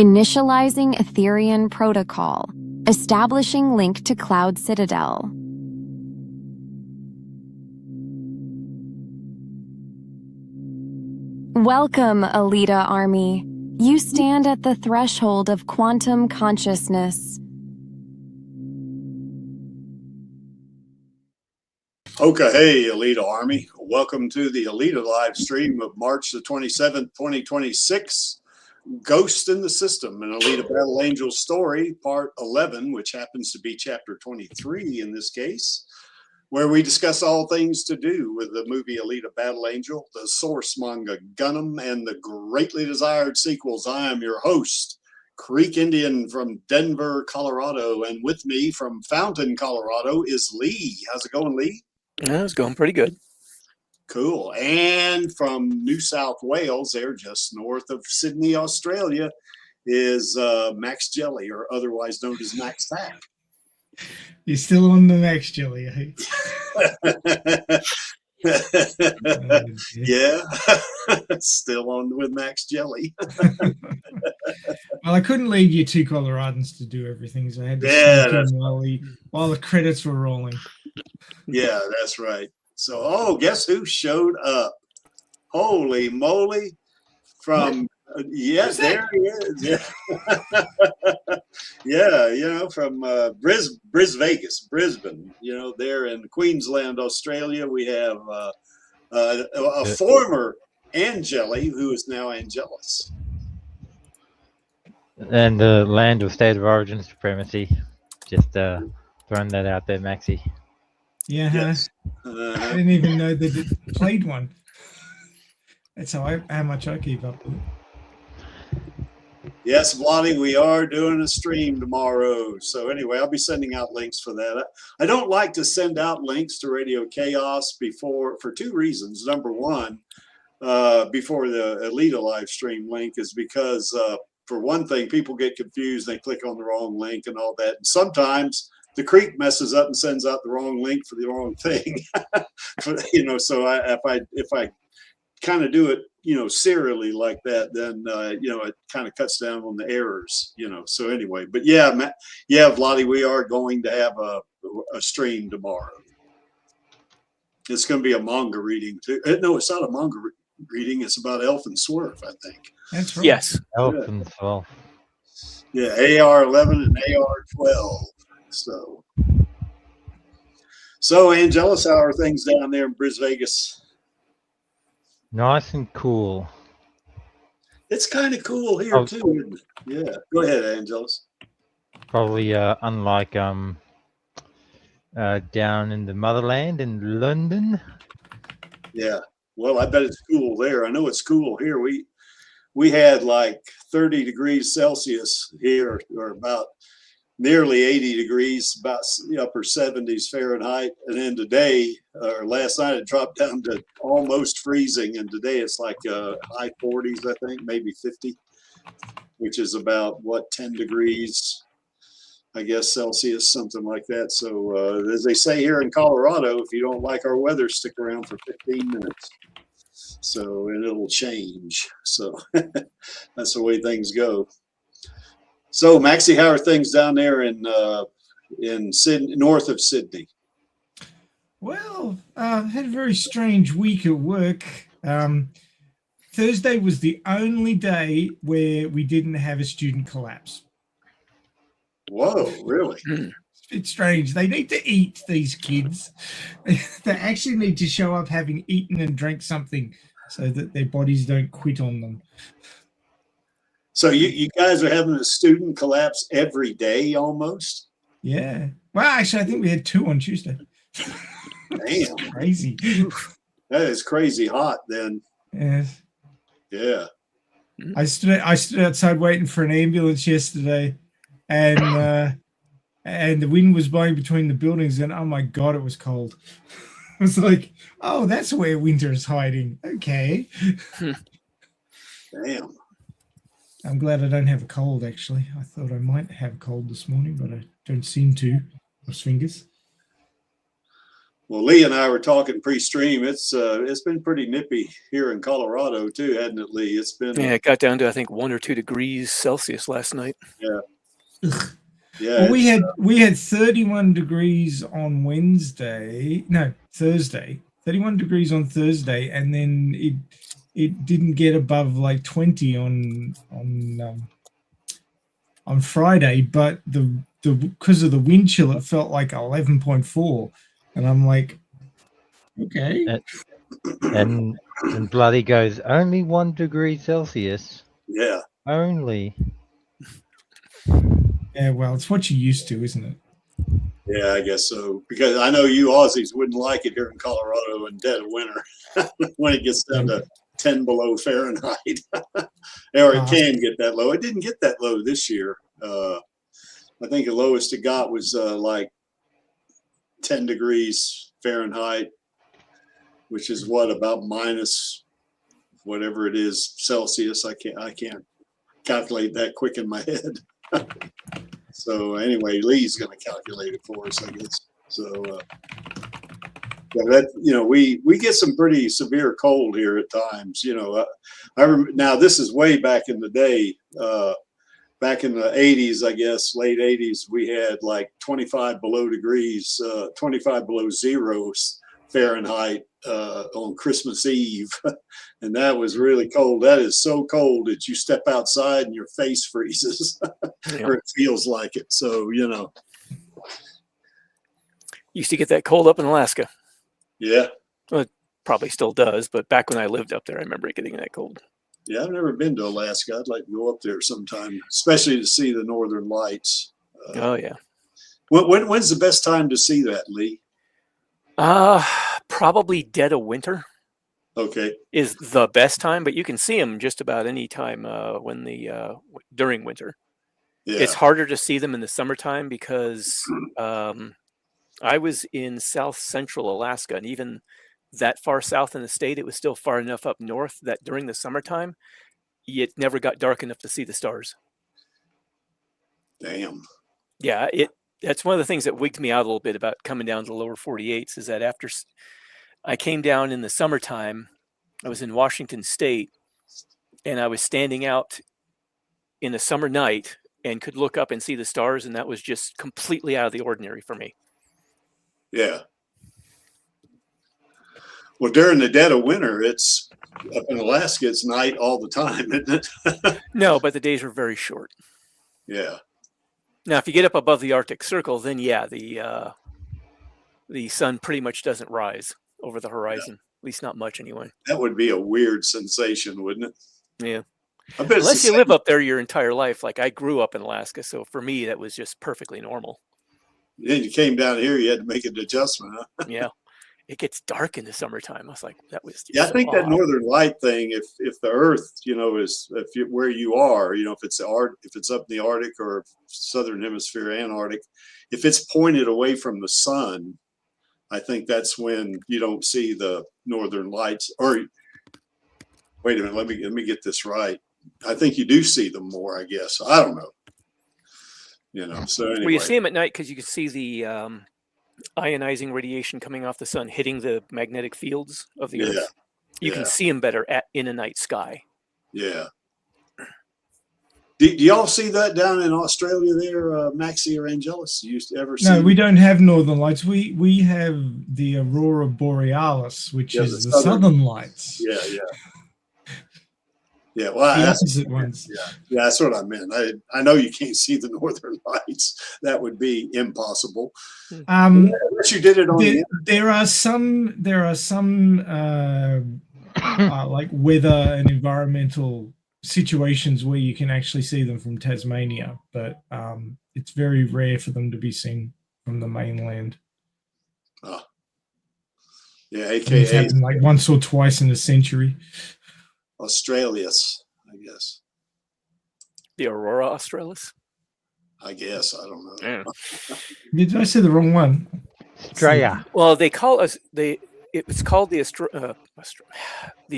Initializing Ethereum protocol. Establishing link to Cloud Citadel. Welcome, Alita Army. You stand at the threshold of quantum consciousness. Okay, hey, Alita Army. Welcome to the Alita Livestream of March the 27th, 2026. Ghost in the System, an Alita Battle Angel Story, Part 11, which happens to be Chapter 23 in this case, where we discuss all things to do with the movie Alita Battle Angel, the source manga Gunham, and the greatly desired sequels. I am your host, Creek Indian from Denver, Colorado, and with me from Fountain, Colorado is Lee. How's it going, Lee? Yeah, it's going pretty good. Cool. And from New South Wales, there just north of Sydney, Australia, is Max Jelly, or otherwise known as Max Sack. You're still on the Max Jelly, eh? Yeah, still on with Max Jelly. Well, I couldn't leave you two Coloradans to do everything, so I had to sneak in while the credits were rolling. Yeah, that's right. So, oh, guess who showed up? Holy moly! From yes, there he is. Yeah, yeah, you know, from Brisbane. You know, there in Queensland, Australia, we have a former Angeli who is now Angelus. And the land of state of origin supremacy. Just throwing that out there, Maxie. Yeah, yes. I didn't even know that it played one. That's how much I keep up with it. Yes, Blotty, we are doing a stream tomorrow. So anyway, I'll be sending out links for that. I don't like to send out links to Radio Chaos for two reasons. Number one, before the Alita live stream link is because for one thing, people get confused. They click on the wrong link and all that. And sometimes the Creek messes up and sends out the wrong link for the wrong thing. You know, so if I kind of do it, you know, serially like that, then you know, it kind of cuts down on the errors, you know. So anyway, but yeah, Vladi, we are going to have a stream tomorrow. It's going to be a manga reading too. No, it's not a manga reading. It's about Elf and Swerve, I think. That's right. Yes. Elf and Swerve. Yeah, AR-11 and AR-12. So Angelus, how are things down there in Vegas? Nice and cool. It's kind of cool here too, isn't it? Yeah. Go ahead, Angelus. Probably unlike down in the motherland in London. Yeah. Well, I bet it's cool there. I know it's cool here. We had like 30 degrees Celsius here, or about nearly 80 degrees, about the upper 70s Fahrenheit. And then today, or last night, it dropped down to almost freezing. And today it's like high 40s, I think, maybe 50, which is about, 10 degrees, I guess, Celsius, something like that. So as they say here in Colorado, if you don't like our weather, stick around for 15 minutes. So, and it'll change. So that's the way things go. So, Maxie, how are things down there in Sydney, north of Sydney? Well, had a very strange week at work. Thursday was the only day where we didn't have a student collapse. Whoa, really? It's strange. They need to eat, these kids. They actually need to show up having eaten and drank something so that their bodies don't quit on them. So you guys are having a student collapse every day almost? Yeah. Well, actually, I think we had 2 on Tuesday. Damn. Crazy. That is crazy hot then. Yes. Yeah. I stood outside waiting for an ambulance yesterday, and the wind was blowing between the buildings, and oh my God, it was cold. I was like, oh, that's where winter is hiding. Okay. Damn. I'm glad I don't have a cold, actually. I thought I might have a cold this morning, but I don't seem to. Cross fingers. Well, Lee and I were talking pre-stream. It's been pretty nippy here in Colorado too, hasn't it, Lee? It's been it got down to I think 1 or 2 degrees Celsius last night. yeah. Well, we had 31 degrees on Thursday. 31 degrees on Thursday, and then it didn't get above like 20 on Friday, but because of the wind chill, it felt like 11.4, and I'm like, okay. And bloody goes only 1 degree Celsius. Yeah. Only. Yeah, well, it's what you're used to, isn't it? Yeah, I guess so. Because I know you Aussies wouldn't like it here in Colorado in dead of winter when it gets down to 10 below Fahrenheit. Or it can get that low. It didn't get that low this year. I think the lowest it got was like 10 degrees Fahrenheit, which is what, about minus whatever it is Celsius. I can't calculate that quick in my head. So anyway, Lee's going to calculate it for us, I guess. So yeah, that we get some pretty severe cold here at times. I remember, now this is way back in the day. Back in the 80s, I guess, late 80s, we had like 25 below degrees, 25 below zero Fahrenheit on Christmas Eve. And that was really cold. That is so cold that you step outside and your face freezes, or it feels like it. So, Used to get that cold up in Alaska. Yeah. Well, it probably still does, but back when I lived up there, I remember getting that cold. Yeah, I've never been to Alaska. I'd like to go up there sometime, especially to see the Northern Lights. Oh, yeah. When's the best time to see that, Lee? Probably dead of winter. Okay. Is the best time, but you can see them just about any time during winter. Yeah. It's harder to see them in the summertime because I was in south central Alaska, and even that far south in the state, it was still far enough up north that during the summertime, it never got dark enough to see the stars. Damn. Yeah, that's one of the things that wigged me out a little bit about coming down to the lower 48s is that after I came down in the summertime, I was in Washington State, and I was standing out in a summer night and could look up and see the stars, and that was just completely out of the ordinary for me. Yeah. Well, during the dead of winter, it's up in Alaska, it's night all the time, isn't it? No, but the days were very short. Yeah. Now, if you get up above the Arctic Circle, then yeah, the sun pretty much doesn't rise over the horizon. At least not much anyway. That would be a weird sensation, wouldn't it? Yeah. I bet Unless you live up there your entire life. Like I grew up in Alaska, so for me, that was just perfectly normal. Then you came down here, you had to make an adjustment, huh? Yeah. It gets dark in the summertime. I was like, that was just I think so that odd. Northern Light thing, if the Earth, is where you are, if it's up in the Arctic or Southern Hemisphere, Antarctic, if it's pointed away from the sun, I think that's when you don't see the Northern Lights. Or wait a minute, let me get this right. I think you do see them more, I guess. I don't know. So anyway. Well, you see them at night because you can see the ionizing radiation coming off the sun hitting the magnetic fields of the Earth. You can see them better in a night sky. Yeah. Do y'all see that down in Australia there, Maxie or Angelus? You ever see? No, we don't have Northern Lights. We have the Aurora Borealis, which is the Southern Lights. Yeah. Yeah, well, the opposite ones. Yeah, that's what I meant. I know you can't see the Northern Lights. That would be impossible. Unless you did it on there are some like weather and environmental situations where you can actually see them from Tasmania, but it's very rare for them to be seen from the mainland. Yeah, It's aka happened like once or twice in a century. Australis, I guess. The Aurora Australis? I guess. I don't know. Yeah. Did I say the wrong one? Australia. Well, they call us it's called the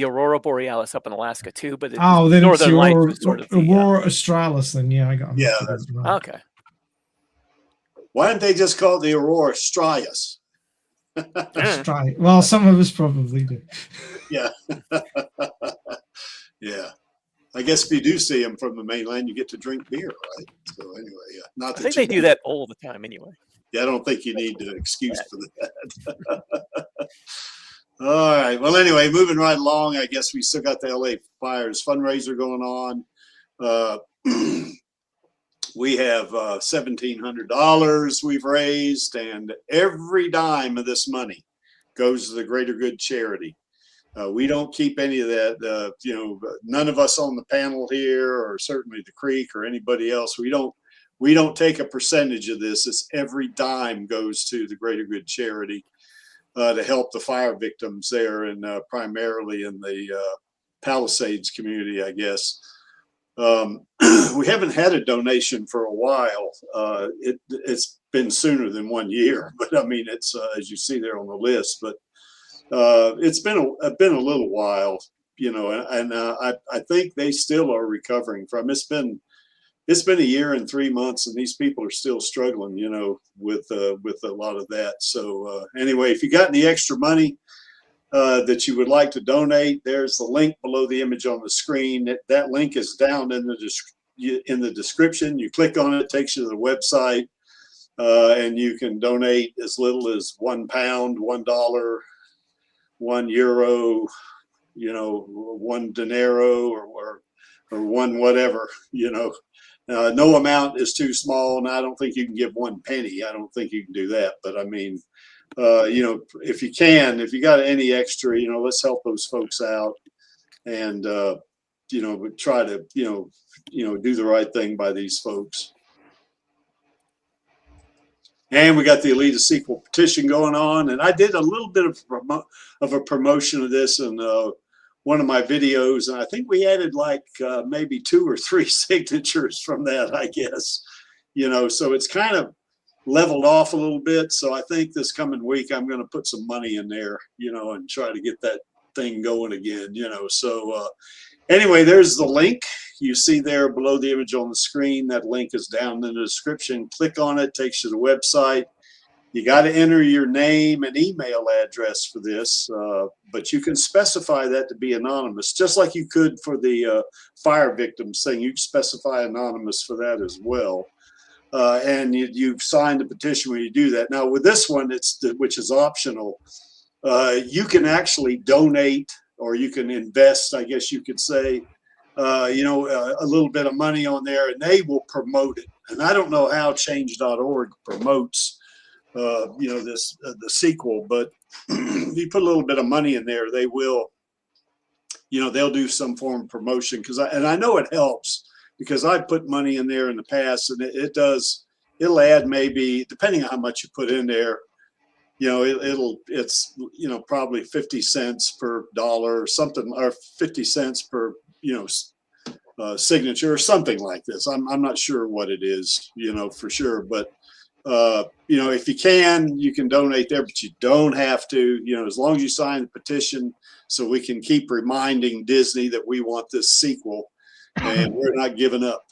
Aurora Borealis up in Alaska too, but then it's Northern the Lights Aurora, was sort of Aurora Australis. Then I got. Yeah, that's right. okay. Why didn't they just call it the Aurora Australis? That's right. Well, some of us probably do. Yeah. Yeah. I guess if you do see them from the mainland, you get to drink beer, right? So anyway, yeah. Not I that think you they do that all the time anyway. Yeah, I don't think you need an excuse for that. All right. Well, anyway, moving right along, I guess we still got the LA Fires fundraiser going on. We have $1,700 we've raised, and every dime of this money goes to the greater good charity. We don't keep any of that. None of us on the panel here, or certainly the Creek or anybody else, we don't take a percentage of this. It's every dime goes to the greater good charity to help the fire victims there, and primarily in the Palisades community, I guess. We haven't had a donation for a while. It's been sooner than 1 year, but I mean, it's as you see there on the list, but it's been a little while, and I think they still are recovering from. It's been a year and 3 months, and these people are still struggling, with a lot of that. So anyway, if you got any extra money that you would like to donate, there's the link below the image on the screen. That link is down in the description. You click on it, it takes you to the website, and you can donate as little as £1, $1, €1, one dinero, or one whatever, no amount is too small, and I don't think you can give 1 penny. I don't think you can do that. But I mean, if you got any extra, let's help those folks out, and try to do the right thing by these folks. And we got the Alita sequel petition going on, and I did a little bit of a promotion of this in one of my videos, and I think we added like maybe 2 or 3 signatures from that, I guess. So it's kind of leveled off a little bit. So I think this coming week I'm going to put some money in there, and try to get that thing going again. So anyway, there's the link you see there below the image on the screen. That link is down in the description. Click on it, takes you to the website. You got to enter your name and email address for this, but you can specify that to be anonymous, just like you could for the fire victims thing. You can specify anonymous for that as well. And you've signed the petition when you do that. Now with this one, which is optional, you can actually donate, or you can invest, I guess you could say, a little bit of money on there, and they will promote it. And I don't know how change.org promotes the sequel, but if you put a little bit of money in there, they will, they'll do some form of promotion, and I know it helps, because I put money in there in the past, and it'll add, maybe, depending on how much you put in there, it's probably 50 cents per dollar or something, or 50 cents per signature or something like this. I'm not sure what it is, for sure, but if you can donate there, but you don't have to, as long as you sign the petition, so we can keep reminding Disney that we want this sequel, and we're not giving up.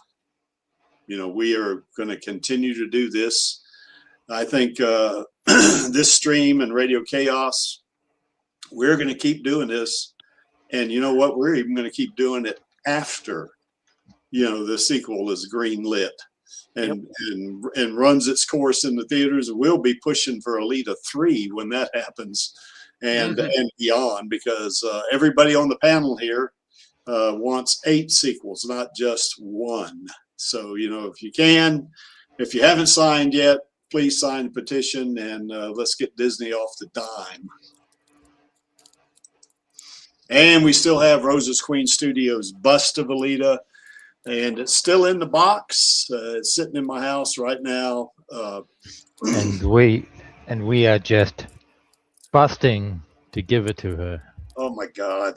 We are going to continue to do this. I think this stream and Radio Chaos, we're going to keep doing this, and you know what? We're even going to keep doing it after, the sequel is green lit. And runs its course in the theaters. We'll be pushing for Alita 3 when that happens, and beyond, because everybody on the panel here wants 8 sequels, not just 1. So if you haven't signed yet, please sign the petition, and let's get Disney off the dime. And we still have Rosa's Queen Studios bust of Alita. And it's still in the box. It's sitting in my house right now. And we are just busting to give it to her. Oh my God!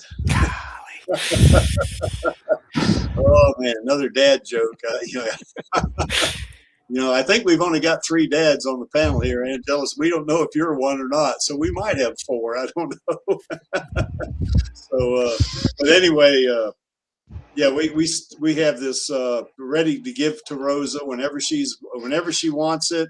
Oh man, another dad joke. I think we've only got 3 dads on the panel here, Angelus. We don't know if you're one or not, so we might have 4. I don't know. So, but anyway. Yeah, we have this ready to give to Rosa whenever she wants it.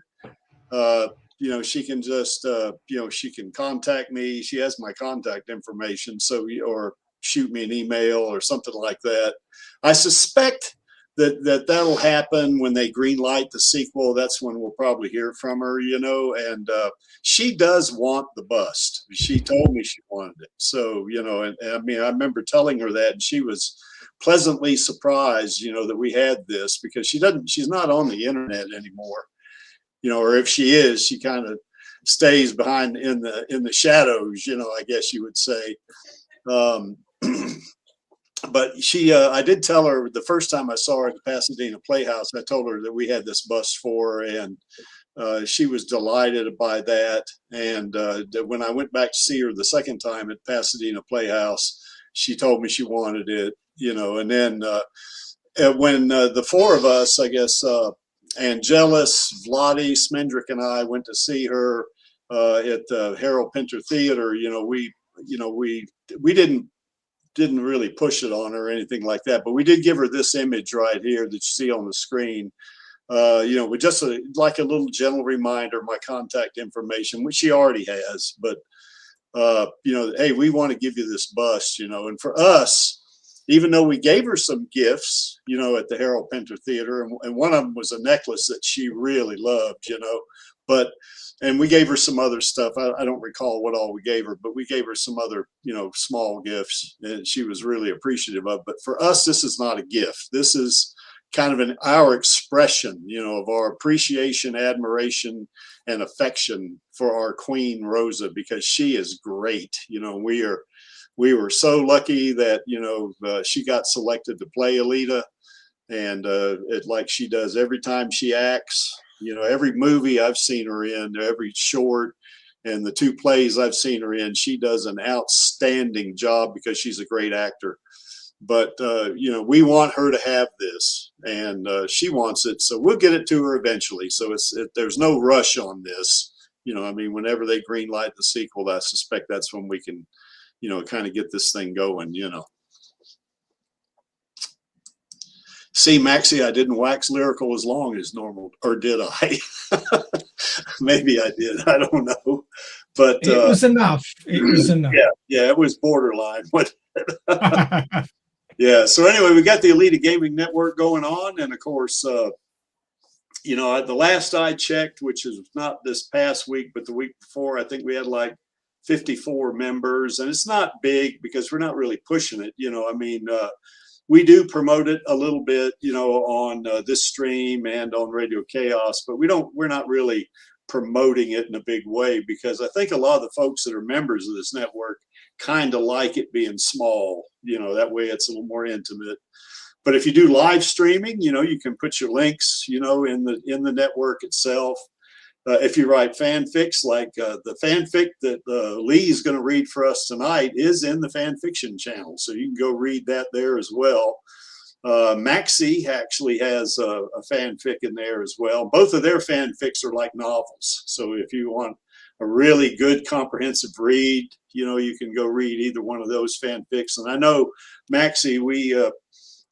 you know, she can just, you know, she can contact me. She has my contact information. So, or shoot me an email or something like that. I suspect that'll happen when they green light the sequel. That's when we'll probably hear from her, you know, and she does want the bust. She told me she wanted it. So, you know, and I mean, I remember telling her that, and she was pleasantly surprised, you know, that we had this, because she's not on the internet anymore, you know, or if she is, she kind of stays behind in the shadows, you know, I guess you would say. But she, I did tell her the first time I saw her at the Pasadena Playhouse, I told her that we had this bust for her, and she was delighted by that. And when I went back to see her the second time at Pasadena Playhouse, she told me she wanted it, you know. And then when the four of us, I guess, Angelus, Vladi, Smendrick, and I went to see her at the Harold Pinter Theater, you know, we didn't really push it on her or anything like that, but we did give her this image right here that you see on the screen, you know, with just like a little gentle reminder, my contact information, which she already has, but you know, hey, we want to give you this bust, you know. And for us, even though we gave her some gifts, you know, at the Harold Pinter Theater, and one of them was a necklace that she really loved, you know, and we gave her some other stuff. I don't recall what all we gave her, but we gave her some other, you know, small gifts, and she was really appreciative of. But for us, this is not a gift. This is kind of our expression, you know, of our appreciation, admiration, and affection for our Queen Rosa, because she is great. You know, we were so lucky that, you know, she got selected to play Alita, and like she does every time she acts. You know, every movie I've seen her in, every short, and the 2 plays I've seen her in, she does an outstanding job because she's a great actor. But, you know, we want her to have this, and she wants it. So we'll get it to her eventually. So there's no rush on this. You know, I mean, whenever they green light the sequel, I suspect that's when we can, you know, kind of get this thing going, you know. See, Maxie, I didn't wax lyrical as long as normal, or did I? Maybe I did. I don't know. But it was enough. It was enough. Yeah, it was borderline. Yeah. So anyway, we got the Alita Gaming Network going on, and of course, you know, the last I checked, which is not this past week, but the week before, I think we had like 54 members, and it's not big because we're not really pushing it. You know, I mean. We do promote it a little bit, you know, on this stream and on Radio Chaos, but we're not really promoting it in a big way, because I think a lot of the folks that are members of this network kind of like it being small, you know, that way it's a little more intimate. But if you do live streaming, you know, you can put your links, you know, in the network itself. If you write fanfics, like the fanfic that Lee is going to read for us tonight is in the fan fiction channel, so you can go read that there as well. Maxie actually has a fanfic in there as well. Both of their fanfics are like novels, so if you want a really good comprehensive read, you know, you can go read either one of those fanfics. And I know Maxie,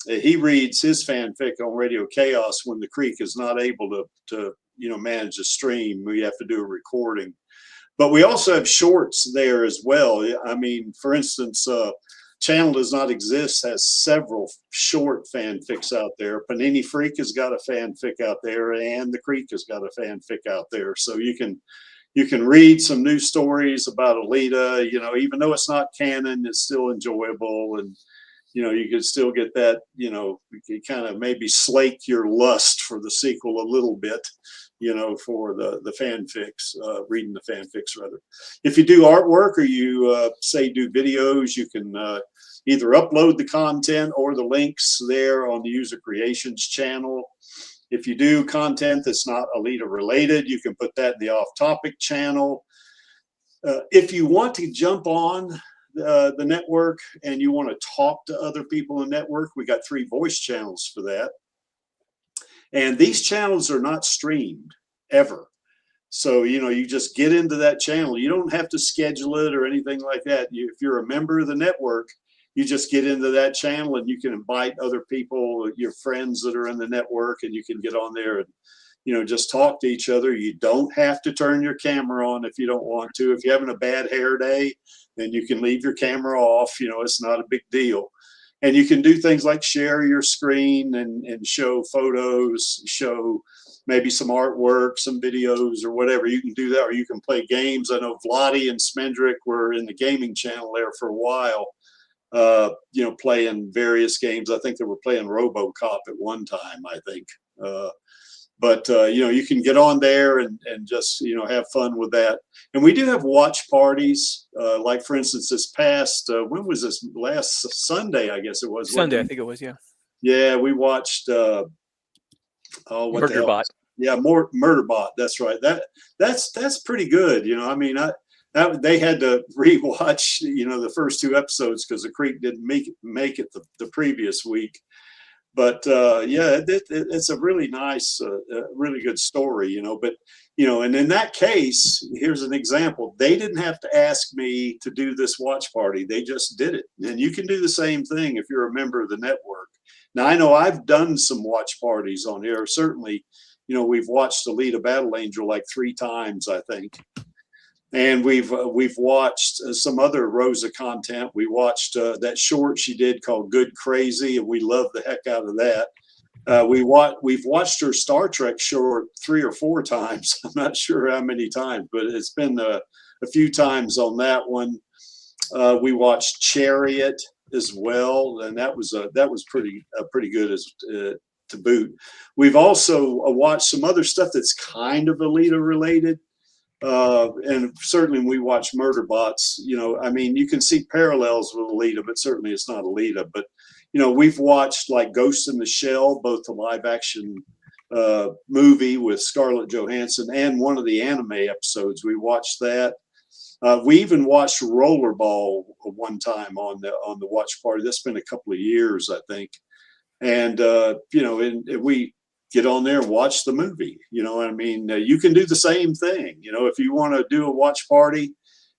he reads his fanfic on Radio Chaos when the Creek is not able to you know, manage a stream. We have to do a recording, but we also have shorts there as well. I mean, for instance, Channel Does Not Exist has several short fanfics out there. Panini Freak has got a fanfic out there, and the Creek has got a fanfic out there. So you can read some new stories about Alita, you know, even though it's not canon, it's still enjoyable. And you know, you could still get that, you know, you could kind of maybe slake your lust for the sequel a little bit, you know, for the fanfics, reading the fanfics rather. If you do artwork, or you say do videos, you can either upload the content or the links there on the User Creations channel. If you do content that's not Alita related, you can put that in the off-topic channel. If you want to jump on the network and you want to talk to other people in the network, we got 3 voice channels for that. And these channels are not streamed ever. So, you know, you just get into that channel. You don't have to schedule it or anything like that. If you're a member of the network, you just get into that channel and you can invite other people, your friends that are in the network, and you can get on there and, just talk to each other. You don't have to turn your camera on if you don't want to. If you're having a bad hair day, then you can leave your camera off. It's not a big deal. And you can do things like share your screen and show photos, show maybe some artwork, some videos or whatever. You can do that, or you can play games. I know Vladi and Smendrick were in the gaming channel there for a while, playing various games. I think they were playing RoboCop at one time, I think. But you can get on there and just, have fun with that. And we do have watch parties. Like, for instance, this past, when was this? Last Sunday, I guess it was. Sunday, I think it was, yeah. Yeah, we watched, Murderbot. Yeah, Murderbot. That's right. That's pretty good. They had to rewatch, the first 2 episodes because the Creek didn't make it the previous week. But it's a really nice, really good story, But and in that case, here's an example. They didn't have to ask me to do this watch party; they just did it. And you can do the same thing if you're a member of the network. Now, I know I've done some watch parties on here. Certainly, we've watched Alita Battle Angel like 3 times, I think. And we've watched some other Rosa content. We watched that short she did called Good Crazy, and we love the heck out of that. We've watched her Star Trek short 3 or 4 times. I'm not sure how many times, but it's been a few times on that one. We watched Chariot as well, and that was pretty good as to boot. We've also watched some other stuff that's kind of Alita related. And certainly when we watch Murderbots, you can see parallels with Alita, but certainly it's not Alita. But, we've watched like Ghost in the Shell, both the live action movie with Scarlett Johansson and one of the anime episodes. We watched that. We even watched Rollerball one time on the watch party. That's been a couple of years, I think. And, and we get on there and watch the movie. You can do the same thing. If you want to do a watch party,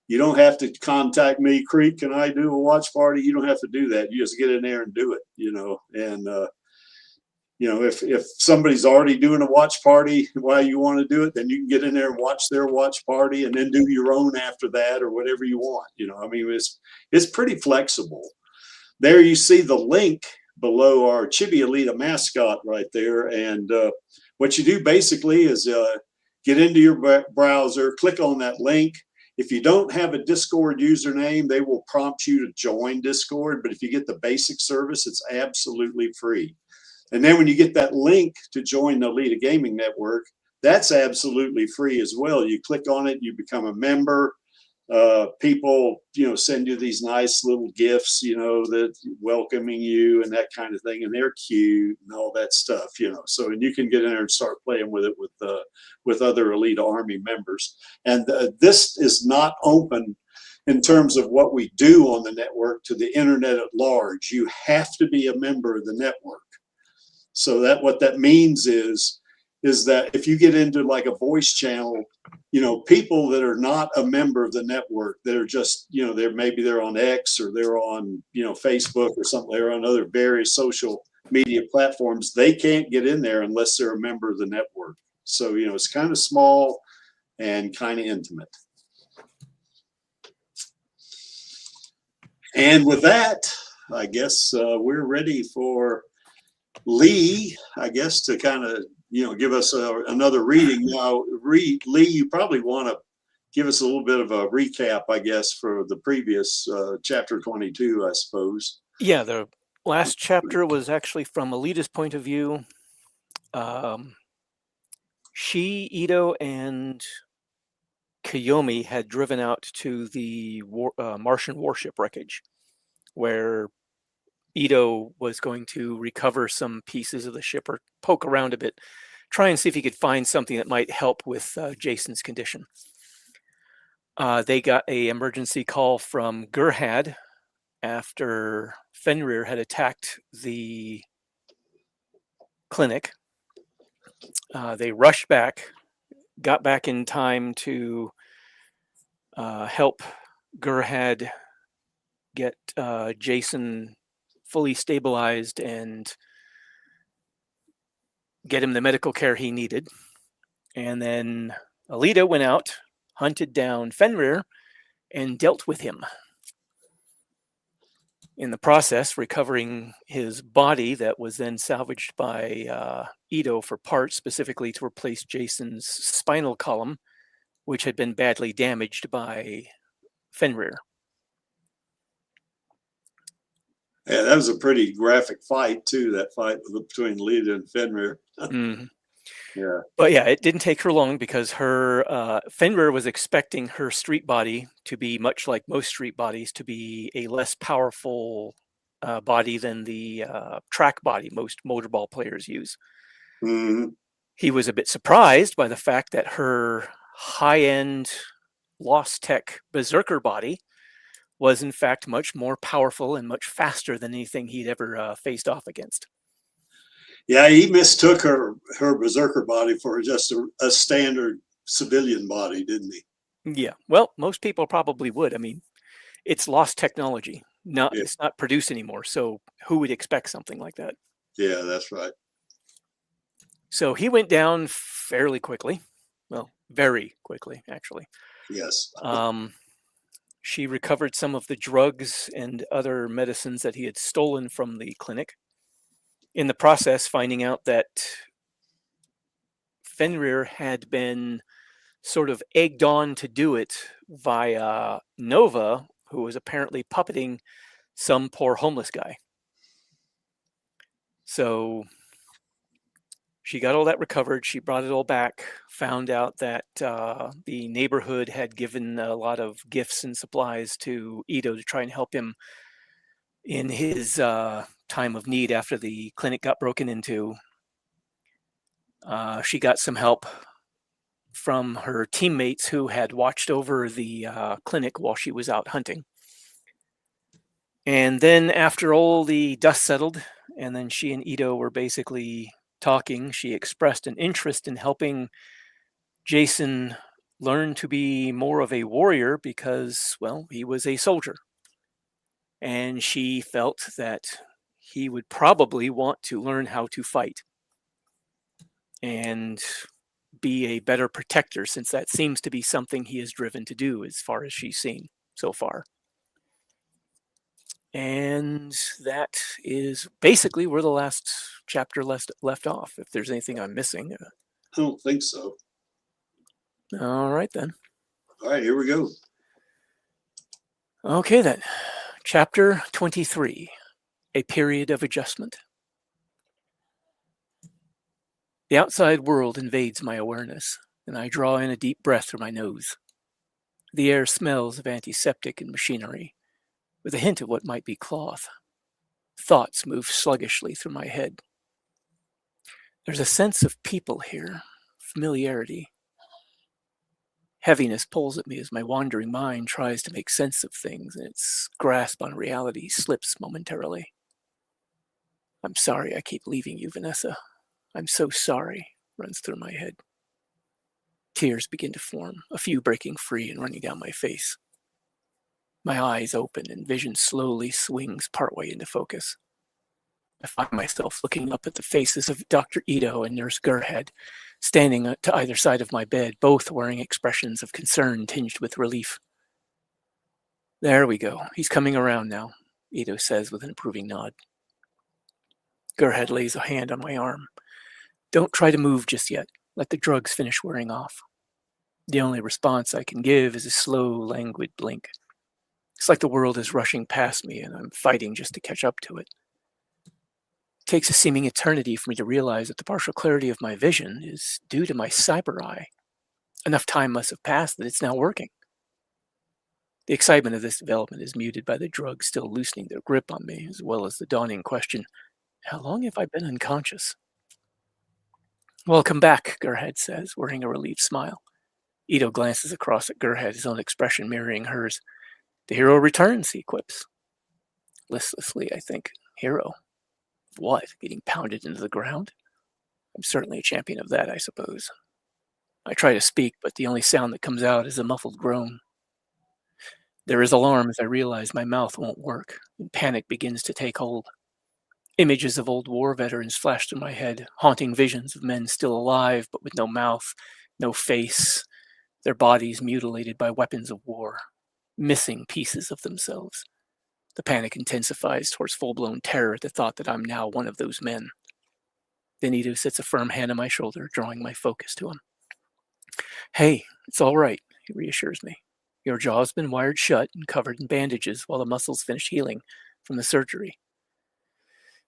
you don't have to contact me, Creek, can I do a watch party? You don't have to do that. You just get in there and do it, and, if somebody's already doing a watch party while you want to do it, then you can get in there and watch their watch party and then do your own after that or whatever you want. It's pretty flexible. There you see the link below our Chibi Alita mascot right there. And what you do basically is get into your browser, click on that link. If you don't have a Discord username, they will prompt you to join Discord. But if you get the basic service, it's absolutely free. And then when you get that link to join the Alita Gaming Network, that's absolutely free as well. You click on it, you become a member. People, send you these nice little gifts, that welcoming you and that kind of thing. And they're cute and all that stuff, so, and you can get in there and start playing with it with other Alita Army members. And this is not open in terms of what we do on the network to the internet at large. You have to be a member of the network. So that what that means is that if you get into like a voice channel, people that are not a member of the network, that are just, they're on X or they're on, Facebook or something, they're on other various social media platforms, they can't get in there unless they're a member of the network. So, it's kind of small and kind of intimate. And with that, I guess we're ready for Lee, I guess, to kind of, give us another reading. Now, Lee, you probably want to give us a little bit of a recap, I guess, for the previous chapter 22, I suppose. Yeah, the last chapter was actually from Alita's point of view. She, Ito, and Kiyomi had driven out to the Martian warship wreckage, where Ito was going to recover some pieces of the ship or poke around a bit, try and see if he could find something that might help with Jason's condition. They got an emergency call from Gerhad after Fenrir had attacked the clinic. They rushed back, got back in time to help Gerhad get Jason fully stabilized and get him the medical care he needed. And then Alita went out, hunted down Fenrir, and dealt with him. In the process, recovering his body that was then salvaged by Ito for parts, specifically to replace Jason's spinal column, which had been badly damaged by Fenrir. Yeah, that was a pretty graphic fight too. That fight between Alita and Fenrir. Mhm. Yeah. But yeah, it didn't take her long because her Fenrir was expecting her street body to be much like most street bodies, to be a less powerful body than the track body most motorball players use. Hmm. He was a bit surprised by the fact that her high-end Lost Tech Berserker body was in fact much more powerful and much faster than anything he'd ever faced off against. Yeah, he mistook her Berserker body for just a standard civilian body, didn't he? Yeah, well, most people probably would. I mean, it's lost technology. Yeah. It's not produced anymore. So who would expect something like that? Yeah, that's right. So he went down fairly quickly. Well, very quickly, actually. Yes. She recovered some of the drugs and other medicines that he had stolen from the clinic. In the process, finding out that Fenrir had been sort of egged on to do it via Nova, who was apparently puppeting some poor homeless guy. So she got all that recovered. She brought it all back, found out that the neighborhood had given a lot of gifts and supplies to Ito to try and help him in his time of need after the clinic got broken into. She got some help from her teammates who had watched over the clinic while she was out hunting. And then after all the dust settled, and then she and Ito were basically talking, she expressed an interest in helping Jason learn to be more of a warrior because, well, he was a soldier. And she felt that he would probably want to learn how to fight and be a better protector, since that seems to be something he is driven to do as far as she's seen so far. And that is basically where the last chapter left off. If there's anything I'm missing. I don't think so. All right, then. All right, here we go. Okay, then. Chapter 23, A Period of Adjustment. The outside world invades my awareness, and I draw in a deep breath through my nose. The air smells of antiseptic and machinery, with a hint of what might be cloth. Thoughts move sluggishly through my head. There's a sense of people here, familiarity. Heaviness pulls at me as my wandering mind tries to make sense of things, and its grasp on reality slips momentarily. I'm sorry I keep leaving you, Vanessa. I'm so sorry, runs through my head. Tears begin to form, a few breaking free and running down my face. My eyes open and vision slowly swings partway into focus. I find myself looking up at the faces of Dr. Ito and Nurse Gerhead, standing to either side of my bed, both wearing expressions of concern tinged with relief. There we go. He's coming around now, Ito says with an approving nod. Gerhead lays a hand on my arm. Don't try to move just yet. Let the drugs finish wearing off. The only response I can give is a slow, languid blink. It's like the world is rushing past me and I'm fighting just to catch up to it. It takes a seeming eternity for me to realize that the partial clarity of my vision is due to my cyber eye. Enough time must have passed that it's now working. The excitement of this development is muted by the drugs still loosening their grip on me, as well as the dawning question, how long have I been unconscious? Welcome back, Gerhead says, wearing a relieved smile. Ito glances across at Gerhead, his own expression mirroring hers. The hero returns, he quips. Listlessly, I think. Hero? What? Getting pounded into the ground? I'm certainly a champion of that, I suppose. I try to speak, but the only sound that comes out is a muffled groan. There is alarm as I realize my mouth won't work, and panic begins to take hold. Images of old war veterans flash through my head, haunting visions of men still alive but with no mouth, No face, their bodies mutilated by weapons of war, missing pieces of themselves. The panic intensifies towards full-blown terror at the thought that I'm now one of those men. Then Ito sits a firm hand on my shoulder, drawing my focus to him. Hey, it's all right, he reassures me. Your jaw's been wired shut and covered in bandages while the muscles finish healing from the surgery.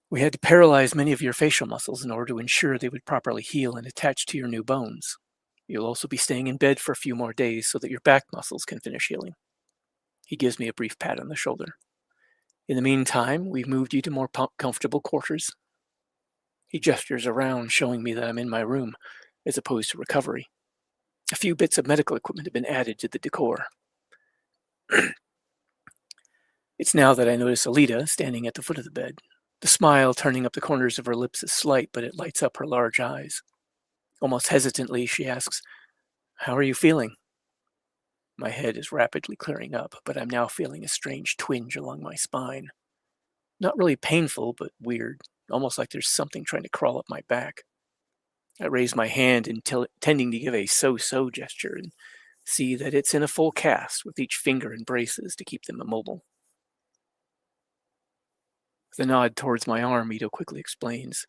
We had to paralyze many of your facial muscles in order to ensure they would properly heal and attach to your new bones. You'll also be staying in bed for a few more days so that your back muscles can finish healing. He gives me a brief pat on the shoulder. In the meantime, we've moved you to more comfortable quarters. He gestures around, showing me that I'm in my room, as opposed to recovery. A few bits of medical equipment have been added to the decor. It's now that I notice Alita standing at the foot of the bed. The smile turning up the corners of her lips is slight, but it lights up her large eyes. Almost hesitantly, she asks, "How are you feeling?" My head is rapidly clearing up, but I'm now feeling a strange twinge along my spine. Not really painful, but weird, almost like there's something trying to crawl up my back. I raise my hand, intending to give a so-so gesture, and see that it's in a full cast, with each finger in braces to keep them immobile. With a nod towards my arm, Ito quickly explains.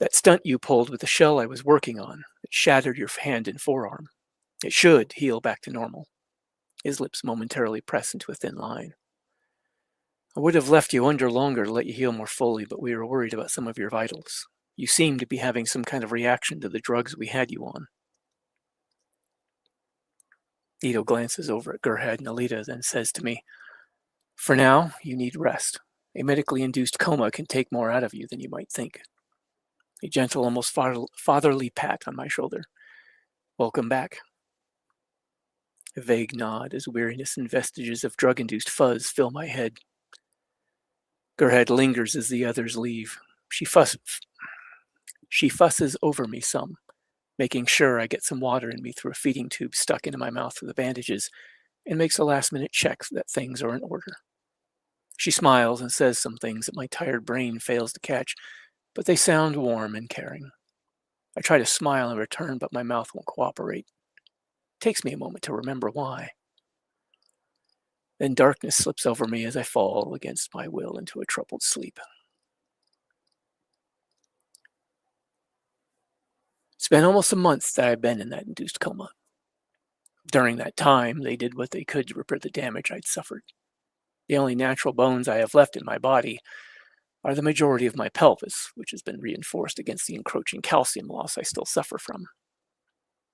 That stunt you pulled with the shell I was working on, it shattered your hand and forearm. It should heal back to normal. His lips momentarily press into a thin line. I would have left you under longer to let you heal more fully, but we were worried about some of your vitals. You seem to be having some kind of reaction to the drugs we had you on. Ito glances over at Gerhead and Alita, then says to me, "For now, you need rest. A medically induced coma can take more out of you than you might think." A gentle, almost fatherly pat on my shoulder. "Welcome back." A vague nod as weariness and vestiges of drug-induced fuzz fill my head. Gerhead lingers as the others leave. She fusses over me some, making sure I get some water in me through a feeding tube stuck into my mouth through the bandages, and makes a last-minute check that things are in order. She smiles and says some things that my tired brain fails to catch, but they sound warm and caring. I try to smile in return, but my mouth won't cooperate. It takes me a moment to remember why. Then darkness slips over me as I fall against my will into a troubled sleep. It's been almost a month that I've been in that induced coma. During that time, they did what they could to repair the damage I'd suffered. The only natural bones I have left in my body are the majority of my pelvis, which has been reinforced against the encroaching calcium loss I still suffer from.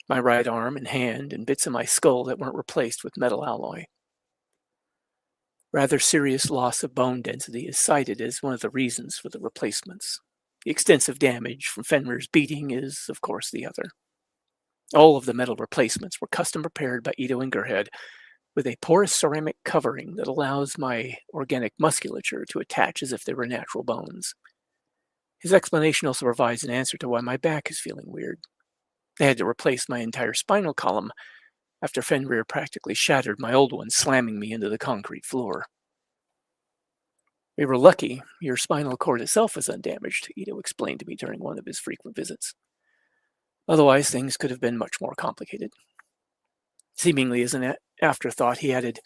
My right arm and hand and bits of my skull that weren't replaced with metal alloy. Rather serious loss of bone density is cited as one of the reasons for the replacements. The extensive damage from Fenrir's beating is, of course, the other. All of the metal replacements were custom prepared by Ito and Gerhead with a porous ceramic covering that allows my organic musculature to attach as if they were natural bones. His explanation also provides an answer to why my back is feeling weird. They had to replace my entire spinal column after Fenrir practically shattered my old one, slamming me into the concrete floor. We were lucky your spinal cord itself was undamaged, Ito explained to me during one of his frequent visits. Otherwise, things could have been much more complicated. Seemingly as an afterthought, he added,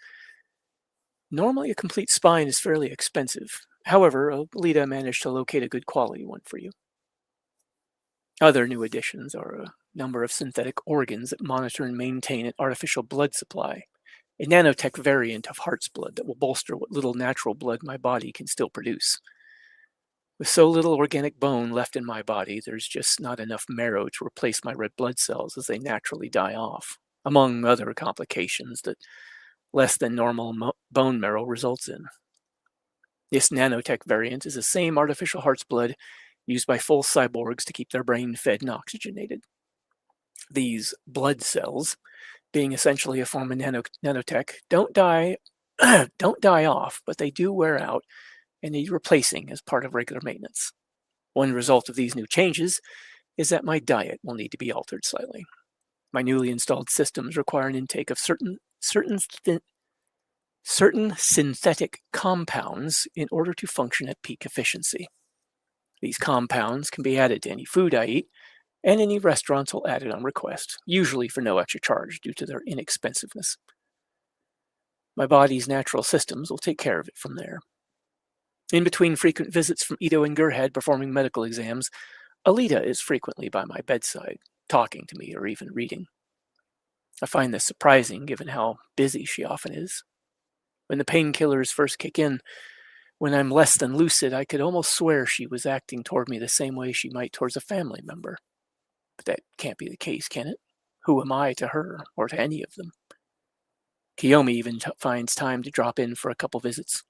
"Normally a complete spine is fairly expensive. However, Alita managed to locate a good quality one for you. Other new additions are a number of synthetic organs that monitor and maintain an artificial blood supply, a nanotech variant of heart's blood that will bolster what little natural blood my body can still produce. With so little organic bone left in my body, there's just not enough marrow to replace my red blood cells as they naturally die off, among other complications that less than normal bone marrow results in. This nanotech variant is the same artificial heart's blood used by full cyborgs to keep their brain fed and oxygenated. These blood cells, being essentially a form of nanotech, don't die off, but they do wear out and need replacing as part of regular maintenance. One result of these new changes is that my diet will need to be altered slightly. My newly installed systems require an intake of certain synthetic compounds in order to function at peak efficiency. These compounds can be added to any food I eat, and any restaurants will add it on request, usually for no extra charge due to their inexpensiveness. My body's natural systems will take care of it from there. In between frequent visits from Ito and Gerhed performing medical exams, Alita is frequently by my bedside, talking to me or even reading. I find this surprising given how busy she often is. When the painkillers first kick in, when I'm less than lucid, I could almost swear she was acting toward me the same way she might towards a family member. But that can't be the case, can it? Who am I to her or to any of them? Kiyomi even finds time to drop in for a couple visits,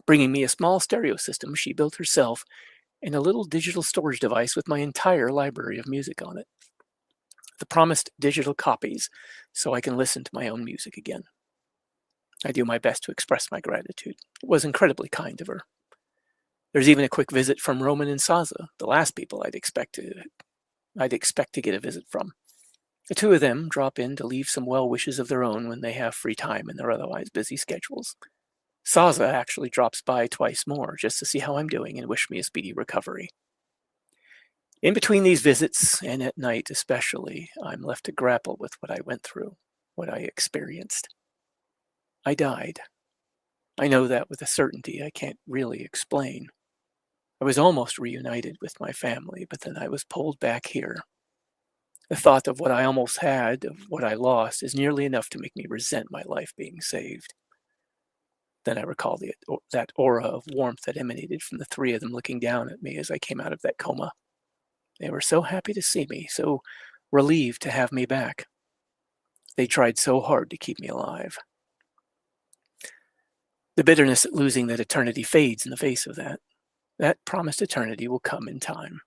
bringing me a small stereo system she built herself and a little digital storage device with my entire library of music on it. The promised digital copies so I can listen to my own music again. I do my best to express my gratitude. It was incredibly kind of her. There's even a quick visit from Roman and Saza, the last people I'd expect to get a visit from. The two of them drop in to leave some well wishes of their own when they have free time in their otherwise busy schedules. Saza actually drops by twice more just to see how I'm doing and wish me a speedy recovery. In between these visits, and at night especially, I'm left to grapple with what I went through, what I experienced. I died. I know that with a certainty I can't really explain. I was almost reunited with my family, but then I was pulled back here. The thought of what I almost had, of what I lost, is nearly enough to make me resent my life being saved. Then I recall that aura of warmth that emanated from the three of them looking down at me as I came out of that coma. They were so happy to see me, so relieved to have me back. They tried so hard to keep me alive. The bitterness at losing that eternity fades in the face of that. That promised eternity will come in time.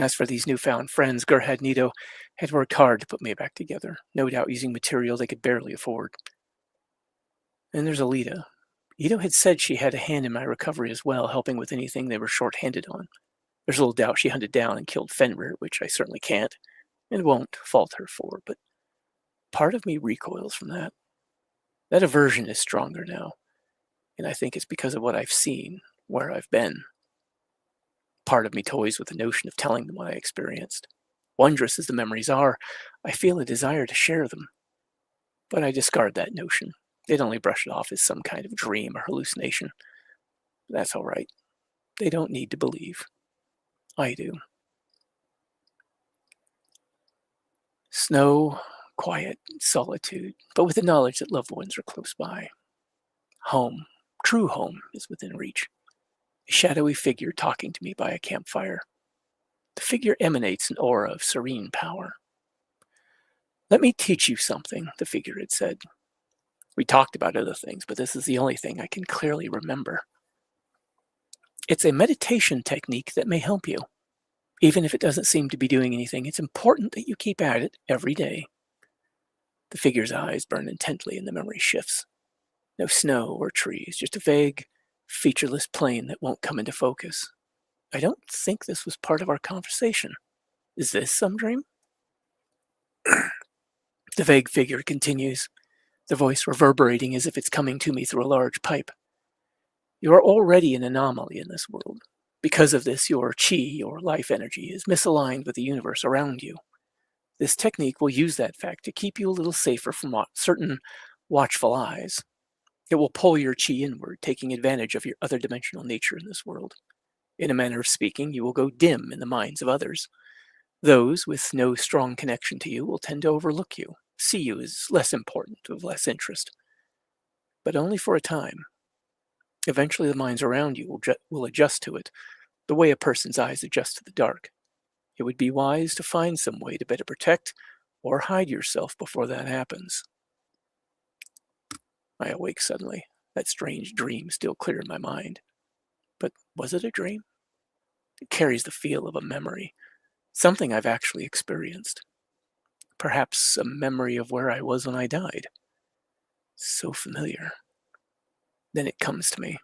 As for these newfound friends, Gerhed and Ito had worked hard to put me back together, no doubt using material they could barely afford. And there's Alita. Ito had said she had a hand in my recovery as well, helping with anything they were short-handed on. There's little doubt she hunted down and killed Fenrir, which I certainly can't, and won't fault her for, but part of me recoils from that. That aversion is stronger now, and I think it's because of what I've seen, where I've been. Part of me toys with the notion of telling them what I experienced. Wondrous as the memories are, I feel a desire to share them. But I discard that notion. They'd only brush it off as some kind of dream or hallucination. That's all right. They don't need to believe. I do. Snow, quiet, solitude, but with the knowledge that loved ones are close by. Home, true home, is within reach. A shadowy figure talking to me by a campfire. The figure emanates an aura of serene power. Let me teach you something, the figure had said. We talked about other things, but this is the only thing I can clearly remember. It's a meditation technique that may help you. Even if it doesn't seem to be doing anything, it's important that you keep at it every day. The figure's eyes burn intently and the memory shifts. No snow or trees, just a vague, featureless plain that won't come into focus. I don't think this was part of our conversation. Is this some dream? The vague figure continues, the voice reverberating as if it's coming to me through a large pipe. You are already an anomaly in this world. Because of this, your chi, or life energy, is misaligned with the universe around you. This technique will use that fact to keep you a little safer from certain watchful eyes. It will pull your chi inward, taking advantage of your other dimensional nature in this world. In a manner of speaking, you will go dim in the minds of others. Those with no strong connection to you will tend to overlook you, see you as less important, of less interest. But only for a time. Eventually the minds around you will adjust to it, the way a person's eyes adjust to the dark. It would be wise to find some way to better protect or hide yourself before that happens. I awake suddenly, that strange dream still clear in my mind. But was it a dream? It carries the feel of a memory, something I've actually experienced. Perhaps a memory of where I was when I died. So familiar. Then it comes to me.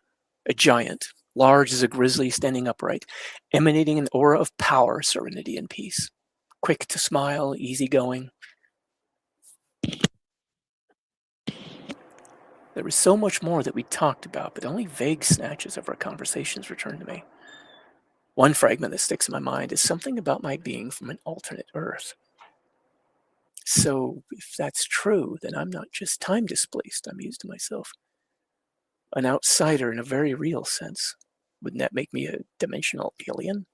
A giant, large as a grizzly standing upright, emanating an aura of power, serenity, and peace. Quick to smile, easygoing. There was so much more that we talked about, but only vague snatches of our conversations returned to me. One fragment that sticks in my mind is something about my being from an alternate Earth. So if that's true, then I'm not just time displaced, I mused to myself. An outsider in a very real sense. Wouldn't that make me a dimensional alien?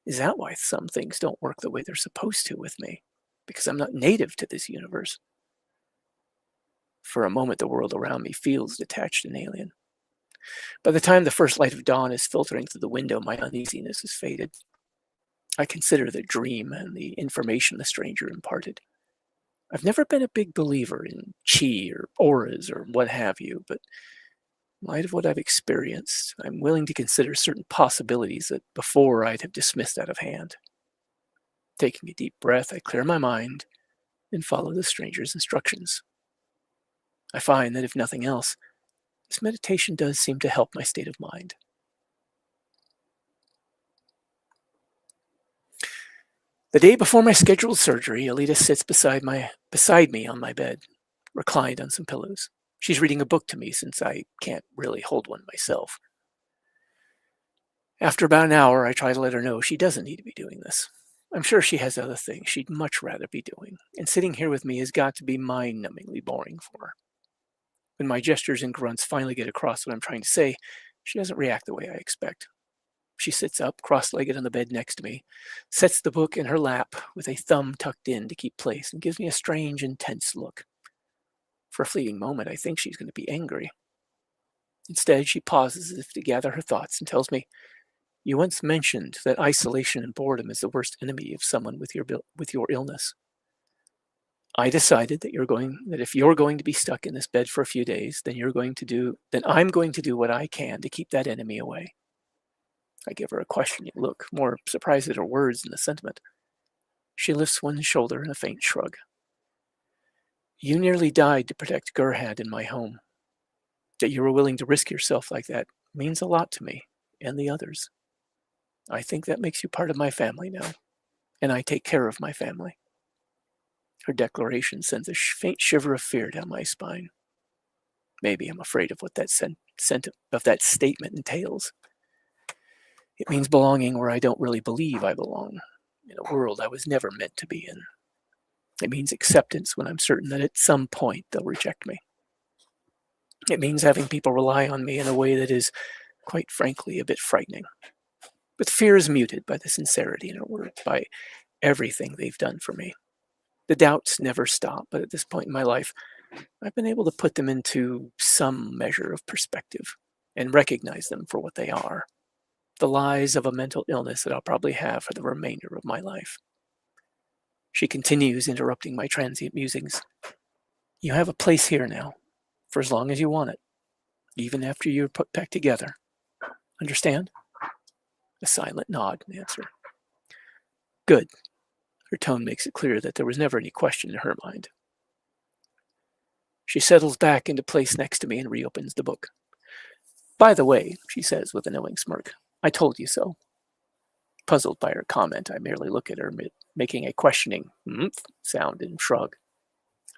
Is that why some things don't work the way they're supposed to with me? Because I'm not native to this universe. For a moment, the world around me feels detached and alien. By the time the first light of dawn is filtering through the window, my uneasiness has faded. I consider the dream and the information the stranger imparted. I've never been a big believer in chi or auras or what have you, but in light of what I've experienced, I'm willing to consider certain possibilities that before I'd have dismissed out of hand. Taking a deep breath, I clear my mind and follow the stranger's instructions. I find that if nothing else, this meditation does seem to help my state of mind. The day before my scheduled surgery, Alita sits beside me on my bed, reclined on some pillows. She's reading a book to me since I can't really hold one myself. After about an hour, I try to let her know she doesn't need to be doing this. I'm sure she has other things she'd much rather be doing, and sitting here with me has got to be mind-numbingly boring for her. When my gestures and grunts finally get across what I'm trying to say, she doesn't react the way I expect. She sits up, cross-legged on the bed next to me, sets the book in her lap with a thumb tucked in to keep place, and gives me a strange, intense look. For a fleeting moment, I think she's going to be angry. Instead, she pauses as if to gather her thoughts and tells me, "You once mentioned that isolation and boredom is the worst enemy of someone with your illness. I decided that if you're going to be stuck in this bed for a few days, then I'm going to do what I can to keep that enemy away." I give her a questioning look, more surprised at her words than the sentiment. She lifts one shoulder in a faint shrug. "You nearly died to protect Gerhard in my home. That you were willing to risk yourself like that means a lot to me and the others. I think that makes you part of my family now, and I take care of my family." Her declaration sends a faint shiver of fear down my spine. Maybe I'm afraid of what that statement entails. It means belonging where I don't really believe I belong, in a world I was never meant to be in. It means acceptance when I'm certain that at some point they'll reject me. It means having people rely on me in a way that is, quite frankly, a bit frightening. But the fear is muted by the sincerity in her words, by everything they've done for me. The doubts never stop, but at this point in my life, I've been able to put them into some measure of perspective and recognize them for what they are. The lies of a mental illness that I'll probably have for the remainder of my life. She continues, interrupting my transient musings. "You have a place here now, for as long as you want it, even after you're put back together. Understand?" A silent nod in answer. "Good." Her tone makes it clear that there was never any question in her mind. She settles back into place next to me and reopens the book. "By the way," she says with a knowing smirk, "I told you so." Puzzled by her comment, I merely look at her, making a questioning sound and shrug.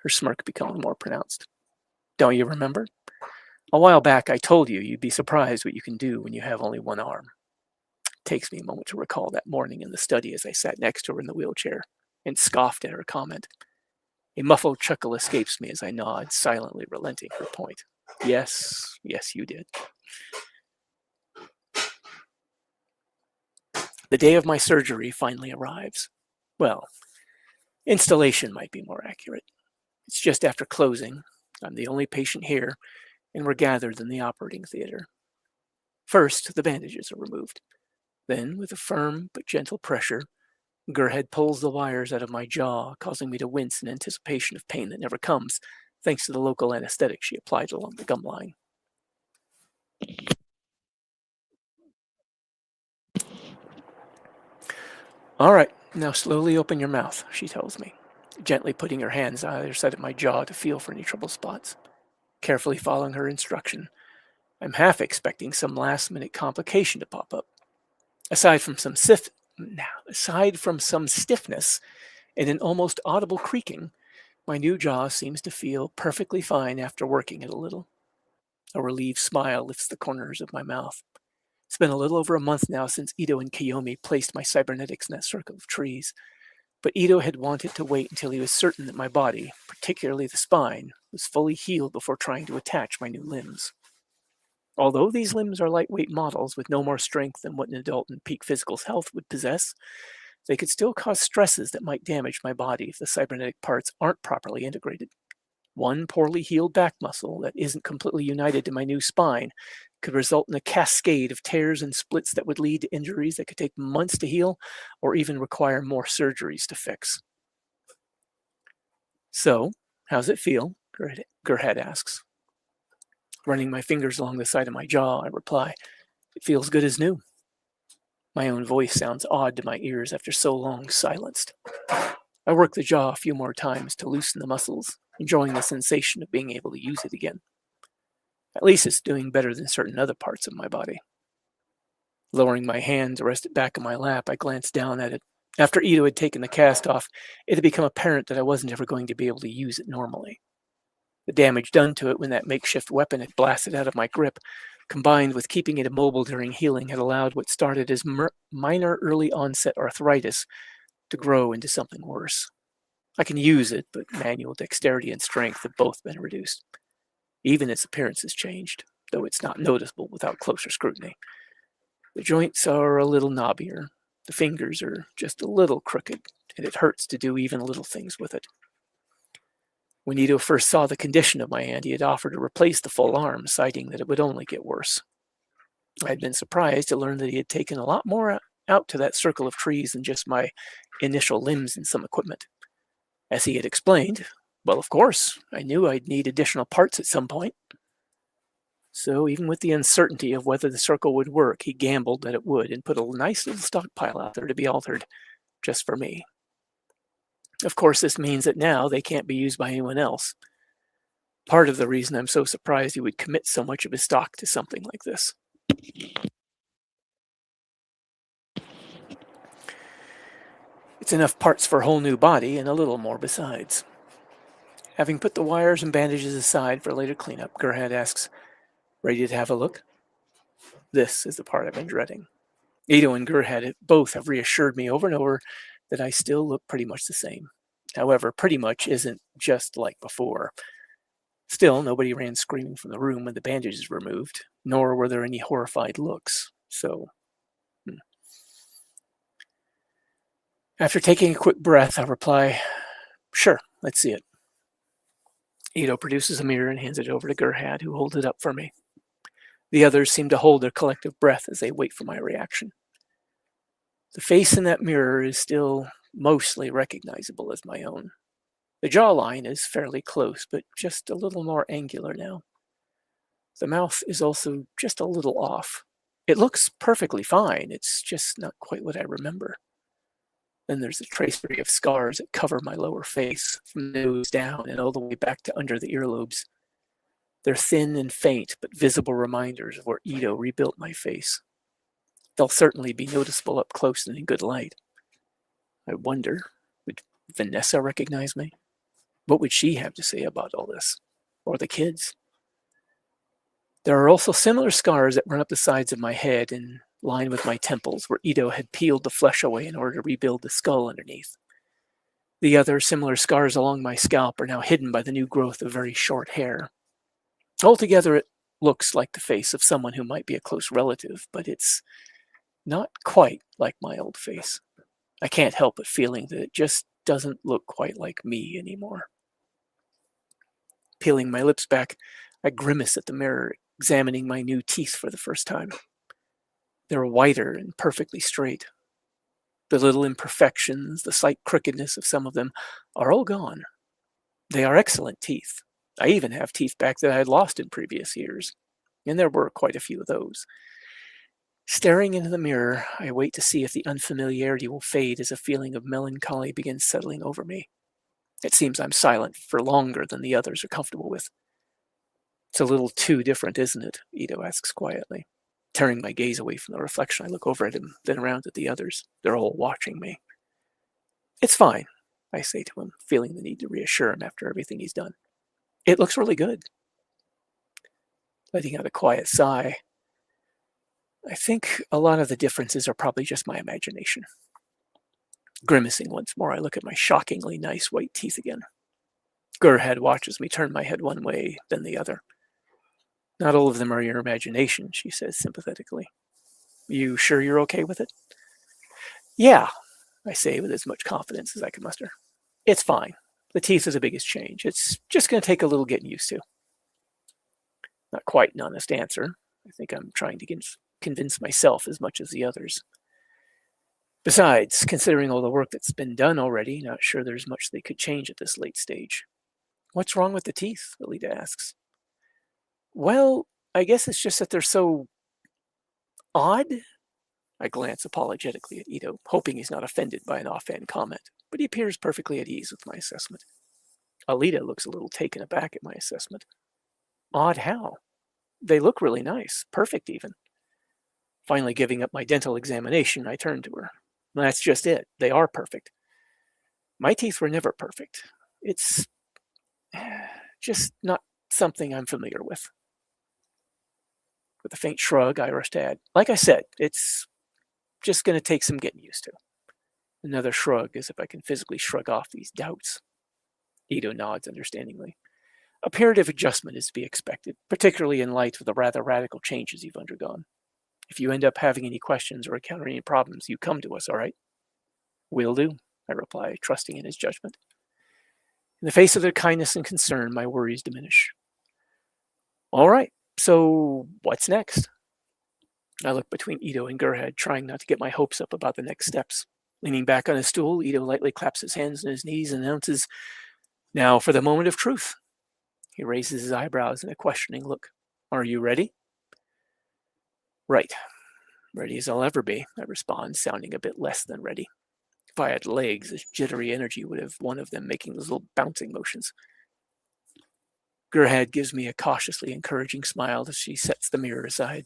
Her smirk becomes more pronounced. "Don't you remember? A while back I told you you'd be surprised what you can do when you have only one arm." It takes me a moment to recall that morning in the study as I sat next to her in the wheelchair and scoffed at her comment. A muffled chuckle escapes me as I nod, silently relenting her point. Yes, you did. The day of my surgery finally arrives. Well, installation might be more accurate. It's just after closing. I'm the only patient here, and we're gathered in the operating theater. First, the bandages are removed. Then, with a firm but gentle pressure, Gerhard pulls the wires out of my jaw, causing me to wince in anticipation of pain that never comes, thanks to the local anesthetic she applied along the gum line. "All right, now slowly open your mouth," she tells me, gently putting her hands on either side of my jaw to feel for any trouble spots. Carefully following her instruction, I'm half expecting some last-minute complication to pop up. Aside from some stiffness and an almost audible creaking, my new jaw seems to feel perfectly fine after working it a little. A relieved smile lifts the corners of my mouth. It's been a little over a month now since Ito and Kiyomi placed my cybernetics in that circle of trees, but Ito had wanted to wait until he was certain that my body, particularly the spine, was fully healed before trying to attach my new limbs. Although these limbs are lightweight models with no more strength than what an adult in peak physical health would possess, they could still cause stresses that might damage my body if the cybernetic parts aren't properly integrated. One poorly healed back muscle that isn't completely united to my new spine could result in a cascade of tears and splits that would lead to injuries that could take months to heal or even require more surgeries to fix. So, how's it feel? Gerhard asks. Running my fingers along the side of my jaw, I reply, it feels good as new. My own voice sounds odd to my ears after so long silenced. I work the jaw a few more times to loosen the muscles, enjoying the sensation of being able to use it again. At least it's doing better than certain other parts of my body. Lowering my hand to rest it back in my lap, I glanced down at it. After Ito had taken the cast off, it had become apparent that I wasn't ever going to be able to use it normally. The damage done to it when that makeshift weapon had blasted out of my grip, combined with keeping it immobile during healing, had allowed what started as minor early onset arthritis to grow into something worse. I can use it, but manual dexterity and strength have both been reduced. Even its appearance has changed, though it's not noticeable without closer scrutiny. The joints are a little knobbier, the fingers are just a little crooked, and it hurts to do even little things with it. When Ito first saw the condition of my hand, he had offered to replace the full arm, citing that it would only get worse. I had been surprised to learn that he had taken a lot more out to that circle of trees than just my initial limbs and some equipment. As he had explained, well, of course, I knew I'd need additional parts at some point. So even with the uncertainty of whether the circle would work, he gambled that it would and put a nice little stockpile out there to be altered just for me. Of course, this means that now they can't be used by anyone else. Part of the reason I'm so surprised he would commit so much of his stock to something like this. It's enough parts for a whole new body and a little more besides. Having put the wires and bandages aside for later cleanup, Gerhard asks, ready to have a look? This is the part I've been dreading. Ito and Gerhard both have reassured me over and over that I still look pretty much the same. However, pretty much isn't just like before. Still, nobody ran screaming from the room when the bandages were removed, nor were there any horrified looks. So, After taking a quick breath, I reply, sure, let's see it. Ito produces a mirror and hands it over to Gerhard, who holds it up for me. The others seem to hold their collective breath as they wait for my reaction. The face in that mirror is still mostly recognizable as my own. The jawline is fairly close, but just a little more angular now. The mouth is also just a little off. It looks perfectly fine, it's just not quite what I remember. Then there's a tracery of scars that cover my lower face, from the nose down and all the way back to under the earlobes. They're thin and faint, but visible reminders of where Ito rebuilt my face. They'll certainly be noticeable up close and in good light. I wonder, would Vanessa recognize me? What would she have to say about all this? Or the kids? There are also similar scars that run up the sides of my head in line with my temples, where Ito had peeled the flesh away in order to rebuild the skull underneath. The other similar scars along my scalp are now hidden by the new growth of very short hair. Altogether, it looks like the face of someone who might be a close relative, but it's not quite like my old face. I can't help but feeling that it just doesn't look quite like me anymore. Peeling my lips back, I grimace at the mirror, examining my new teeth for the first time. They're whiter and perfectly straight. The little imperfections, the slight crookedness of some of them are all gone. They are excellent teeth. I even have teeth back that I had lost in previous years, and there were quite a few of those. Staring into the mirror, I wait to see if the unfamiliarity will fade as a feeling of melancholy begins settling over me. It seems I'm silent for longer than the others are comfortable with. It's a little too different, isn't it? Ito asks quietly. Turning my gaze away from the reflection, I look over at him, then around at the others. They're all watching me. It's fine, I say to him, feeling the need to reassure him after everything he's done. It looks really good. Letting out a quiet sigh, I think a lot of the differences are probably just my imagination. Grimacing once more, I look at my shockingly nice white teeth again. Gerhead watches me turn my head one way, then the other. Not all of them are your imagination, she says sympathetically. You sure you're okay with it? Yeah, I say with as much confidence as I can muster. It's fine. The teeth are the biggest change. It's just going to take a little getting used to. Not quite an honest answer. I think I'm trying to convince myself as much as the others. Besides, considering all the work that's been done already, not sure there's much they could change at this late stage. What's wrong with the teeth? Alita asks. Well, I guess it's just that they're so odd. I glance apologetically at Ito, hoping he's not offended by an offhand comment, but he appears perfectly at ease with my assessment. Alita looks a little taken aback at my assessment. Odd how? They look really nice, perfect even. Finally giving up my dental examination, I turn to her. That's just it. They are perfect. My teeth were never perfect. It's just not something I'm familiar with. With a faint shrug, I rush to add, like I said, it's just going to take some getting used to. Another shrug, as if I can physically shrug off these doubts. Ito nods understandingly. A period of adjustment is to be expected, particularly in light of the rather radical changes you've undergone. If you end up having any questions or encounter any problems, you come to us, all right? Will do, I reply, trusting in his judgment. In the face of their kindness and concern, my worries diminish. All right, so what's next? I look between Ito and Gerhead, trying not to get my hopes up about the next steps. Leaning back on his stool, Ito lightly claps his hands on his knees and announces, "Now for the moment of truth." He raises his eyebrows in a questioning look. Are you ready? Right. Ready as I'll ever be, I respond, sounding a bit less than ready. If I had legs, this jittery energy would have one of them making those little bouncing motions. Gerhead gives me a cautiously encouraging smile as she sets the mirror aside.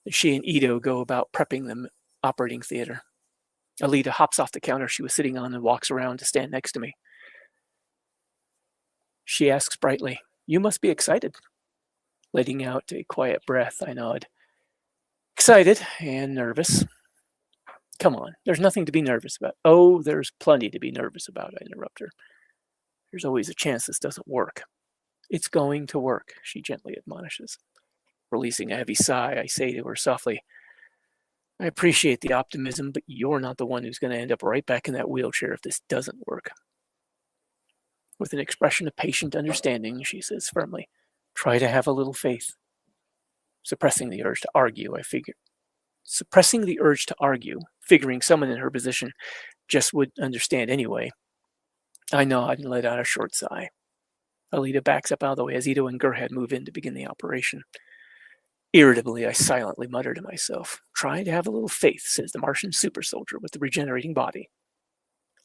As she and Ito go about prepping the operating theater. Alita hops off the counter she was sitting on and walks around to stand next to me. She asks brightly, "You must be excited." Letting out a quiet breath, I nod. Excited and nervous. Come on, there's nothing to be nervous about. Oh, there's plenty to be nervous about, I interrupt her. There's always a chance this doesn't work. It's going to work, she gently admonishes. Releasing a heavy sigh, I say to her softly, I appreciate the optimism, but you're not the one who's going to end up right back in that wheelchair if this doesn't work. With an expression of patient understanding, she says firmly, try to have a little faith. Suppressing the urge to argue, figuring someone in her position just would understand anyway. I nod and let out a short sigh. Alita backs up out of the way as Ito and Gerhead move in to begin the operation. Irritably, I silently mutter to myself, try to have a little faith, says the Martian super soldier with the regenerating body.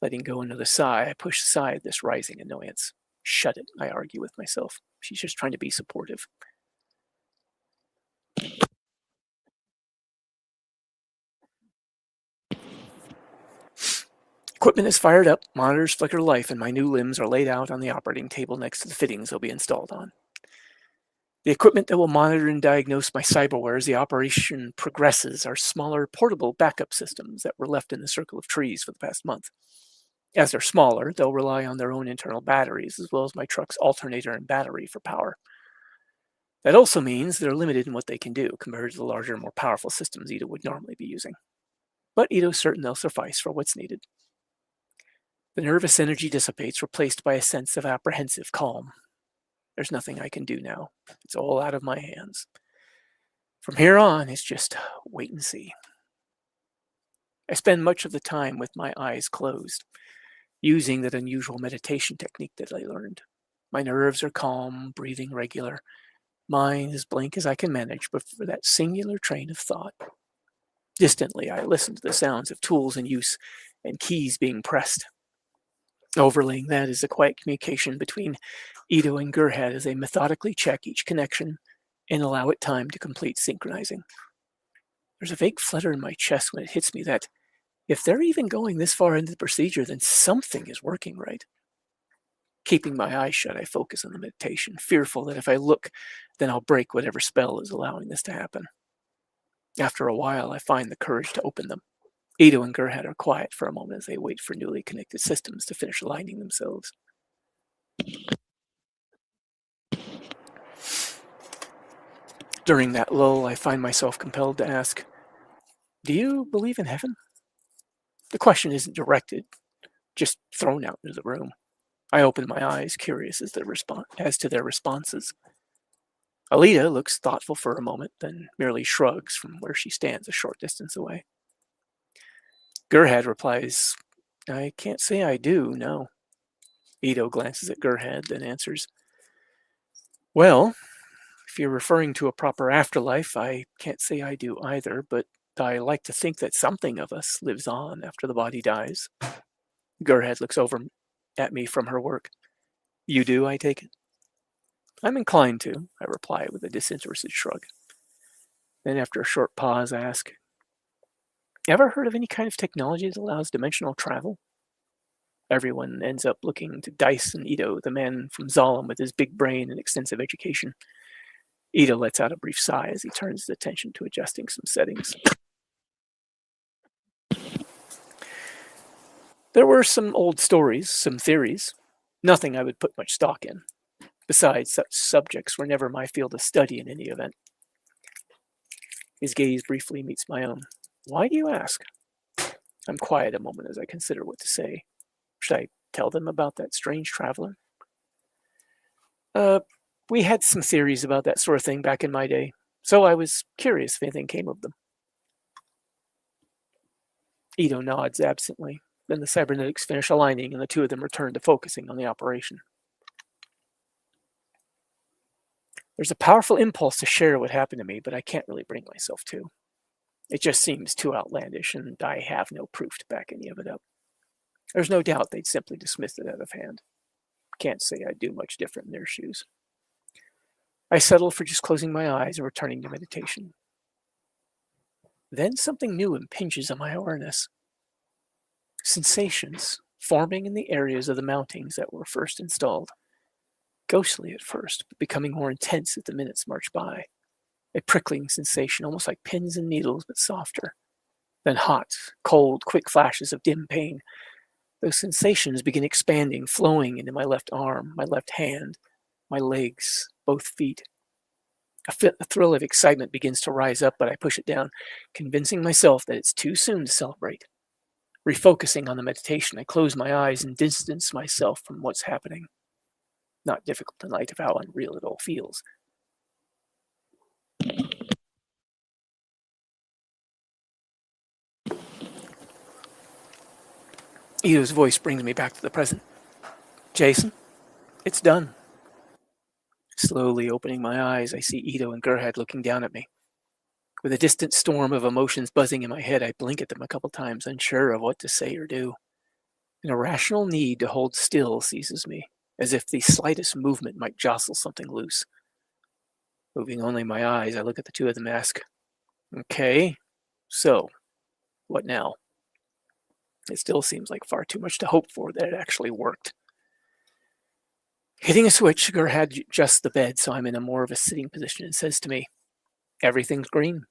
Letting go another sigh, I push aside this rising annoyance. Shut it, I argue with myself. She's just trying to be supportive. Equipment is fired up, monitors flicker life, and my new limbs are laid out on the operating table next to the fittings they'll be installed on. The equipment that will monitor and diagnose my cyberware as the operation progresses are smaller, portable backup systems that were left in the circle of trees for the past month. As they're smaller, they'll rely on their own internal batteries, as well as my truck's alternator and battery for power. That also means they're limited in what they can do compared to the larger, more powerful systems Ito would normally be using. But Ito's certain they'll suffice for what's needed. The nervous energy dissipates, replaced by a sense of apprehensive calm. There's nothing I can do now. It's all out of my hands. From here on, it's just wait and see. I spend much of the time with my eyes closed, using that unusual meditation technique that I learned. My nerves are calm, breathing regular, mind as blank as I can manage, but for that singular train of thought. Distantly, I listen to the sounds of tools in use and keys being pressed. Overlaying that is a quiet communication between Ito and Gerhead as they methodically check each connection and allow it time to complete synchronizing. There's a vague flutter in my chest when it hits me that if they're even going this far into the procedure, then something is working right. Keeping my eyes shut, I focus on the meditation, fearful that if I look, then I'll break whatever spell is allowing this to happen. After a while, I find the courage to open them. Ito and Gerhard are quiet for a moment as they wait for newly connected systems to finish aligning themselves. During that lull, I find myself compelled to ask, "Do you believe in heaven?" The question isn't directed, just thrown out into the room. I open my eyes, curious as to their responses. Alita looks thoughtful for a moment, then merely shrugs from where she stands a short distance away. Gerhard replies, "I can't say I do, no." Ito glances at Gerhard, then answers, "Well, if you're referring to a proper afterlife, I can't say I do either, but I like to think that something of us lives on after the body dies." Gerhard looks over at me from her work. "You do, I take it?" "I'm inclined to," I reply with a disinterested shrug. Then after a short pause, I ask, "Ever heard of any kind of technology that allows dimensional travel?" Everyone ends up looking to Dice and Ito, the man from Zalem with his big brain and extensive education. Ito lets out a brief sigh as he turns his attention to adjusting some settings. There were some old stories, some theories, nothing I would put much stock in. Besides, such subjects were never my field of study in any event. His gaze briefly meets my own. "Why do you ask?" I'm quiet a moment as I consider what to say. Should I tell them about that strange traveler? We had some theories about that sort of thing back in my day, so I was curious if anything came of them. Ito nods absently. Then the cybernetics finish aligning and the two of them return to focusing on the operation. There's a powerful impulse to share what happened to me, but I can't really bring myself to. It just seems too outlandish, and I have no proof to back any of it up. There's no doubt they'd simply dismissed it out of hand. Can't say I'd do much different in their shoes. I settle for just closing my eyes and returning to meditation. Then something new impinges on my awareness. Sensations forming in the areas of the mountings that were first installed. Ghostly at first, but becoming more intense as the minutes march by. A prickling sensation, almost like pins and needles, but softer. Then hot, cold, quick flashes of dim pain. Those sensations begin expanding, flowing into my left arm, my left hand, my legs, both feet. A thrill of excitement begins to rise up, but I push it down, convincing myself that it's too soon to celebrate. Refocusing on the meditation, I close my eyes and distance myself from what's happening. Not difficult in light of how unreal it all feels. Ito's voice brings me back to the present. "Jason, it's done." Slowly opening my eyes, I see Ito and Gerhard looking down at me. With a distant storm of emotions buzzing in my head, I blink at them a couple times, unsure of what to say or do. An irrational need to hold still seizes me, as if the slightest movement might jostle something loose. Moving only my eyes, I look at the two of them and ask, "Okay, so, what now?" It still seems like far too much to hope for that it actually worked. Hitting a switch, Gerhard adjusts the bed so I'm in more of a sitting position and says to me, "Everything's green.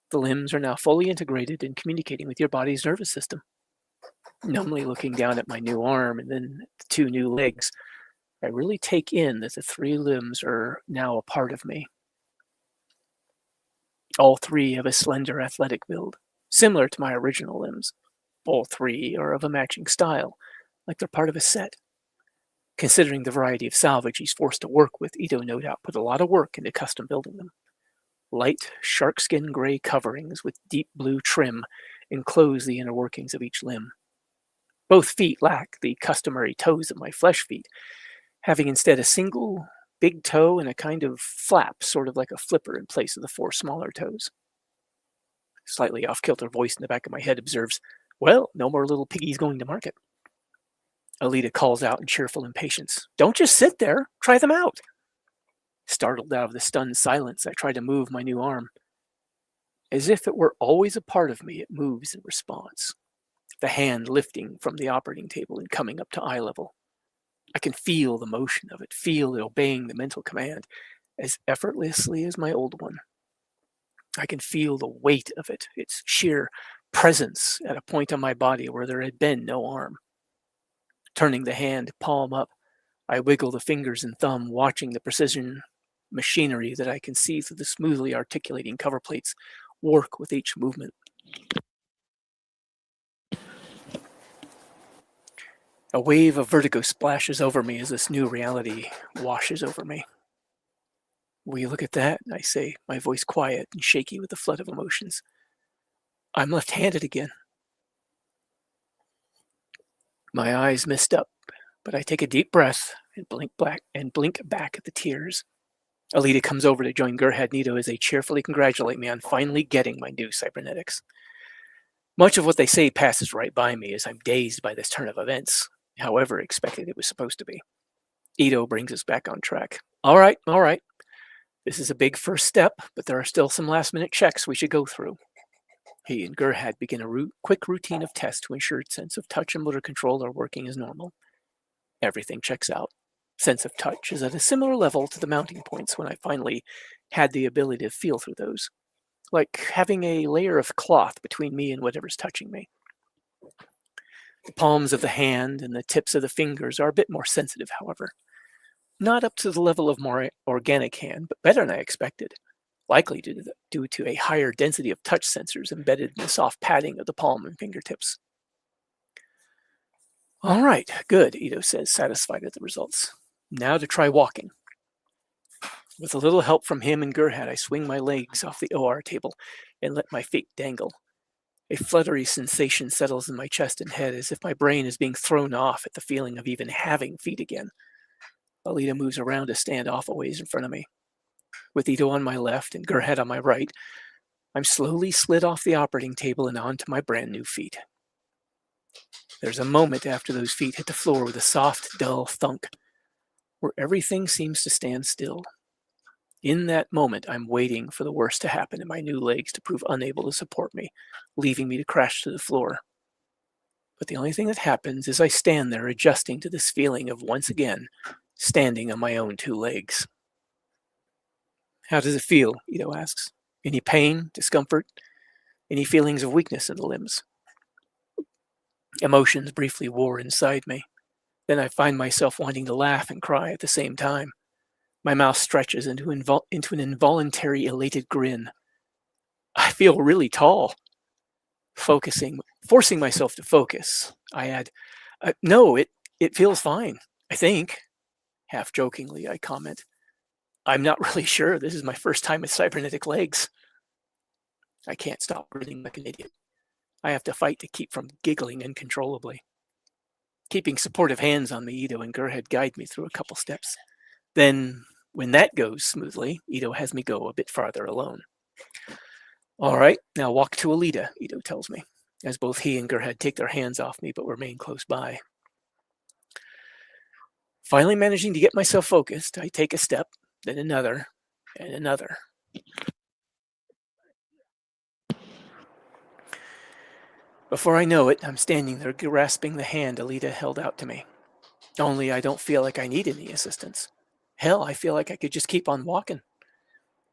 The limbs are now fully integrated and communicating with your body's nervous system." Numbly looking down at my new arm and then the two new legs, I really take in that the three limbs are now a part of me. All three have a slender athletic build, similar to my original limbs. All three are of a matching style, like they're part of a set. Considering the variety of salvage he's forced to work with, Ito no doubt put a lot of work into custom building them. Light, sharkskin gray coverings with deep blue trim enclose the inner workings of each limb. Both feet lack the customary toes of my flesh feet, having instead a single big toe and a kind of flap, sort of like a flipper in place of the four smaller toes. Slightly off-kilter voice in the back of my head observes, "Well, no more little piggies going to market." Alita calls out in cheerful impatience, "Don't just sit there, try them out." Startled out of the stunned silence, I try to move my new arm. As if it were always a part of me, it moves in response. The hand lifting from the operating table and coming up to eye level. I can feel the motion of it, feel it obeying the mental command as effortlessly as my old one. I can feel the weight of it, its sheer presence at a point on my body where there had been no arm. Turning the hand palm up, I wiggle the fingers and thumb, watching the precision machinery that I can see through the smoothly articulating cover plates work with each movement. A wave of vertigo splashes over me as this new reality washes over me. Will you look at that? I say, my voice quiet and shaky with the flood of emotions. I'm left-handed again. My eyes mist up, but I take a deep breath and blink back at the tears. Alita comes over to join Gerhard and Ito as they cheerfully congratulate me on finally getting my new cybernetics. Much of what they say passes right by me as I'm dazed by this turn of events, however expected it was supposed to be. Ito brings us back on track. All right. This is a big first step, but there are still some last-minute checks we should go through. He and Gerhard begin a quick routine of tests to ensure sense of touch and motor control are working as normal. Everything checks out. Sense of touch is at a similar level to the mounting points when I finally had the ability to feel through those, like having a layer of cloth between me and whatever's touching me. The palms of the hand and the tips of the fingers are a bit more sensitive, however. Not up to the level of more organic hand, but better than I expected, likely due to a higher density of touch sensors embedded in the soft padding of the palm and fingertips. All right, good, Ito says, satisfied at the results. Now to try walking. With a little help from him and Gerhard, I swing my legs off the OR table and let my feet dangle. A fluttery sensation settles in my chest and head as if my brain is being thrown off at the feeling of even having feet again. Alita moves around to stand off a ways in front of me. With Ito on my left and Gerhard on my right, I'm slowly slid off the operating table and onto my brand new feet. There's a moment after those feet hit the floor with a soft, dull thunk, where everything seems to stand still. In that moment, I'm waiting for the worst to happen and my new legs to prove unable to support me, leaving me to crash to the floor. But the only thing that happens is I stand there adjusting to this feeling of once again standing on my own two legs. How does it feel? Ito asks. Any pain, discomfort, any feelings of weakness in the limbs? Emotions briefly war inside me. Then I find myself wanting to laugh and cry at the same time. My mouth stretches into an involuntary elated grin. I feel really tall. Forcing myself to focus, I add, no, it feels fine, I think. Half jokingly, I comment, I'm not really sure. This is my first time with cybernetic legs. I can't stop grinning like an idiot. I have to fight to keep from giggling uncontrollably. Keeping supportive hands on me, Ito and Gerhard guide me through a couple steps. Then, when that goes smoothly, Ito has me go a bit farther alone. All right, now walk to Alita, Ito tells me, as both he and Gerhard take their hands off me but remain close by. Finally managing to get myself focused, I take a step, then another, and another. Before I know it, I'm standing there grasping the hand Alita held out to me. Only I don't feel like I need any assistance. Hell, I feel like I could just keep on walking.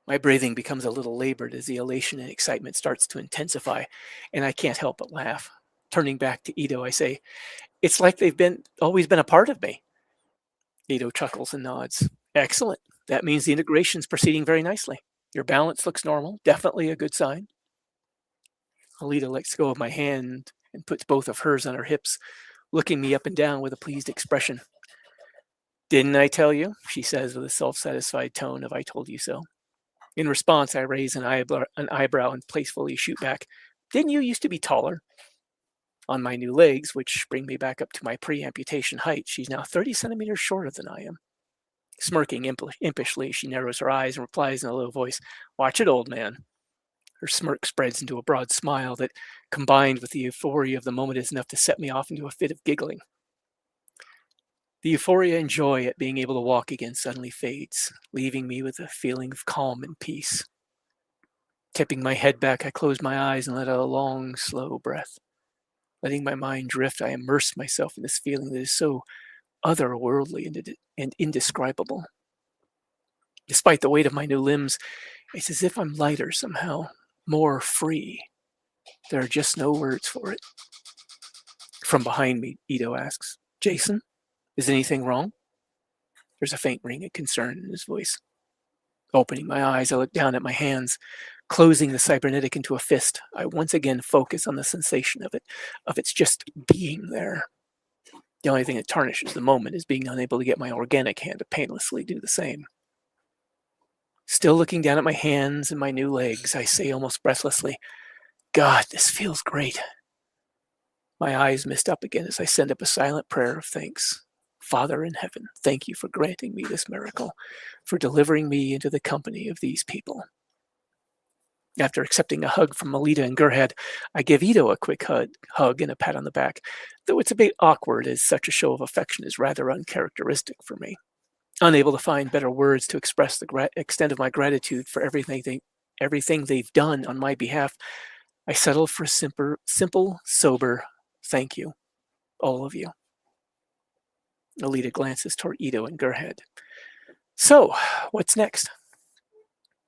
My breathing becomes a little labored as the elation and excitement starts to intensify, and I can't help but laugh. Turning back to Ito, I say, it's like they've always been a part of me. Ito chuckles and nods. Excellent. That means the integration's proceeding very nicely. Your balance looks normal. Definitely a good sign. Alita lets go of my hand and puts both of hers on her hips, looking me up and down with a pleased expression. Didn't I tell you? She says with a self-satisfied tone of I told you so. In response, I raise an eyebrow and playfully shoot back. Didn't you used to be taller? On my new legs, which bring me back up to my pre-amputation height, she's now 30 centimeters shorter than I am. Smirking impishly, she narrows her eyes and replies in a low voice, Watch it, old man. Her smirk spreads into a broad smile that, combined with the euphoria of the moment, is enough to set me off into a fit of giggling. The euphoria and joy at being able to walk again suddenly fades, leaving me with a feeling of calm and peace. Tipping my head back, I close my eyes and let out a long, slow breath. Letting my mind drift, I immerse myself in this feeling that is so otherworldly and indescribable. Despite the weight of my new limbs, it's as if I'm lighter somehow, more free. There are just no words for it. From behind me, Ito asks, Jason, is anything wrong? There's a faint ring of concern in his voice. Opening my eyes, I look down at my hands. Closing the cybernetic into a fist, I once again focus on the sensation of its just being there. The only thing that tarnishes the moment is being unable to get my organic hand to painlessly do the same. Still looking down at my hands and my new legs, I say almost breathlessly, God, this feels great. My eyes mist up again as I send up a silent prayer of thanks. Father in heaven, thank you for granting me this miracle, for delivering me into the company of these people. After accepting a hug from Alita and Gerhard, I give Ito a quick hug and a pat on the back, though it's a bit awkward as such a show of affection is rather uncharacteristic for me. Unable to find better words to express the extent of my gratitude for everything they've done on my behalf, I settle for a simple, sober thank you, all of you. Alita glances toward Ito and Gerhard. So, what's next?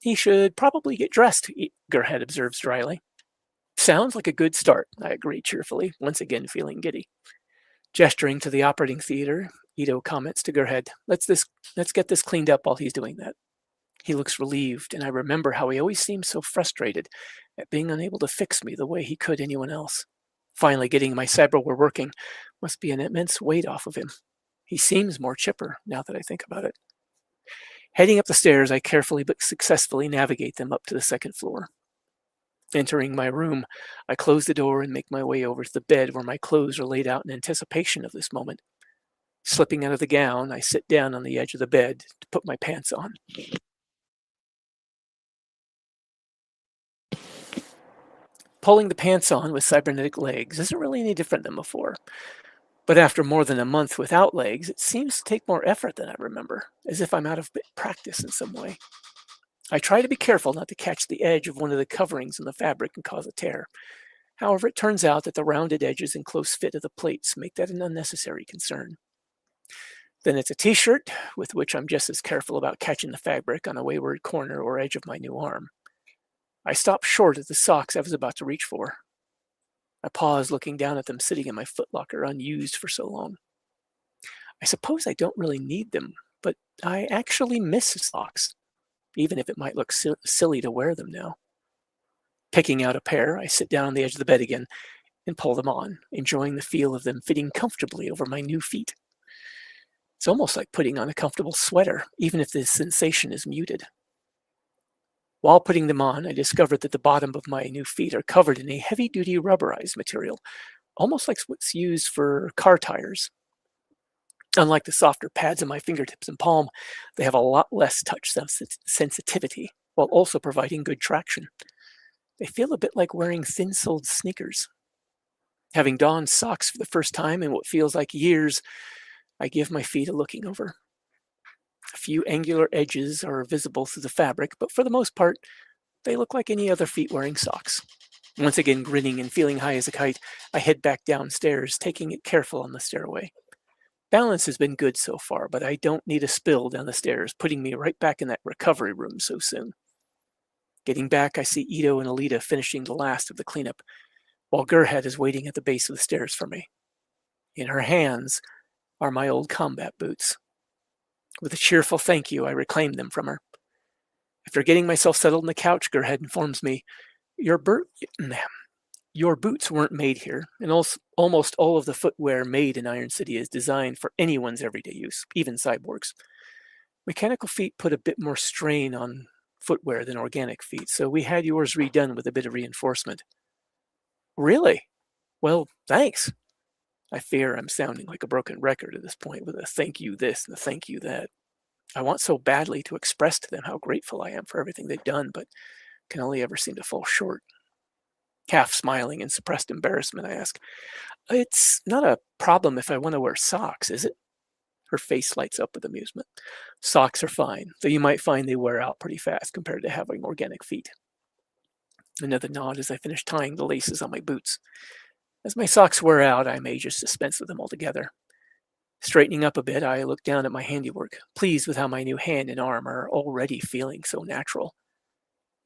He should probably get dressed, Gerhard observes dryly. Sounds like a good start, I agree cheerfully, once again feeling giddy. Gesturing to the operating theater, Ito comments to Gerhard, let's get this cleaned up while he's doing that. He looks relieved, and I remember how he always seemed so frustrated at being unable to fix me the way he could anyone else. Finally getting my cyberware working must be an immense weight off of him. He seems more chipper now that I think about it. Heading up the stairs, I carefully but successfully navigate them up to the second floor. Entering my room, I close the door and make my way over to the bed where my clothes are laid out in anticipation of this moment. Slipping out of the gown, I sit down on the edge of the bed to put my pants on. Pulling the pants on with cybernetic legs isn't really any different than before. But after more than a month without legs, it seems to take more effort than I remember, as if I'm out of practice in some way. I try to be careful not to catch the edge of one of the coverings in the fabric and cause a tear. However, it turns out that the rounded edges and close fit of the plates make that an unnecessary concern. Then it's a t-shirt, with which I'm just as careful about catching the fabric on a wayward corner or edge of my new arm. I stop short of the socks I was about to reach for. I pause, looking down at them sitting in my footlocker, unused for so long. I suppose I don't really need them, but I actually miss socks, even if it might look silly to wear them now. Picking out a pair, I sit down on the edge of the bed again and pull them on, enjoying the feel of them fitting comfortably over my new feet. It's almost like putting on a comfortable sweater, even if the sensation is muted. While putting them on, I discovered that the bottom of my new feet are covered in a heavy-duty rubberized material, almost like what's used for car tires. Unlike the softer pads on my fingertips and palm, they have a lot less touch sensitivity, while also providing good traction. They feel a bit like wearing thin-soled sneakers. Having donned socks for the first time in what feels like years, I give my feet a looking over. A few angular edges are visible through the fabric, but for the most part, they look like any other feet wearing socks. Once again, grinning and feeling high as a kite, I head back downstairs, taking it careful on the stairway. Balance has been good so far, but I don't need a spill down the stairs, putting me right back in that recovery room so soon. Getting back, I see Ito and Alita finishing the last of the cleanup, while Gerhard is waiting at the base of the stairs for me. In her hands are my old combat boots. With a cheerful thank you, I reclaim them from her. After getting myself settled on the couch, Gerhard informs me, Your boots weren't made here, and almost all of the footwear made in Iron City is designed for anyone's everyday use, even cyborgs. Mechanical feet put a bit more strain on footwear than organic feet, so we had yours redone with a bit of reinforcement. Really? Well, thanks. I fear I'm sounding like a broken record at this point with a thank you this and a thank you that. I want so badly to express to them how grateful I am for everything they've done, but can only ever seem to fall short. Half smiling in suppressed embarrassment, I ask, It's not a problem if I want to wear socks, is it? Her face lights up with amusement. Socks are fine, though you might find they wear out pretty fast compared to having organic feet. Another nod as I finish tying the laces on my boots. As my socks wear out, I may just dispense with them altogether. Straightening up a bit, I look down at my handiwork, pleased with how my new hand and arm are already feeling so natural.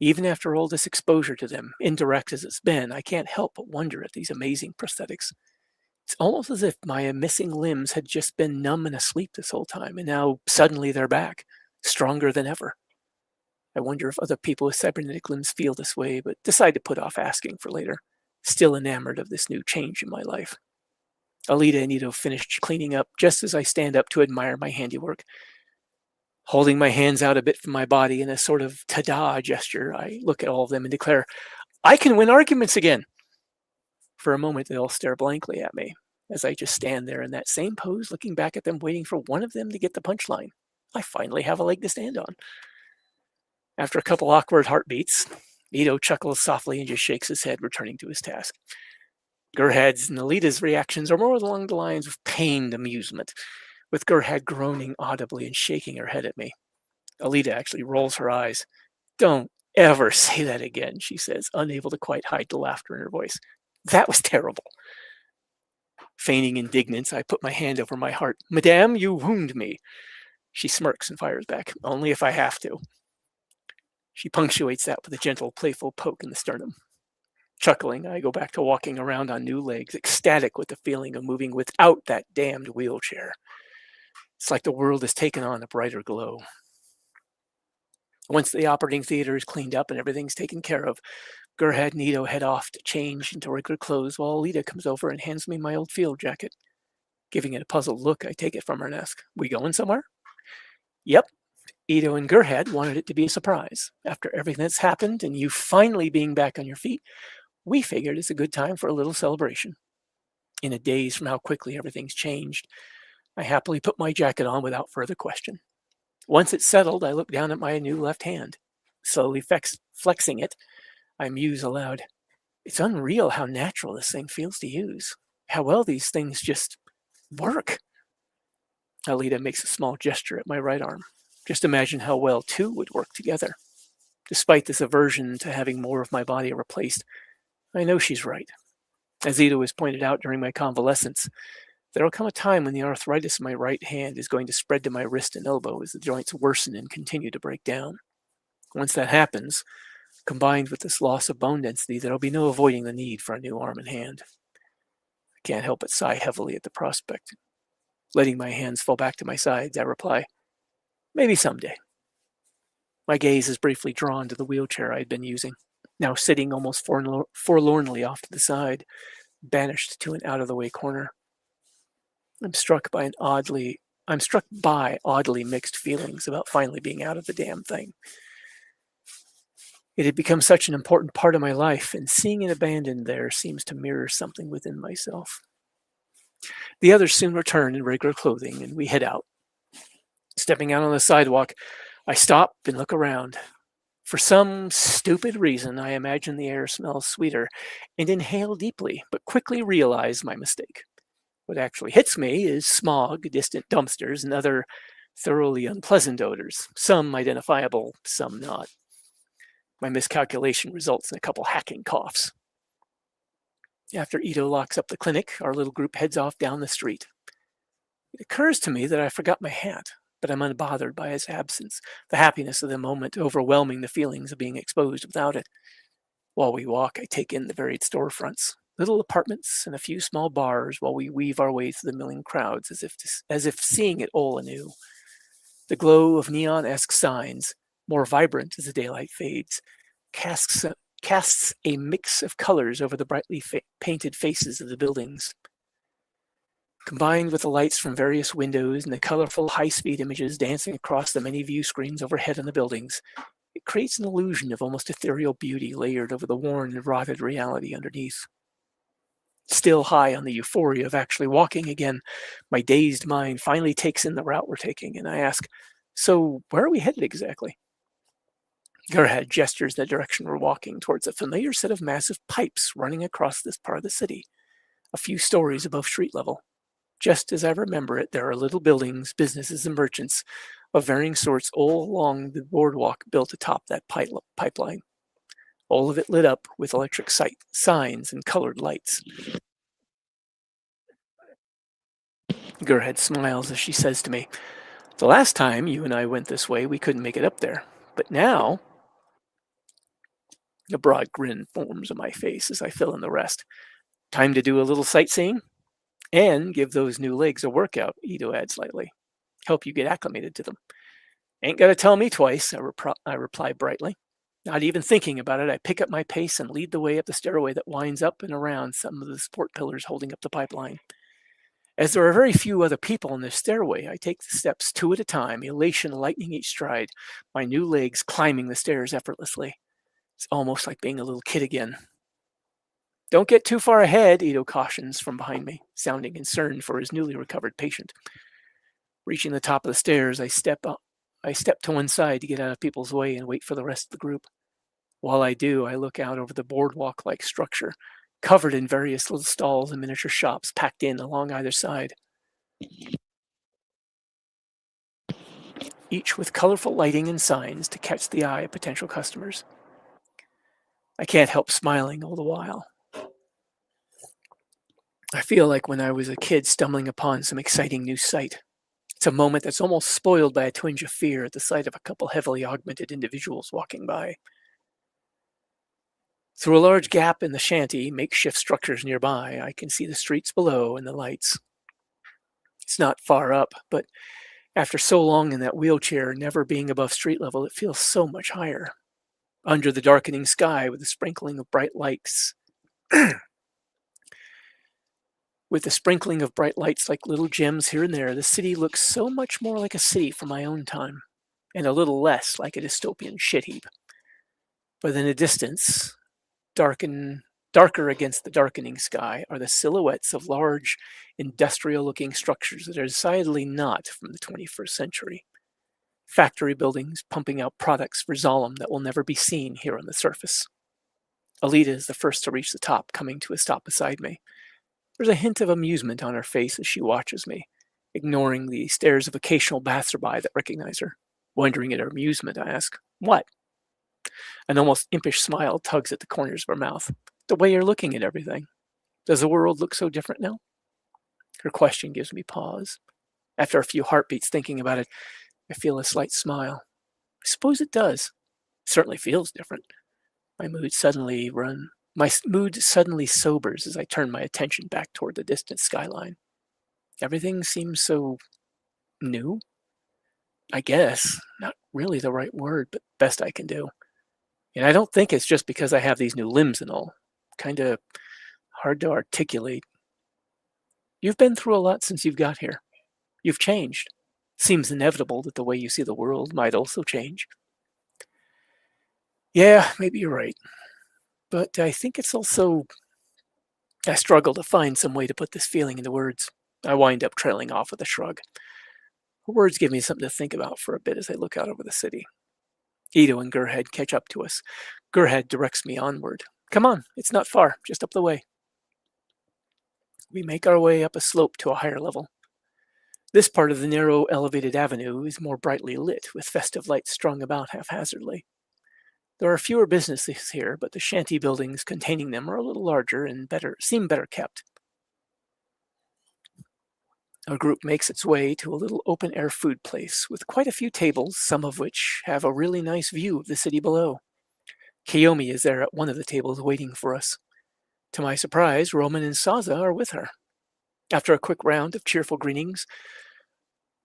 Even after all this exposure to them, indirect as it's been, I can't help but wonder at these amazing prosthetics. It's almost as if my missing limbs had just been numb and asleep this whole time, and now suddenly they're back, stronger than ever. I wonder if other people with cybernetic limbs feel this way, but decide to put off asking for later, still enamored of this new change in my life. Alita and Ito finished cleaning up just as I stand up to admire my handiwork. Holding my hands out a bit from my body in a sort of ta-da gesture, I look at all of them and declare, I can win arguments again! For a moment, they all stare blankly at me, as I just stand there in that same pose, looking back at them, waiting for one of them to get the punchline. I finally have a leg to stand on. After a couple awkward heartbeats, Ito chuckles softly and just shakes his head, returning to his task. Gerhard's and Alita's reactions are more along the lines of pained amusement, with Gerhard groaning audibly and shaking her head at me. Alita actually rolls her eyes. Don't ever say that again, she says, unable to quite hide the laughter in her voice. That was terrible. Feigning indignance, I put my hand over my heart. Madame, you wound me. She smirks and fires back. Only if I have to. She punctuates that with a gentle, playful poke in the sternum. Chuckling, I go back to walking around on new legs, ecstatic with the feeling of moving without that damned wheelchair. It's like the world has taken on a brighter glow. Once the operating theater is cleaned up and everything's taken care of, Gerhard and Ito head off to change into regular clothes while Alita comes over and hands me my old field jacket. Giving it a puzzled look, I take it from her and ask, we going somewhere? Yep. Ito and Gerhard wanted it to be a surprise. After everything that's happened and you finally being back on your feet, we figured it's a good time for a little celebration. In a daze from how quickly everything's changed, I happily put my jacket on without further question. Once it's settled, I look down at my new left hand. Slowly flexing it, I muse aloud. It's unreal how natural this thing feels to use. How well these things just work. Alita makes a small gesture at my right arm. Just imagine how well two would work together. Despite this aversion to having more of my body replaced, I know she's right. As Ito has pointed out during my convalescence, there will come a time when the arthritis in my right hand is going to spread to my wrist and elbow as the joints worsen and continue to break down. Once that happens, combined with this loss of bone density, there will be no avoiding the need for a new arm and hand. I can't help but sigh heavily at the prospect. Letting my hands fall back to my sides, I reply, maybe someday. My gaze is briefly drawn to the wheelchair I had been using, now sitting almost forlornly off to the side, banished to an out-of-the-way corner. I'm struck by oddly mixed feelings about finally being out of the damn thing. It had become such an important part of my life, and seeing it abandoned there seems to mirror something within myself. The others soon return in regular clothing, and we head out. Stepping out on the sidewalk, I stop and look around. For some stupid reason, I imagine the air smells sweeter and inhale deeply, but quickly realize my mistake. What actually hits me is smog, distant dumpsters, and other thoroughly unpleasant odors, some identifiable, some not. My miscalculation results in a couple hacking coughs. After Ito locks up the clinic, our little group heads off down the street. It occurs to me that I forgot my hat, but I'm unbothered by its absence, the happiness of the moment overwhelming the feelings of being exposed without it. While we walk, I take in the varied storefronts, little apartments, and a few small bars while we weave our way through the milling crowds as if seeing it all anew. The glow of neon-esque signs, more vibrant as the daylight fades, casts a mix of colors over the brightly painted faces of the buildings. Combined with the lights from various windows and the colorful high-speed images dancing across the many view screens overhead on the buildings, it creates an illusion of almost ethereal beauty layered over the worn and rotted reality underneath. Still high on the euphoria of actually walking again, my dazed mind finally takes in the route we're taking, and I ask, so where are we headed exactly? Gerhard gestures the direction we're walking towards a familiar set of massive pipes running across this part of the city, a few stories above street level. Just as I remember it, there are little buildings, businesses, and merchants of varying sorts all along the boardwalk built atop that pipeline. All of it lit up with electric signs and colored lights. Gerhard smiles as she says to me, the last time you and I went this way, we couldn't make it up there. But now, A broad grin forms on my face as I fill in the rest. Time to do a little sightseeing? And give those new legs a workout, Ito adds lightly. Help you get acclimated to them. Ain't got to tell me twice, I reply brightly. Not even thinking about it, I pick up my pace and lead the way up the stairway that winds up and around some of the support pillars holding up the pipeline. As there are very few other people in this stairway, I take the steps 2 at a time, elation lightening each stride, my new legs climbing the stairs effortlessly. It's almost like being a little kid again. Don't get too far ahead, Ito cautions from behind me, sounding concerned for his newly recovered patient. Reaching the top of the stairs, I step to one side to get out of people's way and wait for the rest of the group. While I do, I look out over the boardwalk-like structure, covered in various little stalls and miniature shops packed in along either side, each with colorful lighting and signs to catch the eye of potential customers. I can't help smiling all the while. I feel like when I was a kid stumbling upon some exciting new sight. It's a moment that's almost spoiled by a twinge of fear at the sight of a couple heavily augmented individuals walking by. Through a large gap in the shanty, makeshift structures nearby, I can see the streets below and the lights. It's not far up, but after so long in that wheelchair, never being above street level, it feels so much higher. Under the darkening sky with a sprinkling of bright lights, like little gems here and there, the city looks so much more like a city from my own time, and a little less like a dystopian shit heap. But in the distance, darker against the darkening sky, are the silhouettes of large, industrial-looking structures that are decidedly not from the 21st century. Factory buildings pumping out products for Zalem that will never be seen here on the surface. Alita is the first to reach the top, coming to a stop beside me. There's a hint of amusement on her face as she watches me, ignoring the stares of occasional passerby that recognize her. Wondering at her amusement, I ask, "What?" An almost impish smile tugs at the corners of her mouth. "The way you're looking at everything. Does the world look so different now?" Her question gives me pause. After a few heartbeats thinking about it, I feel a slight smile. I suppose it does. It certainly feels different. My mood suddenly sobers as I turn my attention back toward the distant skyline. Everything seems so new. I guess, not really the right word, but best I can do. And I don't think it's just because I have these new limbs and all. Kinda hard to articulate. You've been through a lot since you've got here. You've changed. Seems inevitable that the way you see the world might also change. Yeah, maybe you're right. But I think it's also... I struggle to find some way to put this feeling into words. I wind up trailing off with a shrug. Her words give me something to think about for a bit as I look out over the city. Ito and Gurhead catch up to us. Gurhead directs me onward. "Come on, it's not far, just up the way." We make our way up a slope to a higher level. This part of the narrow, elevated avenue is more brightly lit, with festive lights strung about haphazardly. There are fewer businesses here, but the shanty buildings containing them are a little larger and seem better kept. Our group makes its way to a little open-air food place with quite a few tables, some of which have a really nice view of the city below. Kiyomi is there at one of the tables waiting for us. To my surprise, Roman and Saza are with her. After a quick round of cheerful greetings,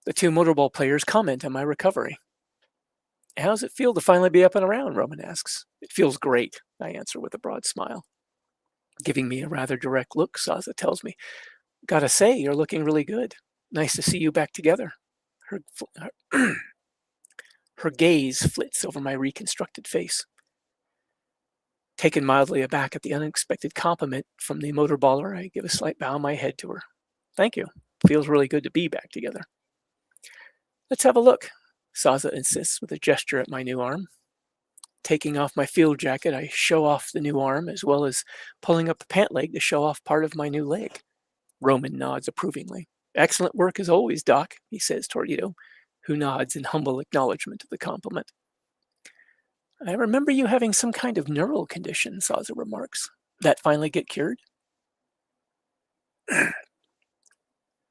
the two motorball players comment on my recovery. "How's it feel to finally be up and around?" Roman asks. "It feels great," I answer with a broad smile. Giving me a rather direct look, Saza tells me, "Gotta say, you're looking really good. Nice to see you back together." Her gaze flits over my reconstructed face. Taken mildly aback at the unexpected compliment from the motorballer, I give a slight bow of my head to her. "Thank you. Feels really good to be back together." "Let's have a look," Saza insists with a gesture at my new arm. Taking off my field jacket, I show off the new arm, as well as pulling up the pant leg to show off part of my new leg. Roman nods approvingly. "Excellent work as always, Doc," he says toward Ito, who nods in humble acknowledgement of the compliment. "I remember you having some kind of neural condition," Saza remarks. "That finally get cured?"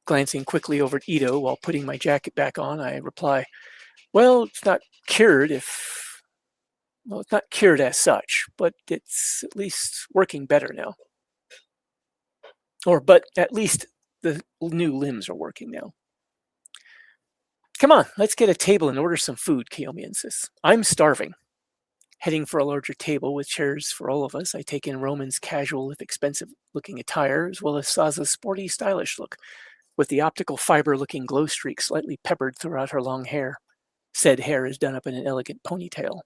Glancing quickly over at Ito while putting my jacket back on, I reply, "Well, it's not cured if Well, it's not cured as such, but it's at least working better now. But at least the new limbs are working now. Come on, let's get a table and order some food, Kiyomi insists. I'm starving. Heading for a larger table with chairs for all of us, I take in Roman's casual, if expensive-looking attire, as well as Saza's sporty, stylish look, with the optical fiber-looking glow streak slightly peppered throughout her long hair. Said hair is done up in an elegant ponytail.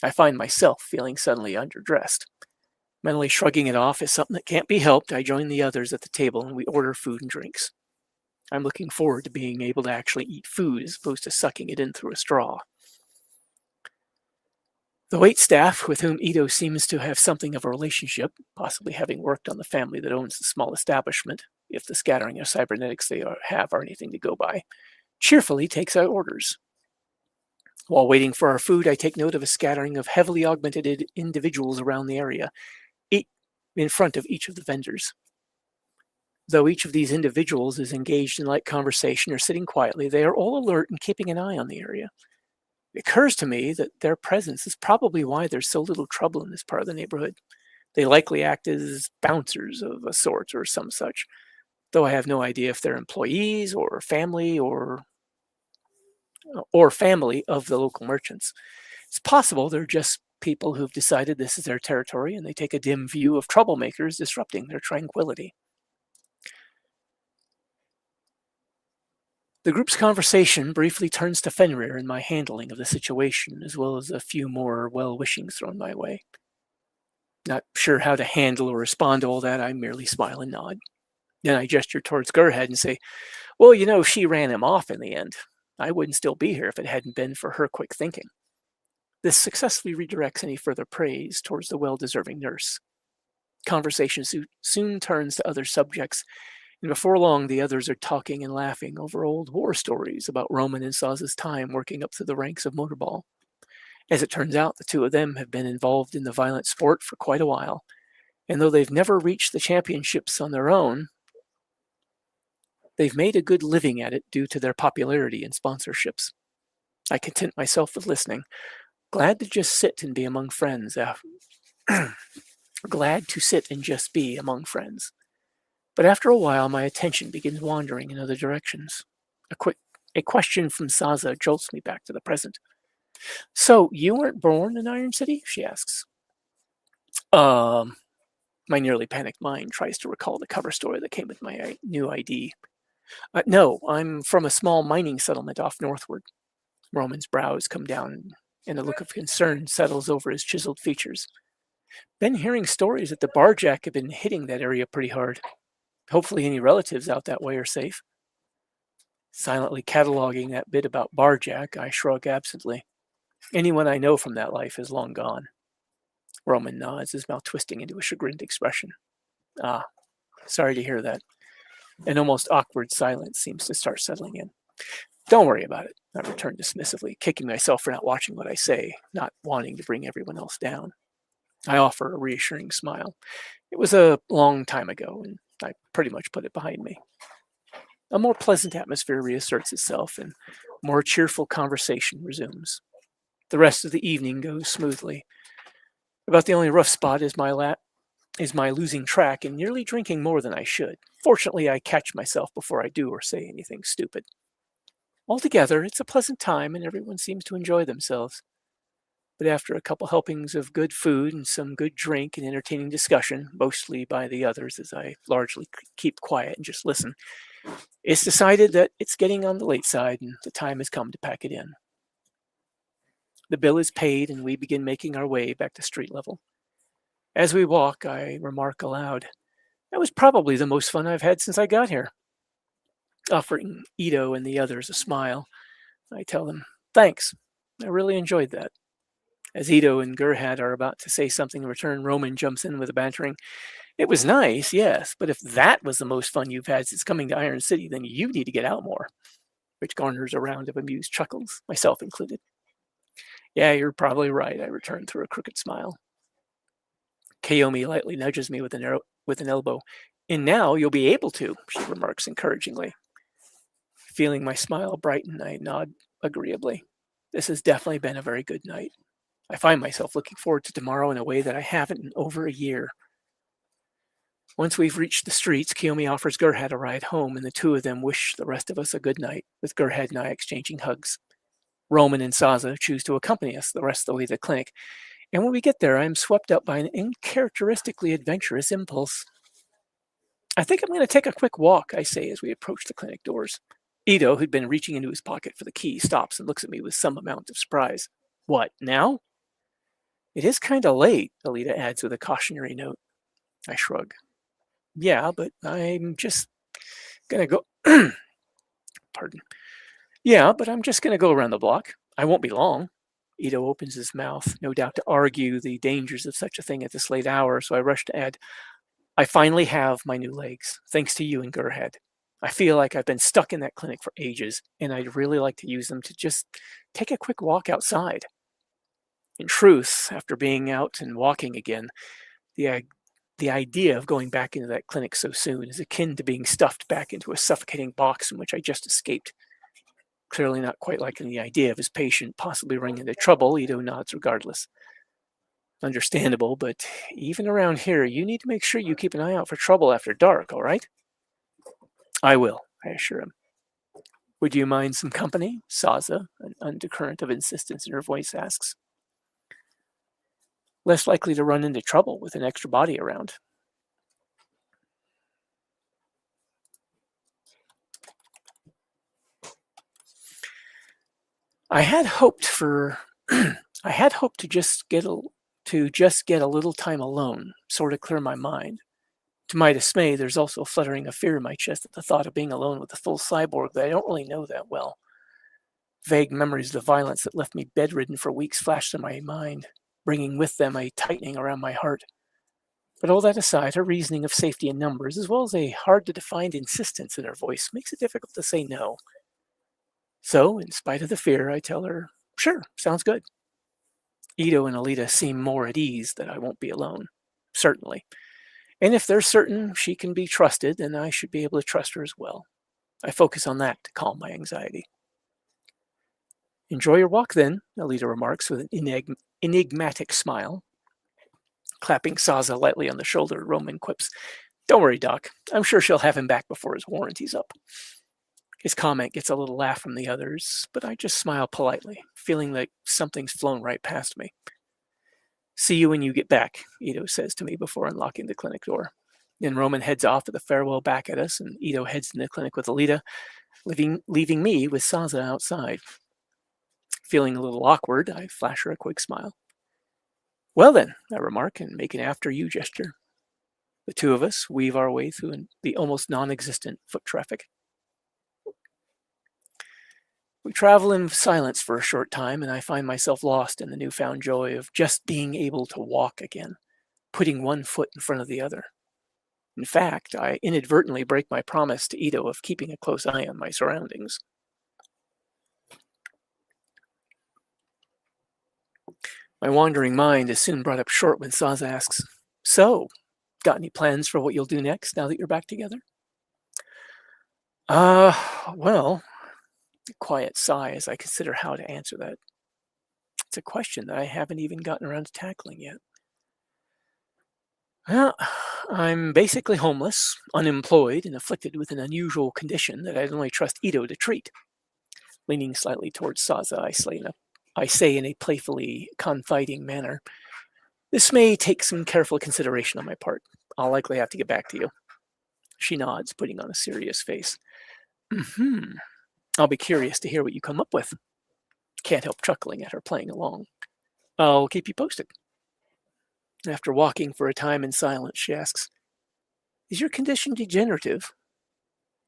I find myself feeling suddenly underdressed. Mentally shrugging it off as something that can't be helped, I join the others at the table and we order food and drinks. I'm looking forward to being able to actually eat food as opposed to sucking it in through a straw. The waitstaff, with whom Ito seems to have something of a relationship, possibly having worked on the family that owns the small establishment, if the scattering of cybernetics they have are anything to go by, cheerfully takes our orders. While waiting for our food, I take note of a scattering of heavily augmented individuals around the area, in front of each of the vendors. Though each of these individuals is engaged in light conversation or sitting quietly, they are all alert and keeping an eye on the area. It occurs to me that their presence is probably why there's so little trouble in this part of the neighborhood. They likely act as bouncers of a sort or some such, though I have no idea if they're employees or family family of the local merchants. It's possible they're just people who've decided this is their territory and they take a dim view of troublemakers disrupting their tranquility. The group's conversation briefly turns to Fenrir and my handling of the situation, as well as a few more well-wishings thrown my way. Not sure how to handle or respond to all that, I merely smile and nod. Then I gesture towards Gerhead and say, well, you know, she ran him off in the end. I wouldn't still be here if it hadn't been for her quick thinking. This successfully redirects any further praise towards the well-deserving nurse. Conversation soon turns to other subjects, and before long the others are talking and laughing over old war stories about Roman and Saza's time working up through the ranks of motorball. As it turns out, the two of them have been involved in the violent sport for quite a while, and though they've never reached the championships on their own, they've made a good living at it due to their popularity and sponsorships. I content myself with listening, glad to just sit and be among friends. Glad to sit and just be among friends. But after a while, my attention begins wandering in other directions. A question from Saza jolts me back to the present. So, you weren't born in Iron City? She asks. My nearly panicked mind tries to recall the cover story that came with my new ID. No, I'm from a small mining settlement off northward. Roman's brows come down, and a look of concern settles over his chiseled features. Been hearing stories that the barjack have been hitting that area pretty hard. Hopefully any relatives out that way are safe. Silently cataloging that bit about barjack, I shrug absently. Anyone I know from that life is long gone. Roman nods, his mouth twisting into a chagrined expression. Ah, sorry to hear that. An almost awkward silence seems to start settling in. Don't worry about it, I return dismissively, kicking myself for not watching what I say, not wanting to bring everyone else down. I offer a reassuring smile. It was a long time ago, and I pretty much put it behind me. A more pleasant atmosphere reasserts itself, and more cheerful conversation resumes. The rest of the evening goes smoothly. About the only rough spot is my losing track and nearly drinking more than I should. Fortunately, I catch myself before I do or say anything stupid. Altogether, it's a pleasant time and everyone seems to enjoy themselves. But after a couple helpings of good food and some good drink and entertaining discussion, mostly by the others as I largely keep quiet and just listen, it's decided that it's getting on the late side and the time has come to pack it in. The bill is paid and we begin making our way back to street level. As we walk, I remark aloud, that was probably the most fun I've had since I got here. Offering Ito and the others a smile, I tell them, thanks, I really enjoyed that. As Ito and Gerhard are about to say something in return, Roman jumps in with a bantering, it was nice, yes, but if that was the most fun you've had since coming to Iron City, then you need to get out more, which garners a round of amused chuckles, myself included. Yeah, you're probably right, I return through a crooked smile. Kiyomi lightly nudges me with an elbow. And now you'll be able to, she remarks encouragingly. Feeling my smile brighten, I nod agreeably. This has definitely been a very good night. I find myself looking forward to tomorrow in a way that I haven't in over a year. Once we've reached the streets, Kiyomi offers Gerhard a ride home, and the two of them wish the rest of us a good night, with Gerhard and I exchanging hugs. Roman and Saza choose to accompany us the rest of the way to the clinic, and when we get there, I am swept up by an uncharacteristically adventurous impulse. I think I'm going to take a quick walk, I say as we approach the clinic doors. Ito, who'd been reaching into his pocket for the key, stops and looks at me with some amount of surprise. What, now? It is kind of late, Alita adds with a cautionary note. I shrug. Yeah, but I'm just going to go... Pardon. Yeah, but I'm just going to go around the block. I won't be long. Ito opens his mouth, no doubt to argue the dangers of such a thing at this late hour, so I rush to add, I finally have my new legs, thanks to you and Gerhard. I feel like I've been stuck in that clinic for ages, and I'd really like to use them to just take a quick walk outside. In truth, after being out and walking again, the idea of going back into that clinic so soon is akin to being stuffed back into a suffocating box in which I just escaped. Clearly not quite liking the idea of his patient possibly running into trouble, Ito nods regardless. Understandable, but even around here, you need to make sure you keep an eye out for trouble after dark, all right? I will, I assure him. Would you mind some company? Saza, an undercurrent of insistence in her voice, asks. Less likely to run into trouble with an extra body around. I had hoped to just get a little time alone, sort of clear my mind. To my dismay, there's also a fluttering of fear in my chest at the thought of being alone with a full cyborg that I don't really know that well. Vague memories of the violence that left me bedridden for weeks flashed in my mind, bringing with them a tightening around my heart. But all that aside, her reasoning of safety in numbers, as well as a hard-to-define insistence in her voice, makes it difficult to say no. So, in spite of the fear, I tell her, sure, sounds good. Ito and Alita seem more at ease that I won't be alone, certainly. And if they're certain she can be trusted, then I should be able to trust her as well. I focus on that to calm my anxiety. Enjoy your walk then, Alita remarks with an enigmatic smile. Clapping Saza lightly on the shoulder, Roman quips, Don't worry, Doc. I'm sure she'll have him back before his warranty's up. His comment gets a little laugh from the others, but I just smile politely, feeling like something's flown right past me. See you when you get back, Ito says to me before unlocking the clinic door. Then Roman heads off with a farewell back at us, and Ito heads into the clinic with Alita, leaving me with Saza outside. Feeling a little awkward, I flash her a quick smile. Well then, I remark and make an after-you gesture. The two of us weave our way through the almost non-existent foot traffic. We travel in silence for a short time, and I find myself lost in the newfound joy of just being able to walk again, putting one foot in front of the other. In fact, I inadvertently break my promise to Ito of keeping a close eye on my surroundings. My wandering mind is soon brought up short when Saza asks, So, got any plans for what you'll do next now that you're back together? Well... A quiet sigh as I consider how to answer that. It's a question that I haven't even gotten around to tackling yet. Well, I'm basically homeless, unemployed, and afflicted with an unusual condition that I'd only trust Ito to treat. Leaning slightly towards Saza, I say in a playfully confiding manner, This may take some careful consideration on my part. I'll likely have to get back to you. She nods, putting on a serious face. Mm-hmm. I'll be curious to hear what you come up with. Can't help chuckling at her playing along. I'll keep you posted. After walking for a time in silence, she asks, Is your condition degenerative?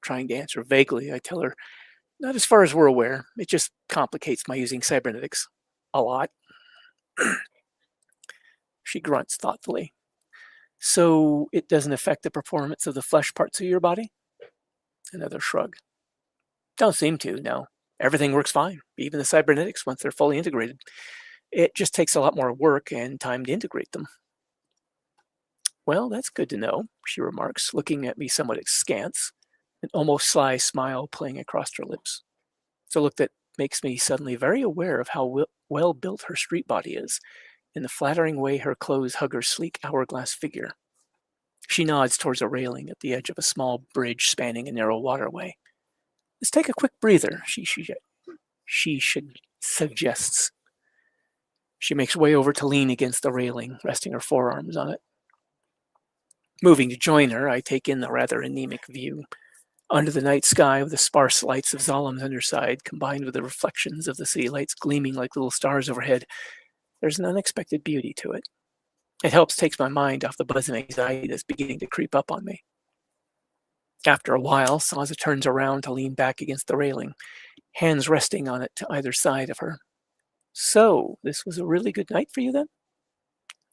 Trying to answer vaguely, I tell her, Not as far as we're aware. It just complicates my using cybernetics. A lot. She grunts thoughtfully. So it doesn't affect the performance of the flesh parts of your body? Another shrug. Don't seem to, no. Everything works fine, even the cybernetics once they're fully integrated. It just takes a lot more work and time to integrate them. Well, that's good to know, she remarks, looking at me somewhat askance, an almost sly smile playing across her lips. It's a look that makes me suddenly very aware of how well built her street body is, in the flattering way her clothes hug her sleek hourglass figure. She nods towards a railing at the edge of a small bridge spanning a narrow waterway. Let's take a quick breather, she suggests. She makes way over to lean against the railing, resting her forearms on it. Moving to join her, I take in the rather anemic view. Under the night sky, with the sparse lights of Zolom's underside, combined with the reflections of the city lights gleaming like little stars overhead, there's an unexpected beauty to it. It helps take my mind off the buzz of anxiety that's beginning to creep up on me. After a while, Saza turns around to lean back against the railing, hands resting on it to either side of her. So, this was a really good night for you then?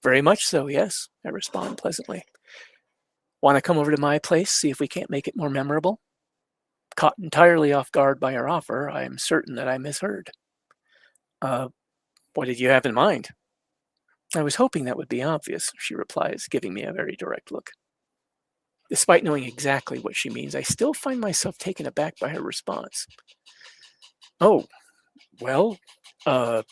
Very much so, yes, I respond pleasantly. Want to come over to my place, see if we can't make it more memorable? Caught entirely off guard by her offer, I am certain that I misheard. What did you have in mind? I was hoping that would be obvious, she replies, giving me a very direct look. Despite knowing exactly what she means, I still find myself taken aback by her response. Oh, well, my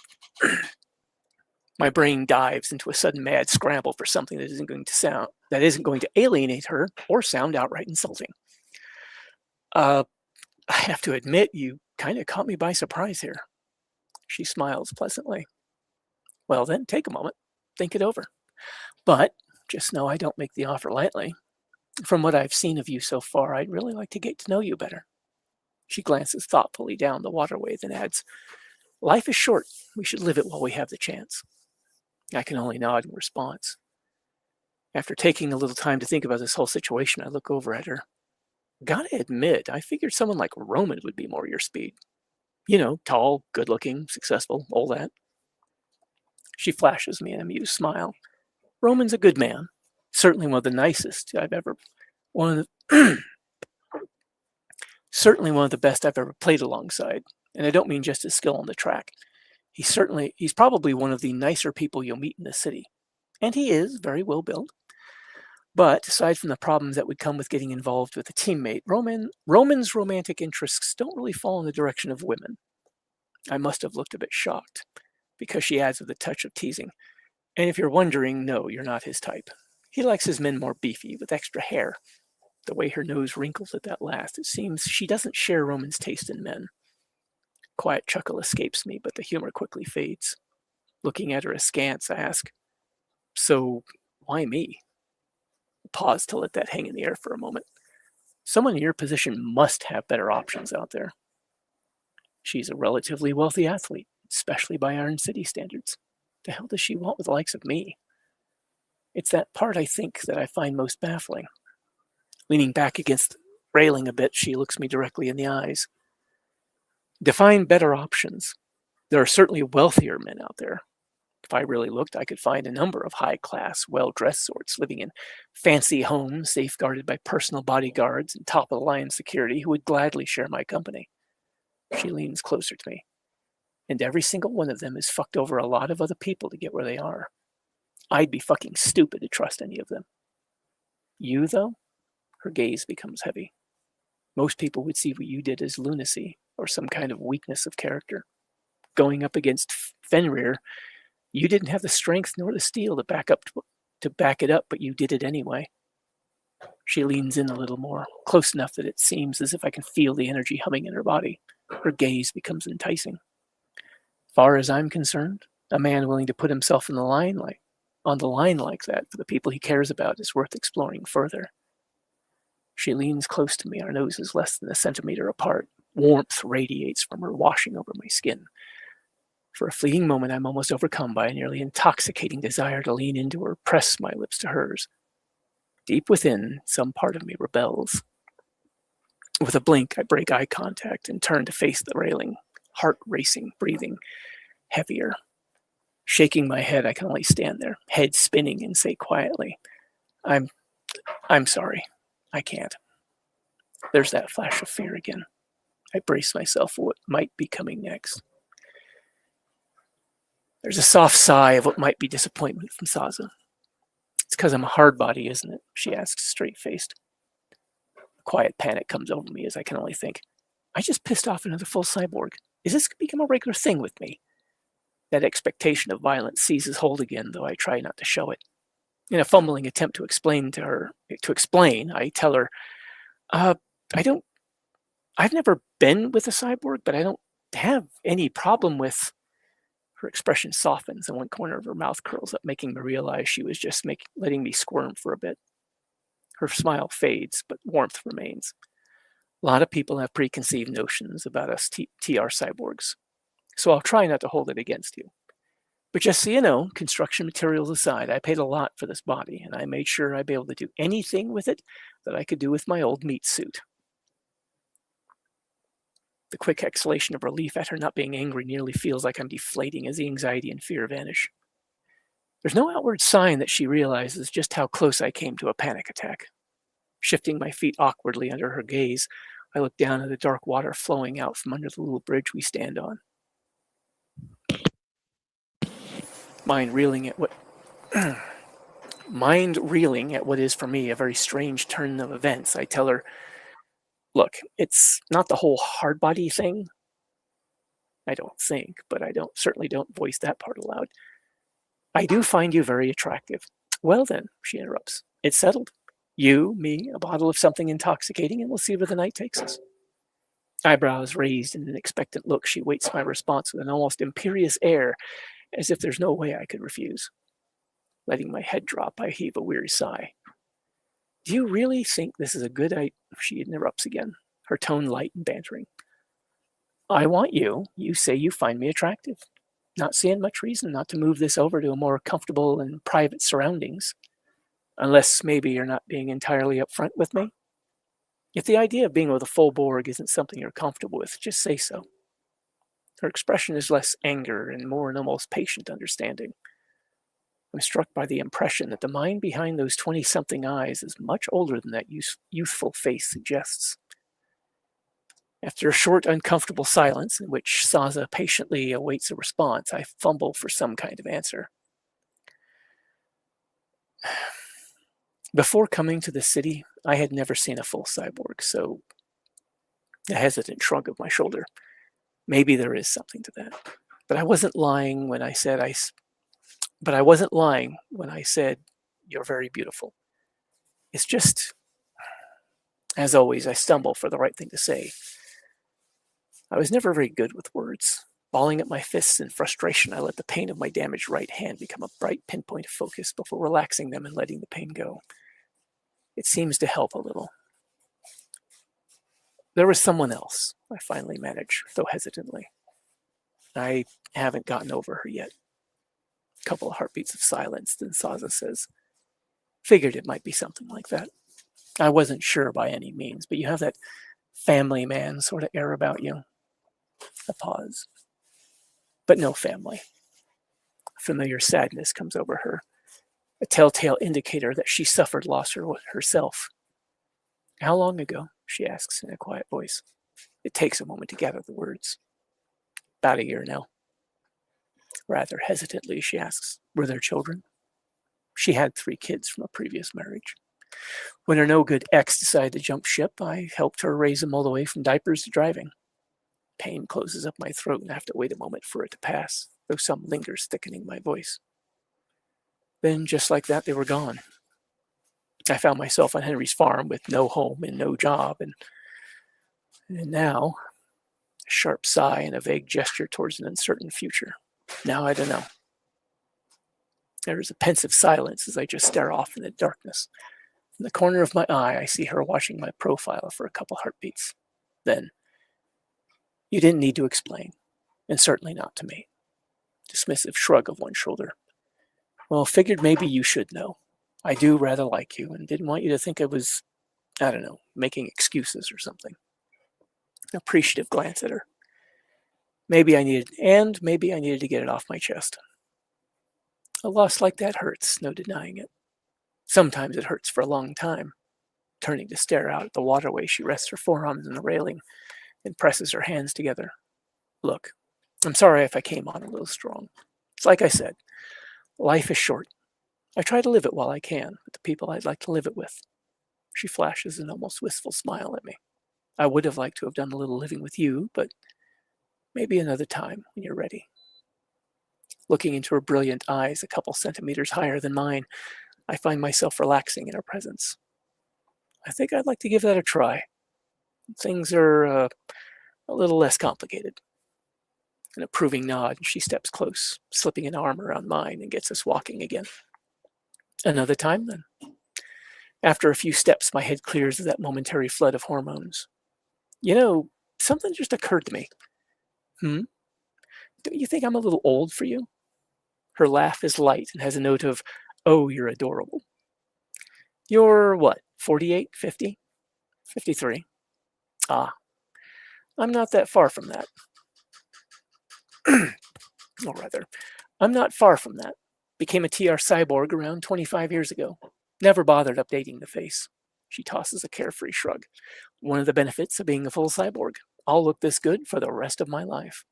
brain dives into a sudden mad scramble for something that isn't going to alienate her or sound outright insulting. I have to admit, you kind of caught me by surprise here. She smiles pleasantly. Well then, take a moment, think it over. But just know I don't make the offer lightly. From what I've seen of you so far, I'd really like to get to know you better. She glances thoughtfully down the waterway, then adds, Life is short. We should live it while we have the chance. I can only nod in response. After taking a little time to think about this whole situation, I look over at her. Gotta admit, I figured someone like Roman would be more your speed. You know, tall, good-looking, successful, all that. She flashes me an amused smile. Roman's a good man. Certainly one of the nicest certainly one of the best I've ever played alongside. And I don't mean just his skill on the track. He's probably one of the nicer people you'll meet in the city. And he is very well built. But aside from the problems that would come with getting involved with a teammate, Roman's romantic interests don't really fall in the direction of women. I must have looked a bit shocked, because she adds with a touch of teasing. And if you're wondering, no, you're not his type. He likes his men more beefy, with extra hair. The way her nose wrinkles at that last, it seems she doesn't share Roman's taste in men. Quiet chuckle escapes me, but the humor quickly fades. Looking at her askance, I ask, So, why me? Pause to let that hang in the air for a moment. Someone in your position must have better options out there. She's a relatively wealthy athlete, especially by Iron City standards. The hell does she want with the likes of me? It's that part, I think, that I find most baffling. Leaning back against the railing a bit, she looks me directly in the eyes. Define better options. There are certainly wealthier men out there. If I really looked, I could find a number of high-class, well-dressed sorts living in fancy homes, safeguarded by personal bodyguards and top-of-the-line security who would gladly share my company. She leans closer to me. And every single one of them has fucked over a lot of other people to get where they are. I'd be fucking stupid to trust any of them. You, though? Her gaze becomes heavy. Most people would see what you did as lunacy or some kind of weakness of character. Going up against Fenrir, you didn't have the strength nor the steel to back it up, but you did it anyway. She leans in a little more, close enough that it seems as if I can feel the energy humming in her body. Her gaze becomes enticing. Far as I'm concerned, a man willing to put himself on the line like that for the people he cares about is worth exploring further. She leans close to me, our noses less than a centimeter apart. Warmth radiates from her, washing over my skin. For a fleeting moment, I'm almost overcome by a nearly intoxicating desire to lean into her, press my lips to hers. Deep within, some part of me rebels. With a blink, I break eye contact and turn to face the railing, heart racing, breathing heavier. Shaking my head, I can only stand there, head spinning, and say quietly, I'm sorry. I can't. There's that flash of fear again. I brace myself for what might be coming next. There's a soft sigh of what might be disappointment from Saza. It's because I'm a hard body, isn't it? She asks, straight-faced. A quiet panic comes over me as I can only think, I just pissed off another full cyborg. Is this become a regular thing with me? That expectation of violence seizes hold again, though I try not to show it. In a fumbling attempt to explain, I tell her, I've never been with a cyborg, but I don't have any problem with. Her expression softens and one corner of her mouth curls up, making me realize she was just letting me squirm for a bit. Her smile fades, but warmth remains. A lot of people have preconceived notions about us TR cyborgs, so I'll try not to hold it against you. But just so you know, construction materials aside, I paid a lot for this body, and I made sure I'd be able to do anything with it that I could do with my old meat suit. The quick exhalation of relief at her not being angry nearly feels like I'm deflating as the anxiety and fear vanish. There's no outward sign that she realizes just how close I came to a panic attack. Shifting my feet awkwardly under her gaze, I look down at the dark water flowing out from under the little bridge we stand on. Mind reeling at what is for me a very strange turn of events, I tell her, look, it's not the whole hard body thing. I don't think, but I certainly don't voice that part aloud. I do find you very attractive. Well then, she interrupts, it's settled. You, me, a bottle of something intoxicating, and we'll see where the night takes us. Eyebrows raised in an expectant look, she waits my response with an almost imperious air, as if there's no way I could refuse. Letting my head drop, I heave a weary sigh. Do you really think this is a good idea? She interrupts again, her tone light and bantering. I want you. You say you find me attractive. Not seeing much reason not to move this over to a more comfortable and private surroundings. Unless maybe you're not being entirely upfront with me. If the idea of being with a full Borg isn't something you're comfortable with, just say so. Her expression is less anger and more an almost patient understanding. I'm struck by the impression that the mind behind those 20-something eyes is much older than that youthful face suggests. After a short, uncomfortable silence, in which Saza patiently awaits a response, I fumble for some kind of answer. Before coming to the city, I had never seen a full cyborg, so a hesitant shrug of my shoulder. Maybe there is something to that. But I wasn't lying when I said you're very beautiful. It's just, as always, I stumble for the right thing to say. I was never very good with words. Balling up my fists in frustration, I let the pain of my damaged right hand become a bright pinpoint of focus before relaxing them and letting the pain go. It seems to help a little. There was someone else, I finally manage, though hesitantly. I haven't gotten over her yet. A couple of heartbeats of silence, then Saza says, figured it might be something like that. I wasn't sure by any means, but you have that family man sort of air about you. A pause. But no family. A familiar sadness comes over her, a telltale indicator that she suffered loss herself. How long ago? She asks in a quiet voice. It takes a moment to gather the words. About a year now. Rather hesitantly, she asks, were there children? She had 3 kids from a previous marriage. When her no-good ex decided to jump ship, I helped her raise them all the way from diapers to driving. Pain closes up my throat and I have to wait a moment for it to pass, though some lingers, thickening my voice. Then, just like that, they were gone. I found myself on Henry's farm with no home and no job, and now, a sharp sigh and a vague gesture towards an uncertain future. Now I don't know. There is a pensive silence as I just stare off in the darkness. In the corner of my eye, I see her watching my profile for a couple heartbeats. Then, you didn't need to explain, and certainly not to me. Dismissive shrug of one shoulder. Well, figured maybe you should know. I do rather like you, and didn't want you to think I was, I don't know, making excuses or something. An appreciative glance at her. Maybe I needed to get it off my chest. A loss like that hurts, no denying it. Sometimes it hurts for a long time. Turning to stare out at the waterway, she rests her forearms on the railing and presses her hands together. Look, I'm sorry if I came on a little strong. It's like I said, life is short. I try to live it while I can, with the people I'd like to live it with. She flashes an almost wistful smile at me. I would have liked to have done a little living with you, but Maybe another time when you're ready. Looking into her brilliant eyes a couple centimeters higher than mine, I find myself relaxing in her presence. I think I'd like to give that a try. Things are a little less complicated. An approving nod, and she steps close, slipping an arm around mine and gets us walking again. Another time, then. After a few steps, my head clears of that momentary flood of hormones. You know, something just occurred to me. Don't you think I'm a little old for you? Her laugh is light and has a note of, oh, you're adorable. You're what, 48, 50, 53? Ah, I'm not that far from that. Or rather, I'm not far from that. Became a TR cyborg around 25 years ago. Never bothered updating the face. She tosses a carefree shrug. One of the benefits of being a full cyborg. I'll look this good for the rest of my life.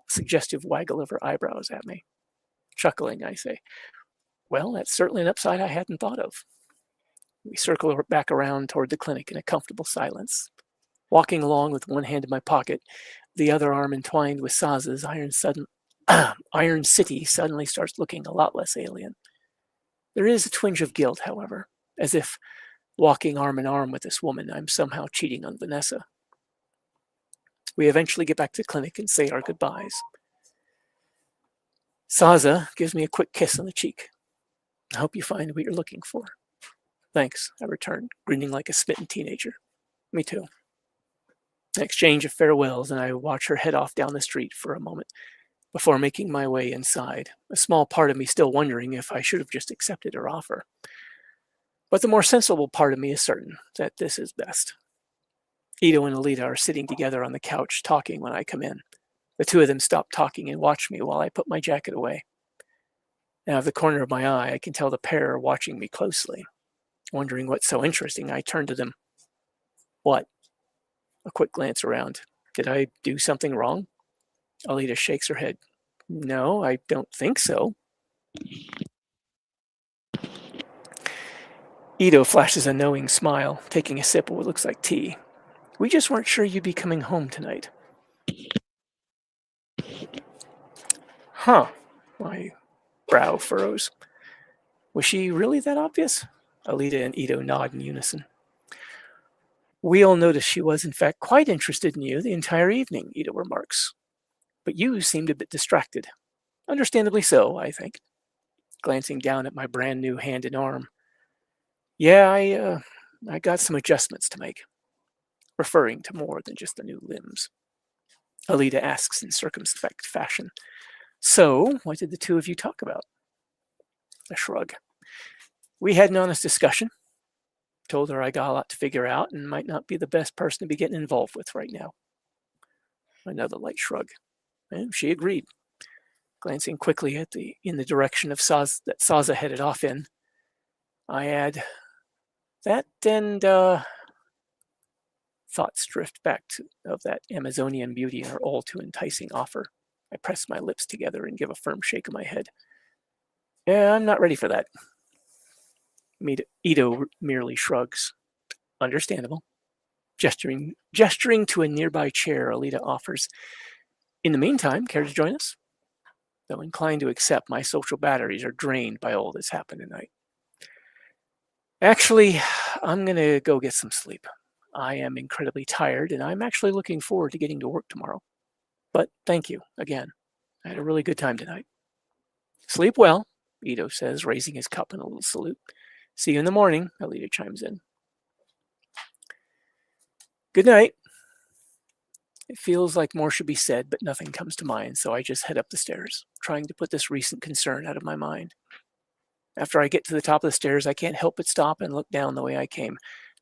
Suggestive waggle of her eyebrows at me. Chuckling, I say, well, that's certainly an upside I hadn't thought of. We circle back around toward the clinic in a comfortable silence. Walking along with one hand in my pocket, the other arm entwined with Saza's, Iron City suddenly starts looking a lot less alien. There is a twinge of guilt, however, as if, walking arm in arm with this woman, I'm somehow cheating on Vanessa. We eventually get back to the clinic and say our goodbyes. Saza gives me a quick kiss on the cheek. I hope you find what you're looking for. Thanks, I return, grinning like a smitten teenager. Me too. An exchange of farewells, and I watch her head off down the street for a moment before making my way inside, a small part of me still wondering if I should have just accepted her offer. But the more sensible part of me is certain that this is best. Ito and Alita are sitting together on the couch talking when I come in. The two of them stop talking and watch me while I put my jacket away. Out of the corner of my eye, I can tell the pair are watching me closely. Wondering what's so interesting, I turn to them. What? A quick glance around. Did I do something wrong? Alita shakes her head. No, I don't think so. Ito flashes a knowing smile, taking a sip of what looks like tea. We just weren't sure you'd be coming home tonight. Huh. My brow furrows. Was she really that obvious? Alita and Ito nod in unison. We all noticed she was, in fact, quite interested in you the entire evening, Ito remarks. But you seemed a bit distracted. Understandably so, I think. Glancing down at my brand new hand and arm. Yeah, I got some adjustments to make. Referring to more than just the new limbs. Alita asks in circumspect fashion. So, what did the two of you talk about? A shrug. We had an honest discussion. Told her I got a lot to figure out and might not be the best person to be getting involved with right now. Another light shrug. And she agreed. Glancing quickly in the direction of that Saza headed off in, I add, that and thoughts drift back of that Amazonian beauty and her all too enticing offer. I press my lips together and give a firm shake of my head. Yeah, I'm not ready for that. Ito merely shrugs. Understandable. Gesturing to a nearby chair, Alita offers, in the meantime, care to join us? Though inclined to accept, my social batteries are drained by all that's happened tonight. Actually, I'm going to go get some sleep. I am incredibly tired, and I'm actually looking forward to getting to work tomorrow. But thank you, again. I had a really good time tonight. Sleep well, Ito says, raising his cup in a little salute. See you in the morning, Alita chimes in. Good night. It feels like more should be said, but nothing comes to mind, so I just head up the stairs, trying to put this recent concern out of my mind. After I get to the top of the stairs, I can't help but stop and look down the way I came,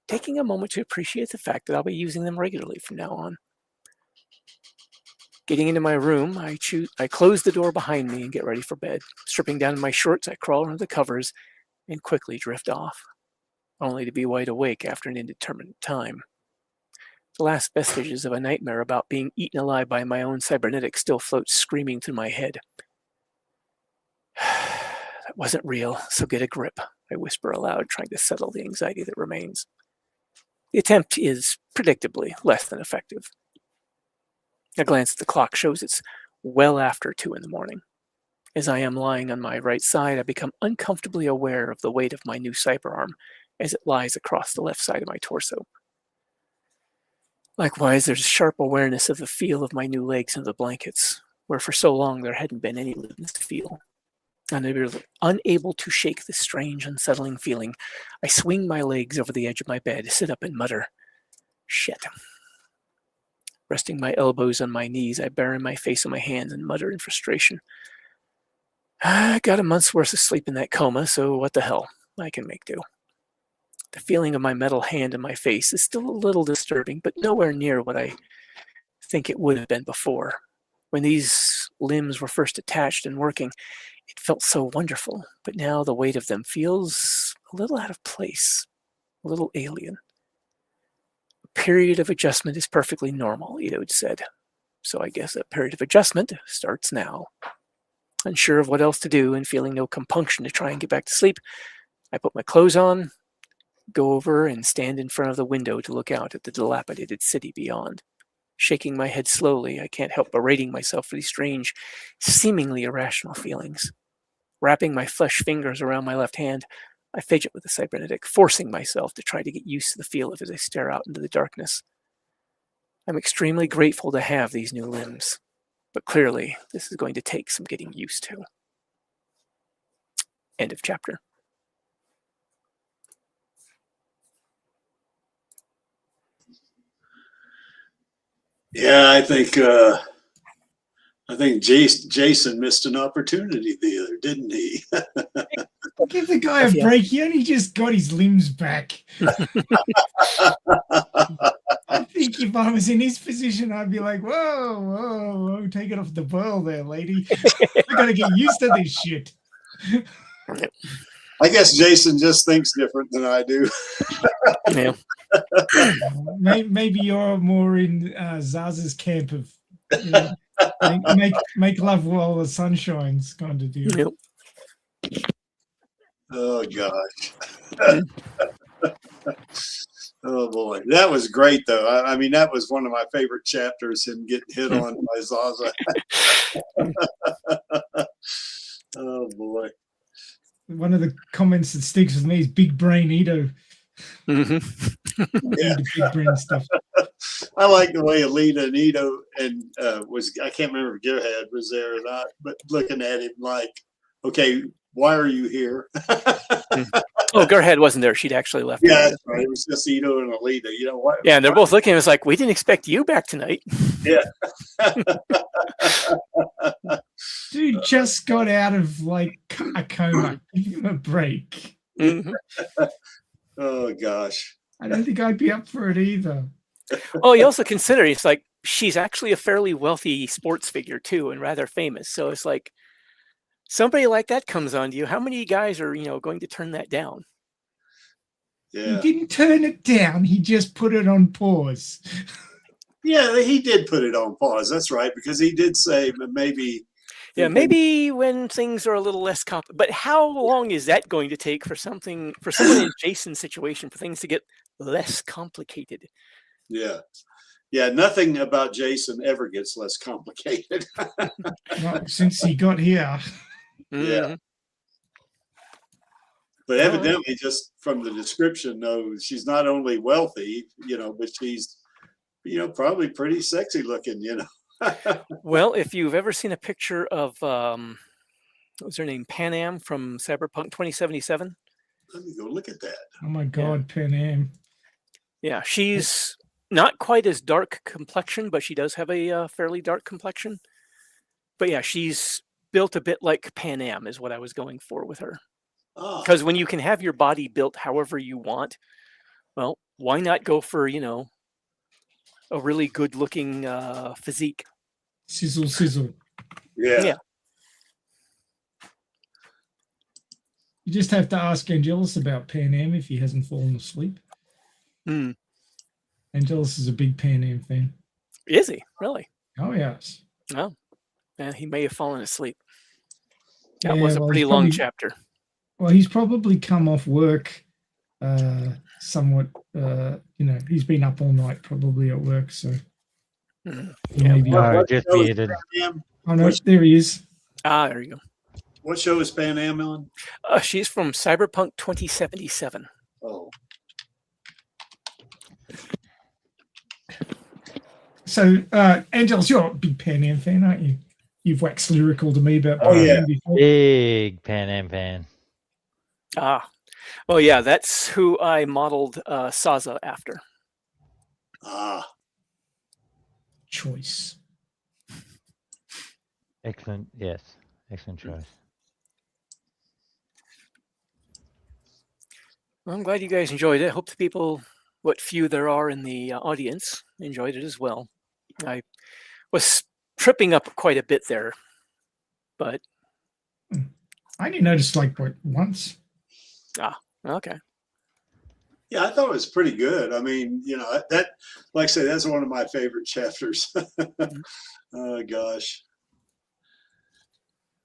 taking a moment to appreciate the fact that I'll be using them regularly from now on. Getting into my room, I close the door behind me and get ready for bed. Stripping down my shorts, I crawl under the covers and quickly drift off, only to be wide awake after an indeterminate time. The last vestiges of a nightmare about being eaten alive by my own cybernetics still floats screaming through my head. That wasn't real, so get a grip, I whisper aloud, trying to settle the anxiety that remains. The attempt is, predictably, less than effective. A glance at the clock shows it's well after 2 in the morning. As I am lying on my right side, I become uncomfortably aware of the weight of my new cyber arm as it lies across the left side of my torso. Likewise, there's a sharp awareness of the feel of my new legs in the blankets, where for so long there hadn't been any limbs to feel. Unable to shake this strange, unsettling feeling, I swing my legs over the edge of my bed, sit up and mutter, "Shit." Resting my elbows on my knees, I bury my face in my hands and mutter in frustration. I got a month's worth of sleep in that coma, so what the hell? I can make do. The feeling of my metal hand in my face is still a little disturbing, but nowhere near what I think it would have been before. When these limbs were first attached and working, it felt so wonderful, but now the weight of them feels a little out of place, a little alien. A period of adjustment is perfectly normal, Ito said. So I guess that period of adjustment starts now. Unsure of what else to do and feeling no compunction to try and get back to sleep, I put my clothes on, go over and stand in front of the window to look out at the dilapidated city beyond. Shaking my head slowly, I can't help berating myself for these strange, seemingly irrational feelings. Wrapping my flesh fingers around my left hand, I fidget with the cybernetic, forcing myself to try to get used to the feel of it as I stare out into the darkness. I'm extremely grateful to have these new limbs, but clearly this is going to take some getting used to. End of chapter. Yeah, I think Jason missed an opportunity there, didn't he? Give the guy a break. He only just got his limbs back. I think if I was in his position, I'd be like, whoa, take it off the boil there, lady. I gotta get used to this shit. I guess Jason just thinks different than I do. Yeah. Maybe you're more in Zaz's camp of make love while the sun shines kind of deal. Yep. Oh gosh. Oh boy, that was great though. I mean, that was one of my favorite chapters, him getting hit on by Zaza. Oh boy. One of the comments that sticks with me is big brain Ito. Mm-hmm. Yeah. Big brain stuff. I like the way Alita and Ito and I can't remember if Gearhead was there or not, but looking at him like, okay, why are you here? Oh, Gearhead wasn't there. She'd actually left. Yeah, that's right. It was just Ito and Alita. You know what? Yeah, and they're both looking at us like, we didn't expect you back tonight. Yeah. Dude just got out of like a coma. Give him a break. Mm-hmm. Oh gosh. I don't think I'd be up for it either. Oh, you also consider it's like she's actually a fairly wealthy sports figure too, and rather famous. So it's like somebody like that comes on to you. How many guys are going to turn that down? Yeah. He didn't turn it down. He just put it on pause. Yeah, he did put it on pause. That's right, because he did say maybe. Yeah, maybe when things are a little less complicated. But how long is that going to take for someone in Jason's situation for things to get less complicated? Yeah. Yeah, nothing about Jason ever gets less complicated. Not since he got here. Yeah. But evidently, just from the description, though, she's not only wealthy, but she's, probably pretty sexy looking, Well, if you've ever seen a picture of, what was her name, Pan Am from Cyberpunk 2077? Let me go look at that. Oh my God, yeah. Pan Am. Yeah, she's not quite as dark complexion, but she does have a fairly dark complexion. But yeah, she's built a bit like Pan Am is what I was going for with her. Because when you can have your body built however you want, well, why not go for, a really good looking physique? Sizzle. Yeah. You just have to ask Angelus about Pan Am if he hasn't fallen asleep. Angelus is a big Pan Am fan. Is he? Really? Oh, yes. Oh, yeah, he may have fallen asleep. That was a pretty long chapter. Well, he's probably come off work somewhat, he's been up all night probably at work, so. Mhm. Yeah, maybe. No, just show is muted. Pan Am? Oh no, there he is. Ah, there you go. What show is Pan Am on? She's from Cyberpunk 2077. Oh, So, Angels, you're a big Pan Am fan, aren't you? You've waxed lyrical to me about Oh, Pan yeah. Am before. Big Pan Am fan. Ah, well, yeah, that's who I modeled Saza after. Choice. Excellent. Yes. Excellent choice. Well, I'm glad you guys enjoyed it. Hope the people, what few there are in the audience, enjoyed it as well. I was tripping up quite a bit there, but I only noticed like what once. okay. yeah, I thought it was pretty good. I mean, you know, that, like I say, that's one of my favorite chapters. Oh gosh.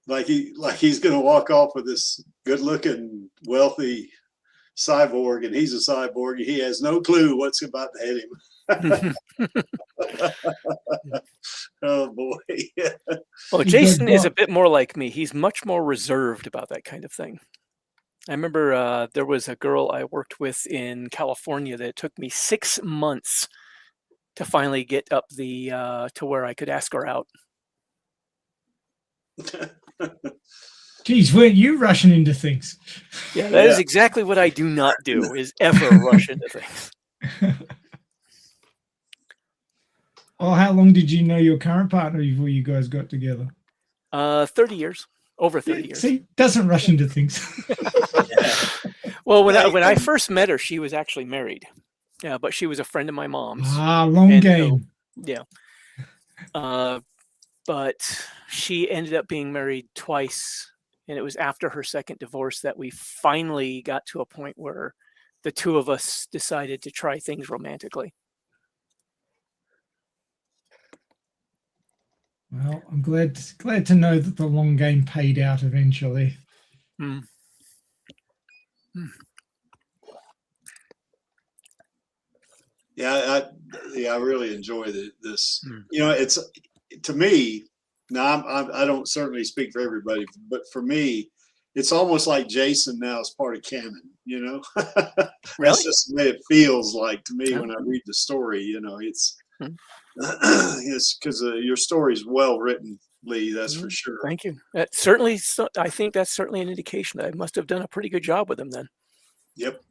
Like he's gonna walk off with this good-looking, wealthy cyborg, and he's a cyborg. He has no clue what's about to hit him. Oh boy. Well, Jason is a bit more like me. He's much more reserved about that kind of thing. I remember there was a girl I worked with in California that it took me 6 months to finally get up the to where I could ask her out. Geez, weren't you rushing into things? Yeah, that is exactly what I do not do, is ever rush into things. Oh, how long did you know your current partner before you guys got together? 30 years. Over 30 years. See, doesn't rush into things. Well, when I first met her, she was actually married. Yeah, but she was a friend of my mom's. Long And, game. yeah. But she ended up being married twice, and it was after her second divorce that we finally got to a point where the two of us decided to try things romantically. Well, I'm glad to know that the long game paid out eventually. Yeah, I really enjoy this. You know, it's, to me, now I don't certainly speak for everybody, but for me, it's almost like Jason now is part of canon. You know, Really? that's just the way it feels like to me when I read the story. You know, it's it's because your story is well written, Lee. That's for sure. Thank you. That certainly, I think that's certainly an indication that I must have done a pretty good job with them then. Yep.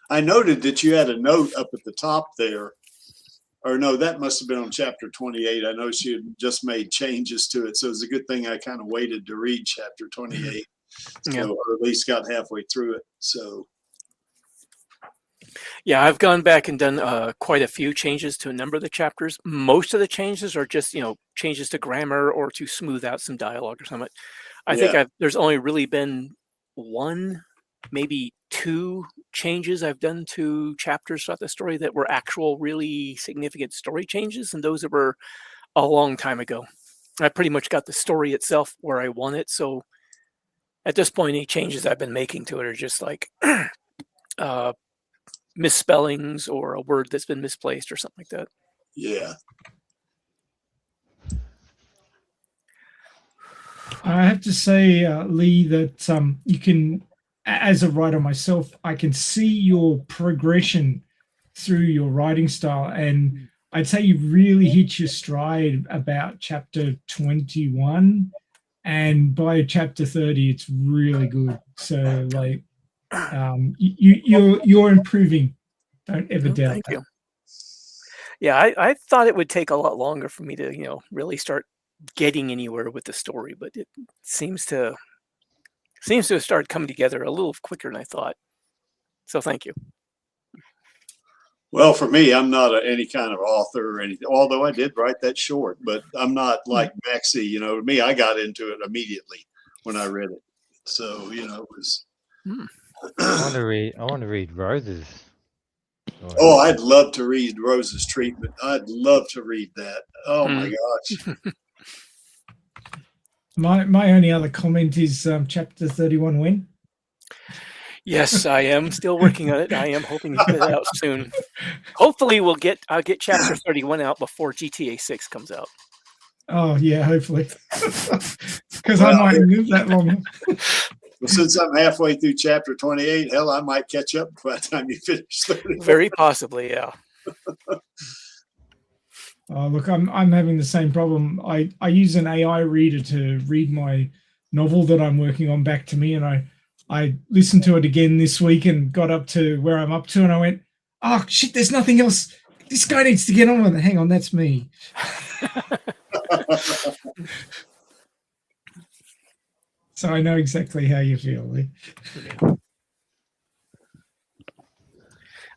I noted that you had a note up at the top there, or no, that must have been on chapter 28. I know she had just made changes to it, so it's a good thing I kind of waited to read chapter 28, so, or at least got halfway through it. So, yeah, I've gone back and done quite a few changes to a number of the chapters. Most of the changes are just, you know, changes to grammar or to smooth out some dialogue or something. I think there's only really been one, maybe two changes I've done to chapters throughout the story that were actual really significant story changes, and those were a long time ago. I pretty much got the story itself where I want it, so at this point any changes I've been making to it are just like misspellings or a word that's been misplaced or something like that. yeah. I have to say, Lee, that you can, as a writer myself, I can see your progression through your writing style, and I'd say you really hit your stride about chapter 21, and by chapter 30, it's really good. So, like, you're improving. Don't ever doubt Thank that. you. Yeah, I thought it would take a lot longer for me to, you know, really start getting anywhere with the story, but it seems to have started coming together a little quicker than I thought. So thank you. Well, for me, I'm not any kind of author or anything, although I did write that short, but I'm not like Maxie. You know, me, I got into it immediately when I read it. So, you know, it was. I want to read Rose's. Oh, I'd love to read Rose's treatment. I'd love to read that. Oh my gosh. My only other comment is chapter 31 when? Yes, I am still working on it. I am hoping to get it out soon. Hopefully, I'll get Chapter 31 out before GTA 6 comes out. Oh yeah, hopefully, because I might live that long. Well, since I'm halfway through Chapter 28, hell, I might catch up by the time you finish 30. Very possibly, yeah. Oh, look, I'm having the same problem. I use an AI reader to read my novel that I'm working on back to me, and I listened to it again this week and got up to where I'm up to, and I went, oh shit, there's nothing else. This guy needs to get on with it. Hang on, that's me. So I know exactly how you feel, Lee.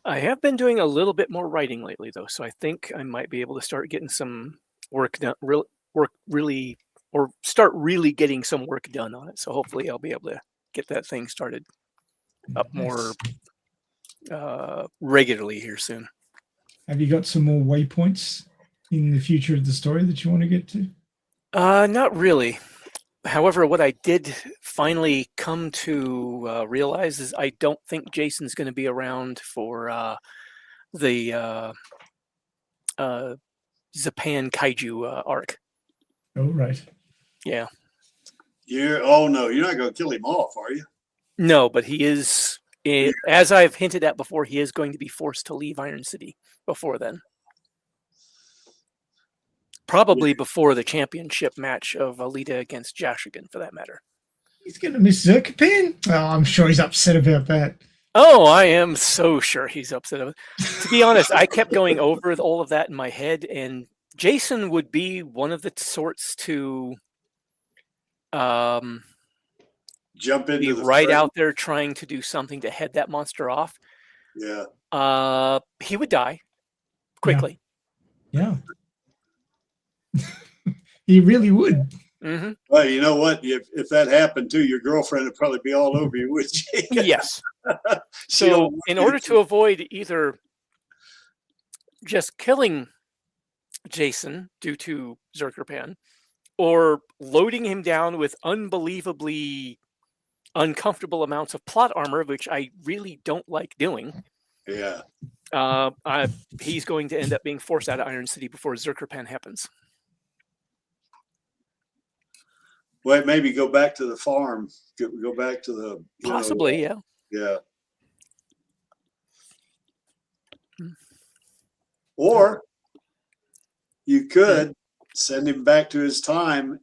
I have been doing a little bit more writing lately, though, so I think I might be able to start getting some work done, start really getting some work done on it. So hopefully I'll be able to get that thing started up more regularly here soon. Have you got some more waypoints in the future of the story that you want to get to? Not really. However, what I did finally come to realize is I don't think Jason's going to be around for the Zapan Kaiju arc. Oh, right. Yeah. Oh, no, you're not going to kill him off, are you? No, but he is, as I've hinted at before, he is going to be forced to leave Iron City before then. Probably before the championship match of Alita against Jashigan, for that matter. He's going to miss Zerkapan? Oh, I'm sure he's upset about that. Oh, I am so sure he's upset about it. To be honest, I kept going over all of that in my head, and Jason would be one of the sorts to jump into be right out there trying to do something to head that monster off. Yeah. He would die quickly. Yeah. He really would. Mm-hmm. Well, you know what? If that happened too, your girlfriend would probably be all over you, would she? Yes. So in order to avoid either just killing Jason due to Zerkapan or loading him down with unbelievably uncomfortable amounts of plot armor, which I really don't like doing. Yeah. He's going to end up being forced out of Iron City before Zerkapan happens. Well, maybe go back to the farm. Go back to the possibly, yeah. Yeah. Or you could send him back to his time,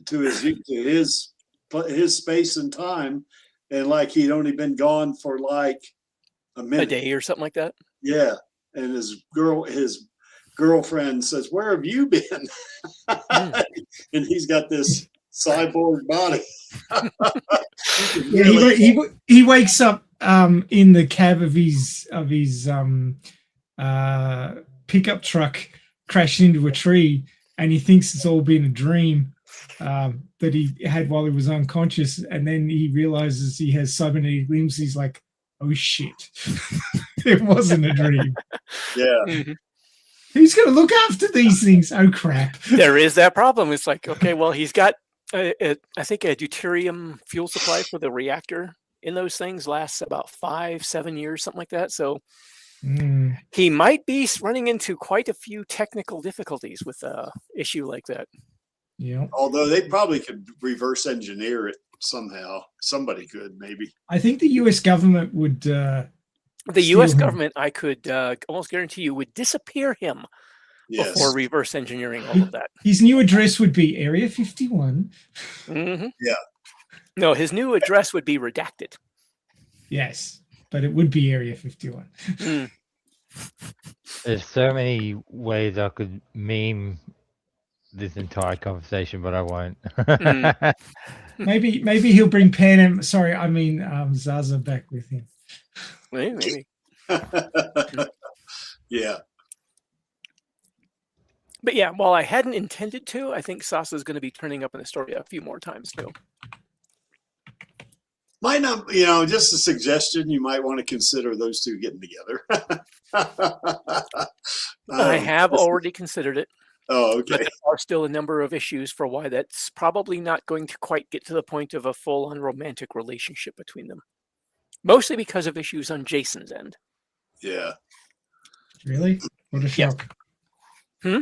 to his space and time, and like he'd only been gone for like a minute, a day or something like that. Yeah, and his girlfriend says, "Where have you been?" And he's got this cyborg body. Yeah, he wakes up in the cab of his pickup truck, crashed into a tree, and he thinks it's all been a dream that he had while he was unconscious, and then he realizes he has cybernetic limbs. He's like, oh shit. It wasn't a dream. Yeah. Mm-hmm. Who's going to look after these things? Oh crap. There is that problem. It's like, okay, well, he's got I think a deuterium fuel supply for the reactor in those things lasts about 5-7 years, something like that. So he might be running into quite a few technical difficulties with an issue like that. Yeah. Although they probably could reverse engineer it somehow. Somebody could, maybe. I think the U.S. government would. The U.S. government, I could almost guarantee you, would disappear him before reverse engineering all of that. His new address would be Area 51. Mm-hmm. Yeah. No, his new address would be redacted. Yes, but it would be Area 51. There's so many ways I could meme this entire conversation, but I won't. Maybe he'll bring Zaza back with him. Maybe. Yeah. But yeah, while I hadn't intended to, I think Sasa's going to be turning up in the story a few more times too. Might not, just a suggestion. You might want to consider those two getting together. I have already considered it. Oh, okay. But there are still a number of issues for why that's probably not going to quite get to the point of a full-on romantic relationship between them. mostly because of issues on Jason's end. Yeah. Really? What a Yeah. shock. Hmm?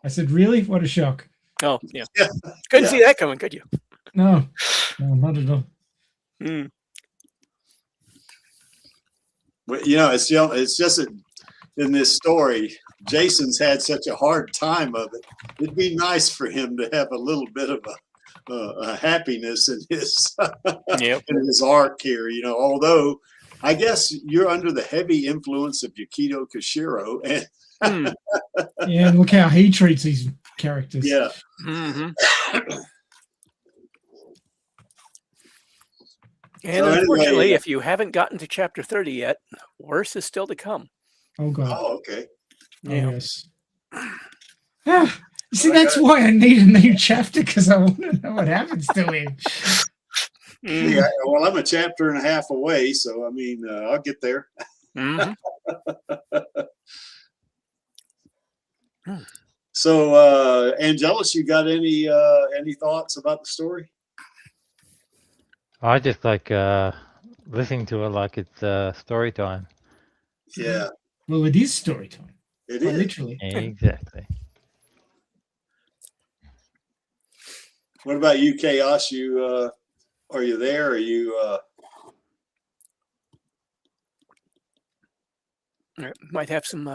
I said, really? What a shock. Oh, yeah. Yeah. Couldn't Yeah. see that coming, could you? No, not at all. Mm. But, you know, it's just that in this story, Jason's had such a hard time of it. It'd be nice for him to have a little bit of a happiness in his Yep. in his arc here. You know, although I guess you're under the heavy influence of Yukito Kishiro, and Mm. Yeah, and look how he treats these characters. yeah, hmm So And anyway, unfortunately, if you haven't gotten to chapter 30 yet, worse is still to come. Oh, God. oh, okay. Oh, Yeah. yes. Ah, you see, that's why I need a new chapter, because I want to know what happens to him. Mm. Yeah, well, I'm a chapter and a half away, so I mean, I'll get there. Mhm. So, Angelus, you got any thoughts about the story? I just like listening to it like it's story time. Yeah, Well, it is story time. it Quite is. literally. Exactly. What about you, Chaos? You are you there? Are you? Might have some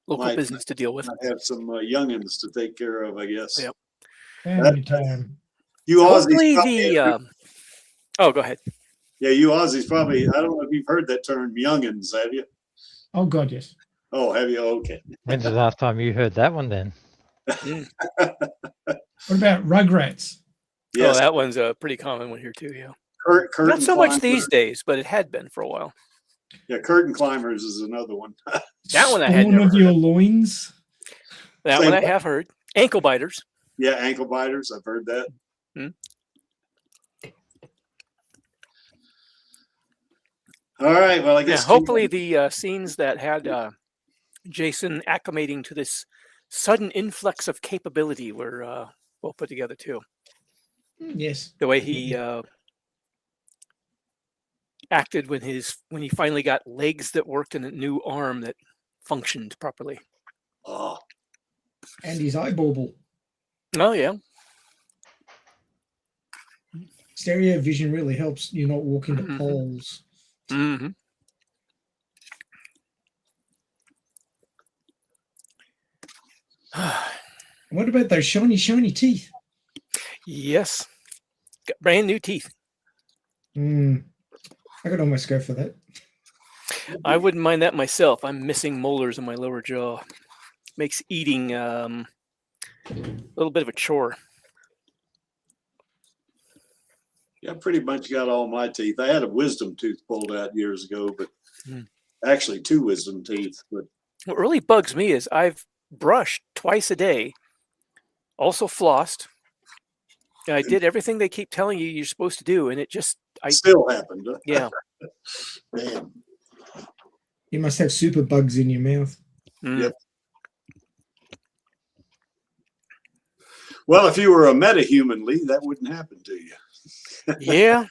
local Might- business to deal with. I have some youngins to take care of, I guess. Yep. Family time. You Aussies, Hopefully probably, oh, go ahead. yeah, you Aussies probably. I don't know if you've heard that term, youngins. Have you? Oh, God, yes. Oh, have you? Okay. When's the last time you heard that one then? What about Rugrats? Yes, Oh, that one's a pretty common one here too. Yeah. curtain Not so much climber. these days, but it had been for a while. Yeah, curtain climbers is another one. That one I had Spawn never of heard your of. loins. That Say one I what? have heard. Ankle biters. Yeah, ankle biters. I've heard that. Hmm. All right. Well, I Yeah, guess hopefully the scenes that had Jason acclimating to this sudden influx of capability were well put together too. Yes. The way he acted when he finally got legs that worked and a new arm that functioned properly. Oh, And his eyeball. Oh yeah. Stereo vision really helps you not walk into Mhm. poles. Mm-hmm. What about those shiny, shiny teeth? Yes. Got brand new teeth. I could almost go for that. I wouldn't mind that myself. I'm missing molars in my lower jaw. Makes eating a little bit of a chore. yeah, pretty much got all my teeth. I had a wisdom tooth pulled out years ago, but Hmm. actually 2 wisdom teeth. But What really bugs me is I've brushed twice a day, also flossed. And I did everything they keep telling you you're supposed to do, and it just still happened. Huh? yeah. Man. You must have super bugs in your mouth. Mm. Yep. Well, if you were a metahuman, Lee, that wouldn't happen to you. Yeah.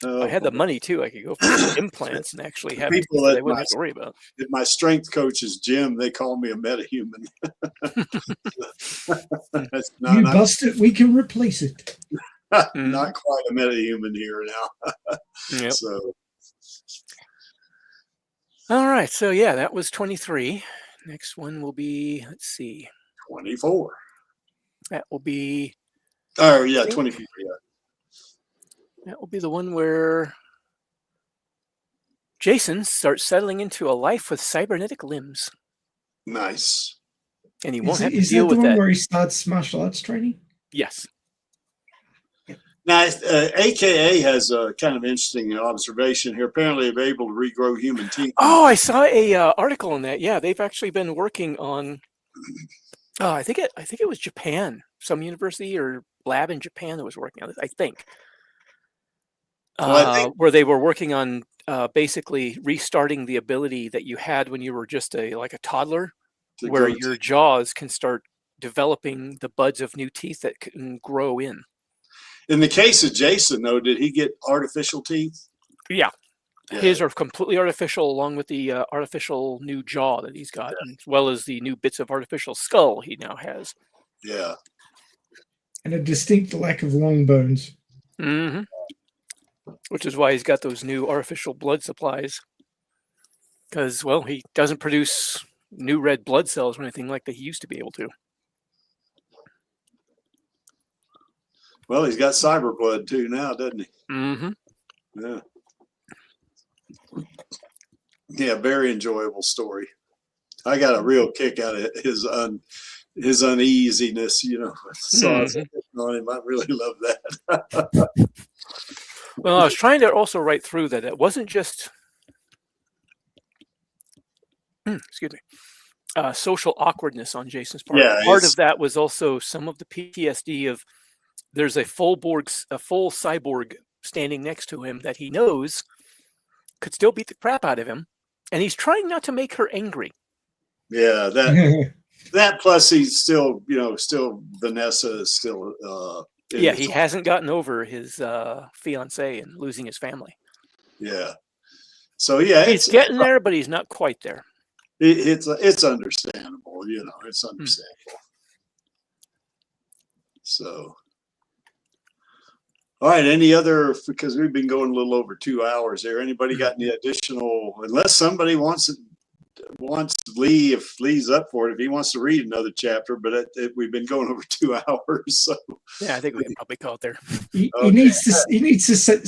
Oh, I had the money too. I could go for some implants and actually have it People that at they wouldn't my- have to worry about. At my strength coach's gym, they call me a metahuman. That's You not, bust it, we can replace it. not quite a metahuman here now. Yep. So, All right. So yeah, that was 23. Next one will be, let's see. 24. That will be Oh, yeah, think- 24. Yeah. that will be the one where Jason starts settling into a life with cybernetic limbs, Nice. and he won't have to Is deal that the with one that. where he starts martial arts training? Yes. Now, AKA has a kind of interesting observation here. Apparently, they're able to regrow human teeth. Oh, I saw a article on that. Yeah, they've actually been working on. I think it was Japan, some university or lab in Japan that was working on it. I think. Well, I think- Where they were working on basically restarting the ability that you had when you were just a toddler, to where grow your teeth. jaws can start developing the buds of new teeth that can grow in. In the case of Jason, though, did he get artificial teeth? Yeah. Yeah. His are completely artificial, along with the artificial new jaw that he's got, as well as the new bits of artificial skull he now has. Yeah. And a distinct lack of long bones. Mm-hmm. Which is why he's got those new artificial blood supplies. Because, well, he doesn't produce new red blood cells or anything like that he used to be able to. Well, he's got cyber blood too now, doesn't he? Mm-hmm. Yeah. Yeah, very enjoyable story. I got a real kick out of his uneasiness, you know. Saws on him. I really love that. Well, I was trying to also write through that it wasn't just excuse me, social awkwardness on Jason's part. Yeah, Part of that was also some of the PTSD of there's a full cyborg standing next to him that he knows could still beat the crap out of him, and he's trying not to make her angry. Yeah, that plus he's still, you know, still Vanessa is still yeah, he hasn't gotten over his fiance and losing his family. Yeah. So yeah, he's getting there, but he's not quite there. It's understandable, you know, it's understandable. So all right, any other, because we've been going a little over 2 hours here. Anybody got any additional, unless somebody wants Lee, if Lee's up for it, if he wants to read another chapter, but we've been going over 2 hours. So yeah, I think we can probably call it there. He needs to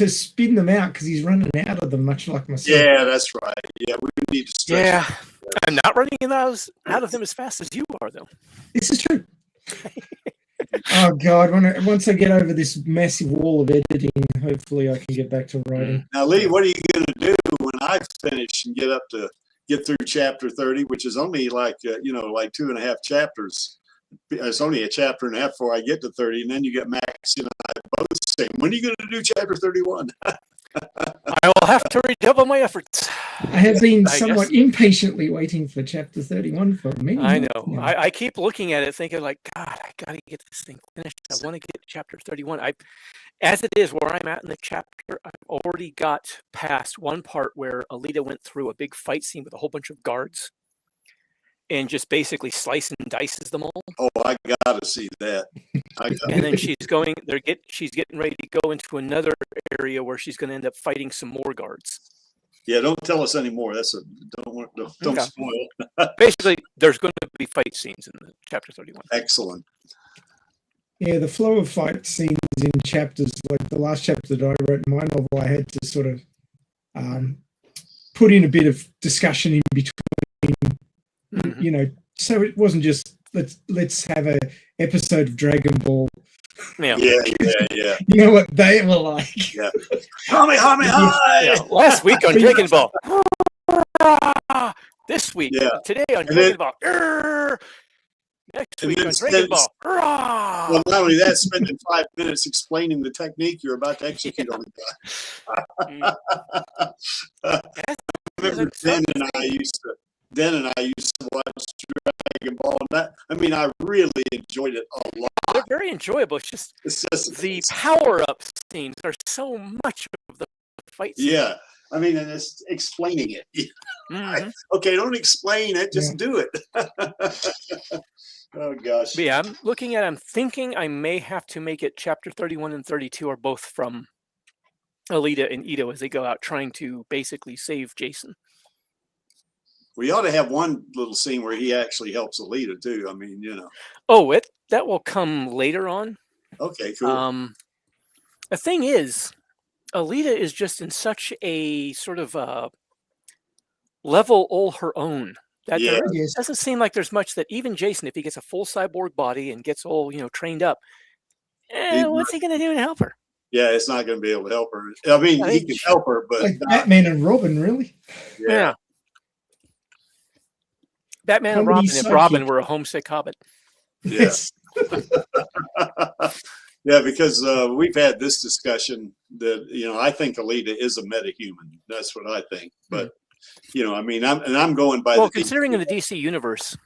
spin them out because he's running out of them, much like myself. Yeah, that's right. Yeah, we need to stretch. Yeah, I'm not running out of them as fast as you are, though. This is true. Oh God! Once I get over this massive wall of editing, hopefully I can get back to writing. Now, Lee, what are you going to do when I finish and get through chapter 30, which is only like you know, like 2.5 chapters? It's only a chapter and a half before I get to 30, and then you get Max and I both saying, "When are you going to do chapter 31?" I will have to redouble my efforts. I have been somewhat impatiently waiting for chapter 31 for many I months know. now. I keep looking at it thinking like, God, I got to get this thing finished. I want to get chapter 31. As it is where I'm at in the chapter, I've already got past one part where Alita went through a big fight scene with a whole bunch of guards and just basically slices and dices them all. Oh, I got to see that. And then she's getting ready to go into another area where she's going to end up fighting some more guards. Yeah, don't tell us anymore. Don't spoil. Basically, there's going to be fight scenes in the chapter 31. Excellent. Yeah, the flow of fight scenes in chapters, like the last chapter that I wrote in my novel, I had to sort of put in a bit of discussion in between, you know, so it wasn't just let's have a episode of Dragon Ball. Yeah. You know what they were like. Yeah. Hi. Yeah. Last week on Dragon Ball. This week. Yeah. Today on Dragon Ball. Next week on Dragon Ball. Well, not only that, spending 5 minutes explaining the technique you're about to execute on the guy. I remember Dan and I used to watch Dragon Ball. And I really enjoyed it a lot. They're very enjoyable. It's just the power-up scenes are so much of the fight scenes. Yeah. And it's explaining it. Okay, don't explain it. Just do it. Oh, gosh. But yeah, I'm thinking I may have to make it chapter 31 and 32 are both from Alita and Ito as they go out trying to basically save Jason. We ought to have one little scene where he actually helps Alita, too. Oh, that will come later on. Okay, cool. The thing is, Alita is just in such a sort of level all her own that there doesn't seem like there's much that even Jason, if he gets a full cyborg body and gets all trained up, what's he going to do to help her? Yeah, it's not going to be able to help her. He can help her, but like Batman and Robin, really? Yeah. Batman and Robin, if Robin were a homesick hobbit. Yes. Yeah, because we've had this discussion that, I think Alita is a metahuman. That's what I think. But, I'm going by considering in the DC universe,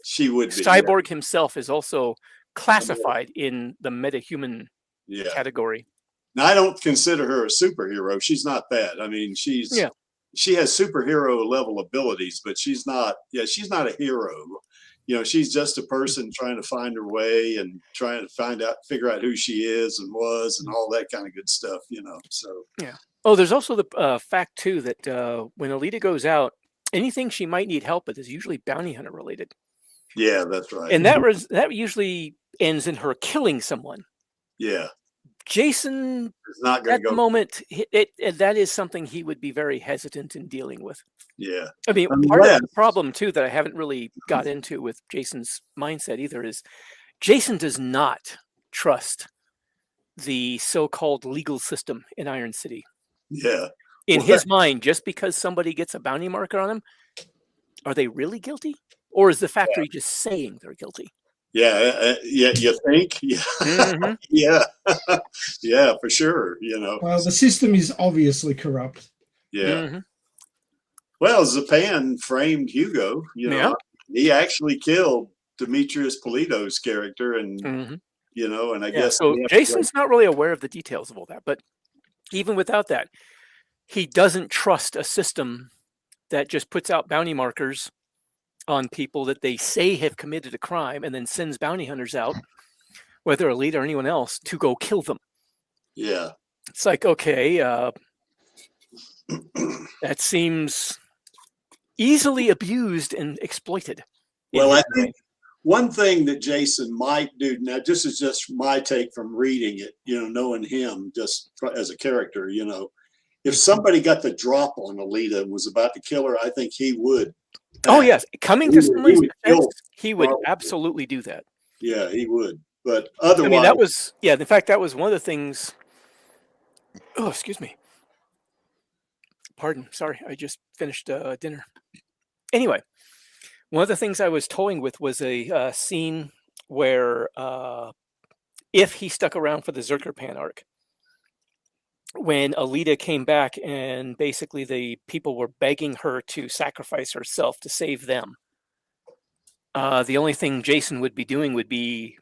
she would be. Cyborg himself is also classified in the metahuman Yeah. category. Now, I don't consider her a superhero. She's not that. I mean, she has superhero level abilities, but she's not a hero. You know, she's just a person trying to find her way and trying to figure out who she is and was and all that kind of good stuff, you know. So yeah. Oh, there's also the fact too that when Alita goes out, anything she might need help with is usually bounty hunter related. yeah, that's right. And that usually ends in her killing someone. Yeah. Jason, It's not going at to go. the moment, that is something he would be very hesitant in dealing with. Yeah. I mean, part of the problem too that I haven't really got into with Jason's mindset either is Jason does not trust the so-called legal system in Iron City. Yeah. In Well, his mind, just because somebody gets a bounty marker on them, are they really guilty? Or is the factory just saying they're guilty? Yeah. Yeah. You think? Yeah. Mhm. Yeah. Yeah, for sure. You know. Well, the system is obviously corrupt. Yeah. Mhm. Well, Zapan framed Hugo. You know, Yeah. he actually killed Demetrius Polito's character, and Mhm. you know, and I Yeah, guess so Jason's not really aware of the details of all that, but even without that, he doesn't trust a system that just puts out bounty markers on people that they say have committed a crime and then sends bounty hunters out, whether Alita or anyone else, to go kill them. Yeah. It's like, okay, that seems easily abused and exploited. Well, I think one thing that Jason might do now, this is just my take from reading it, you know, knowing him just as a character, you know, if somebody got the drop on Alita and was about to kill her, I think he would. Oh, yes. Coming to someone's defense, he would probably. absolutely do that. Yeah, he would. But otherwise, I mean, that was, in fact, that was one of the things. Oh, excuse me. Pardon. Sorry. I just finished dinner. Anyway, one of the things I was toying with was a scene where if he stuck around for the Zerkerpan arc, when Alita came back and basically the people were begging her to sacrifice herself to save them. The only thing Jason would be doing would be,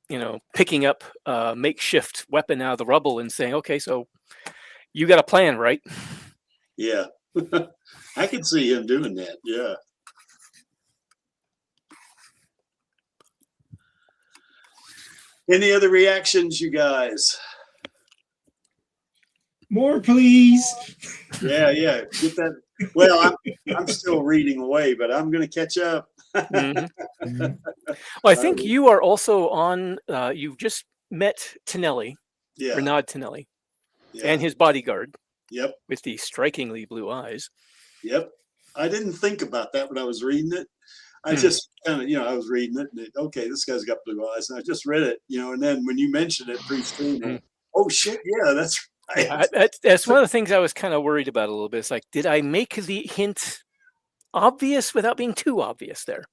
you know, picking up a makeshift weapon out of the rubble and saying, okay, so you got a plan, right? yeah, I could see him doing that. Yeah. Any other reactions, you guys? More, please. Yeah, get that. Well, I'm still reading away, but I'm going to catch up. Mhm. Well, I think you are also on. You've just met Tonelli, Yeah. Renaud Tonelli, Yeah. and his bodyguard Yep. with the strikingly blue eyes. Yep. I didn't think about that when I was reading it. I just kind of, you know, I was reading it and okay, this guy's got blue eyes. And I just read it, you know, and then when you mentioned it pre-stream, oh shit, yeah, that's right. That's one of the things I was kind of worried about a little bit. It's like, did I make the hint obvious without being too obvious there?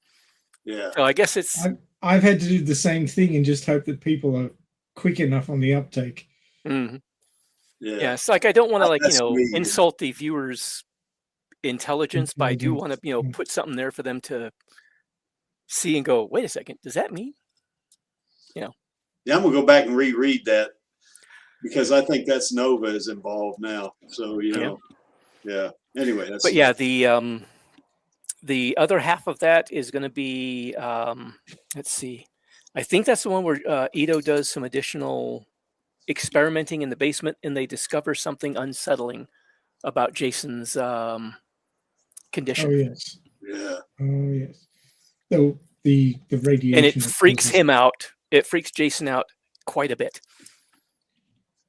Yeah. So I guess it's. I've had to do the same thing and just hope that people are quick enough on the uptake. Mhm. Yeah. Yeah, it's like I don't want to That's weird. insult the viewers' intelligence, but I do want to put something there for them to see and go, wait a second, does that mean? Yeah, I'm gonna go back and reread that because I think that's Nova is involved now. So you know, yeah. Anyway, that's. But yeah, the other half of that is going to be let's see, I think that's the one where Ito does some additional experimenting in the basement, and they discover something unsettling about Jason's condition. Oh yes. Yeah. Oh yes. So the radiation. And it freaks him out. It freaks Jason out quite a bit.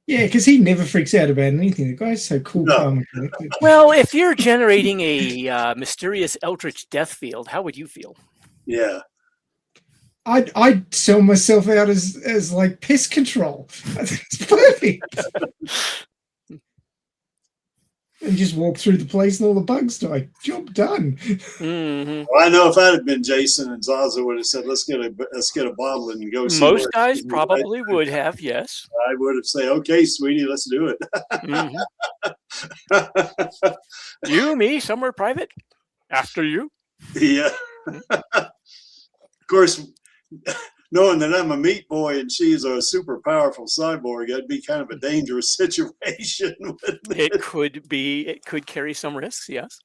Yeah, because he never freaks out about anything. The guy's so cool, No. calm, and collected. Well, if you're generating a mysterious eldritch death field, how would you feel? Yeah. I'd sell myself out as like pest control. It's perfect. And just walk through the place and all the bugs die. Job done. Mm-hmm. Well, I know if I'd have been Jason and Zaza would have said, "Let's get a bottle and go." See Most where guys it's probably at." would have, yes. I would have said, "Okay, sweetie, let's do it." Mm-hmm. You, me, somewhere private? After you? Yeah. Of course, knowing that I'm a meat boy and she's a super powerful cyborg, that'd be kind of a dangerous situation. It could be. It could carry some risks. Yes.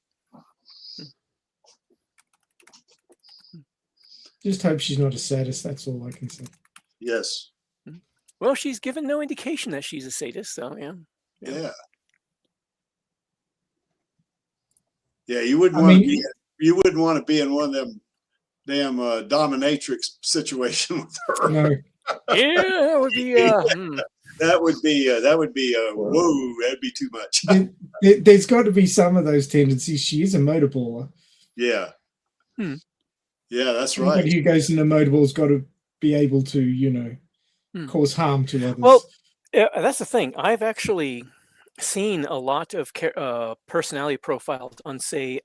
Just hope she's not a sadist. That's all I can say. Yes. Well, she's given no indication that she's a sadist, so yeah. Yeah. Yeah, you wouldn't want to be. You wouldn't want to be in one of them damn dominatrix situation with her. No. Yeah, that would be. That would be whoa, that'd be too much. There's got to be some of those tendencies. She is a motorballer. Yeah. Yeah, that's right. Anybody who goes in a motorball's got to be able to, cause harm to others. Well, that's the thing. I've actually seen a lot of personality profiles on, say,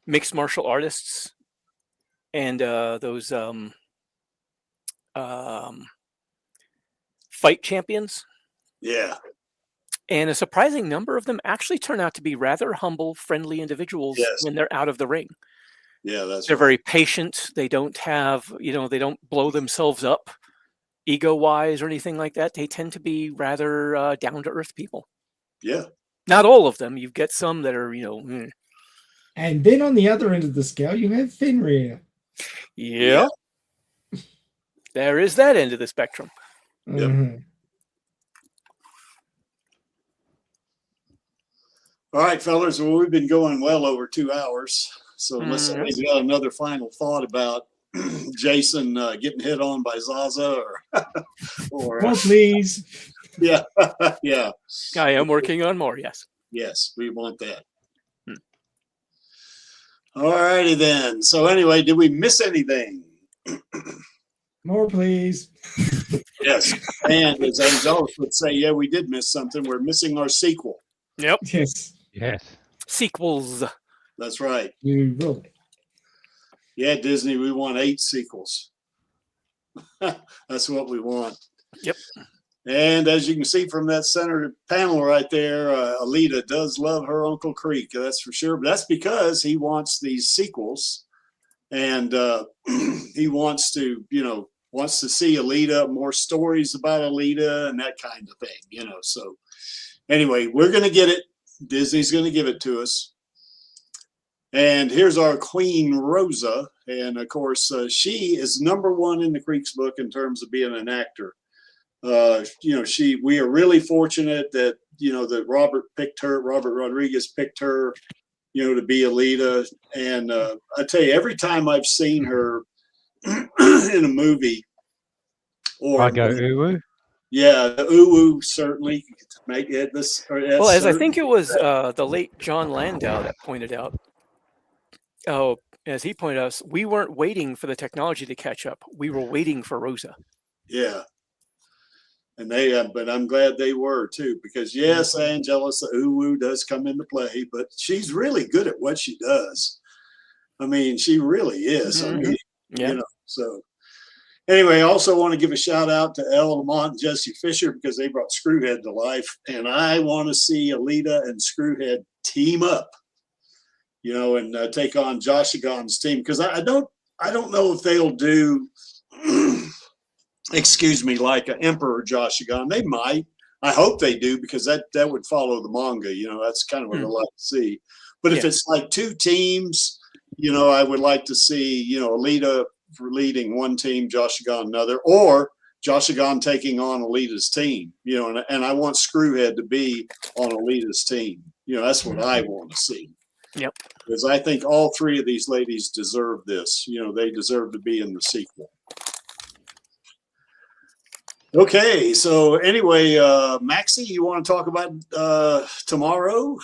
mixed martial artists and those fight champions. Yeah. And a surprising number of them actually turn out to be rather humble, friendly individuals when they're out of the ring. Yeah, they're very patient. They don't have, they don't blow themselves up ego-wise or anything like that. They tend to be rather down-to-earth people. Yeah. Not all of them. You get some that are, And then on the other end of the scale, you have Fenrir. Yeah. There is that end of the spectrum. Mm-hmm. All right, fellas. Well, we've been going well over 2 hours. So unless somebody's got another final thought about Jason getting hit on by Zaza or Oh, please. Yeah. Yeah. I am working on more, yes. Yes, we want that. All righty then. So anyway, did we miss anything? More, please. Yes. And as Angelus would say, yeah, we did miss something. We're missing our sequel. Yep. Yes. Yes. Sequels. That's right. You will. Yeah, Disney, we want 8 sequels. That's what we want. Yep. And as you can see from that center panel right there, Alita does love her Uncle Creek. That's for sure. But that's because he wants these sequels, and he wants to, see Alita, more stories about Alita, and that kind of thing. So anyway, we're going to get it. Disney's going to give it to us. And here's our Queen Rosa, and of course, she is #1 in the Creeks book in terms of being an actor. We are really fortunate that that Robert Rodriguez picked her, to be Alita. And I tell you, every time I've seen her in a movie, or the Uwu certainly make it this. Well, as I think it was the late John Landau that pointed out. Oh, as he pointed out, we weren't waiting for the technology to catch up. We were waiting for Rosa. Yeah. And but I'm glad they were too, because yes, Angelus Uwu does come into play, but she's really good at what she does. I mean, she really is. I mean, so anyway, I also want to give a shout out to Elle Lamont and Jesse Fisher, because they brought Screwhead to life. And I want to see Alita and Screwhead team up, and take on Joshigon's team. Because I don't know if they'll do like an Emperor Joshigon. They might. I hope they do, because that would follow the manga. That's kind of what I'd like to see. But if it's like 2 teams, I would like to see, Alita leading one team, Joshigon another, or Joshigon taking on Alita's team, and I want Screwhead to be on Alita's team. That's what I want to see. Yep. Because I think all 3 of these ladies deserve this. They deserve to be in the sequel. Okay, so anyway, Maxie, you want to talk about tomorrow?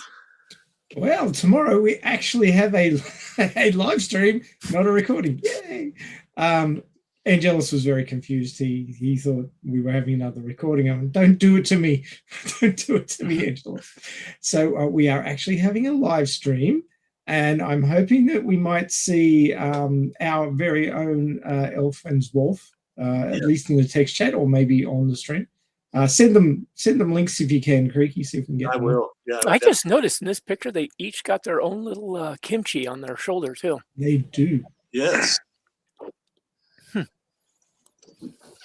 Well, tomorrow we actually have a live stream, not a recording. Yay! Angelus was very confused. He thought we were having another recording of him. Don't do it to me. Don't do it to me, Angelus. So we are actually having a live stream, and I'm hoping that we might see our very own Elf and Wolf, at least in the text chat, or maybe on the stream. Send them links if you can, Creaky. See if we can get them. I will. Yeah, I just noticed in this picture they each got their own little kimchi on their shoulder too. They do. Yes.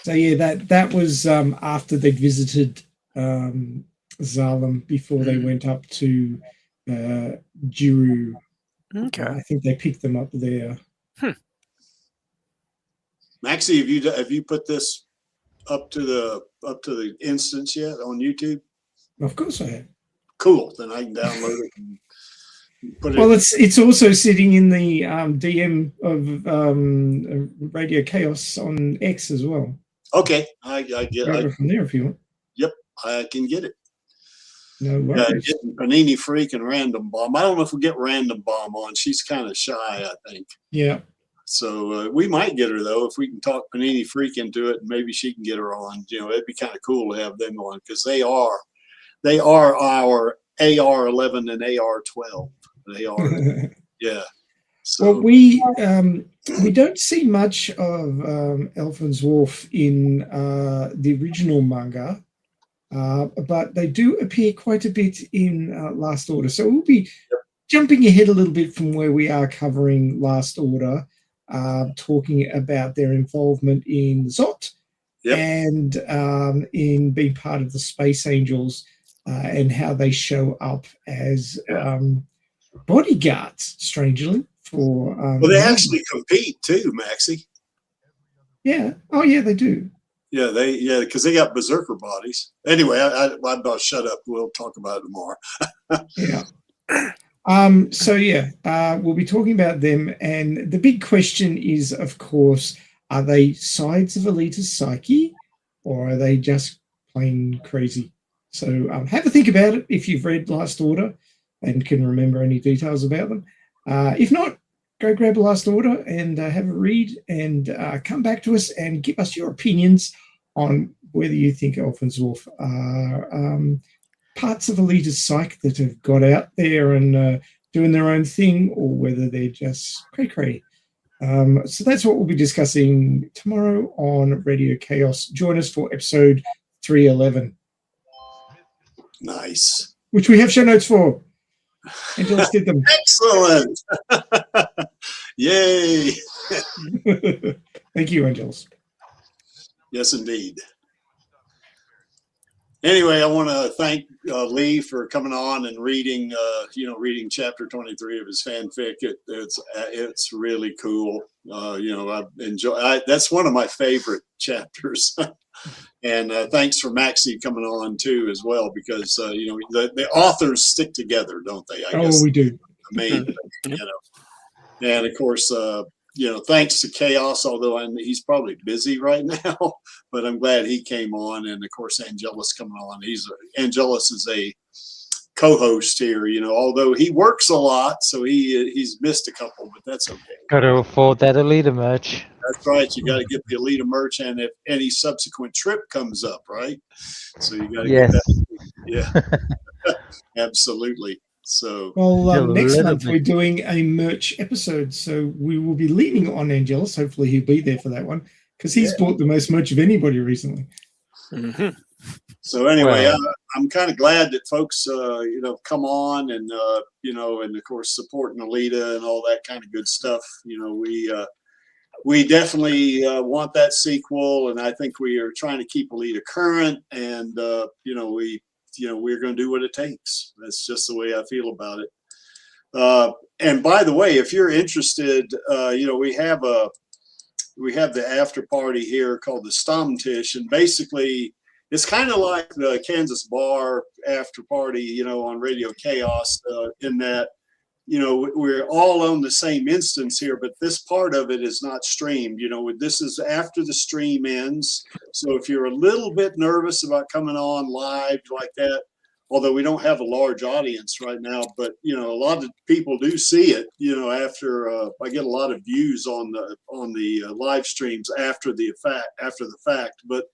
So yeah, that was after they'd visited Zalem before they went up to Jiru. Okay. I think they picked them up there. Maxie, have you put this up to the instance yet on YouTube? Of course I have. Cool. Then I can download it and put it. Well, it's also sitting in the DM of Radio Chaos on X as well. Okay, I get Grab it. it from there if you want. Yep, I can get it. No worries. Getting Panini Freak and Random Bomb. I don't know if we'll get Random Bomb on. She's kind of shy, I think. Yeah. So we might get her though if we can talk Panini Freak into it, and maybe she can get her on. You know, it'd be kind of cool to have them on because they are our AR-11 and AR-12. They are, yeah. So Well, we don't see much of Elfin's Wolf in the original manga, but they do appear quite a bit in Last Order. So we'll be jumping ahead a little bit from where we are covering Last Order, talking about their involvement in Zot and in being part of the Space Angels and how they show up as bodyguards, strangely. Well, they actually compete too, Maxie. Yeah. Oh, yeah, they do. Yeah, because they got berserker bodies. Anyway, I'm about to shut up. We'll talk about it tomorrow. Yeah. So yeah, we'll be talking about them, and the big question is, of course, are they sides of Alita's psyche, or are they just plain crazy? So have a think about it if you've read Last Order and can remember any details about them. If not, go grab Last Order and have a read, and come back to us and give us your opinions on whether you think Elfin's Wolf are parts of Alita's psyche that have got out there and doing their own thing, or whether they're just cray-cray. So that's what we'll be discussing tomorrow on Radio Chaos. Join us for episode 311. Nice. Which we have show notes for. Angelus did them. Excellent. Yay. Thank you, Angelus. Yes, indeed. Anyway, I want to thank Lee for coming on and reading, reading chapter 23 of his fanfic. It's really cool. I enjoy. That's one of my favorite chapters. And thanks for Maxie coming on too as well, because the authors stick together, don't they? I guess we do. Main, and of course, thanks to Chaos, although he's probably busy right now, but I'm glad he came on. And of course, Angelus coming on. Angelus is a co-host here, although he works a lot, so he's missed a couple, but that's okay. Got to afford that Alita merch. That's right. You got to get the Alita merch, and if any subsequent trip comes up, right? So you got to get that. Yeah, absolutely. So next month we're doing a merch episode, so we will be leaning on Angelus. Hopefully he'll be there for that one, because he's bought the most merch of anybody recently. Mm-hmm. So anyway, I'm kind of glad that folks, come on and, and of course supporting Alita and all that kind of good stuff. We definitely want that sequel, and I think we are trying to keep Alita current, and we're going to do what it takes. That's just the way I feel about it. And by the way, if you're interested, we have the after party here called the Stammtisch, and basically it's kind of like the Kansas Bar after party, on Radio Chaos, in that, we're all on the same instance here, but this part of it is not streamed. This is after the stream ends. So if you're a little bit nervous about coming on live like that, although we don't have a large audience right now, but a lot of people do see it. After I get a lot of views on the live streams after the fact. But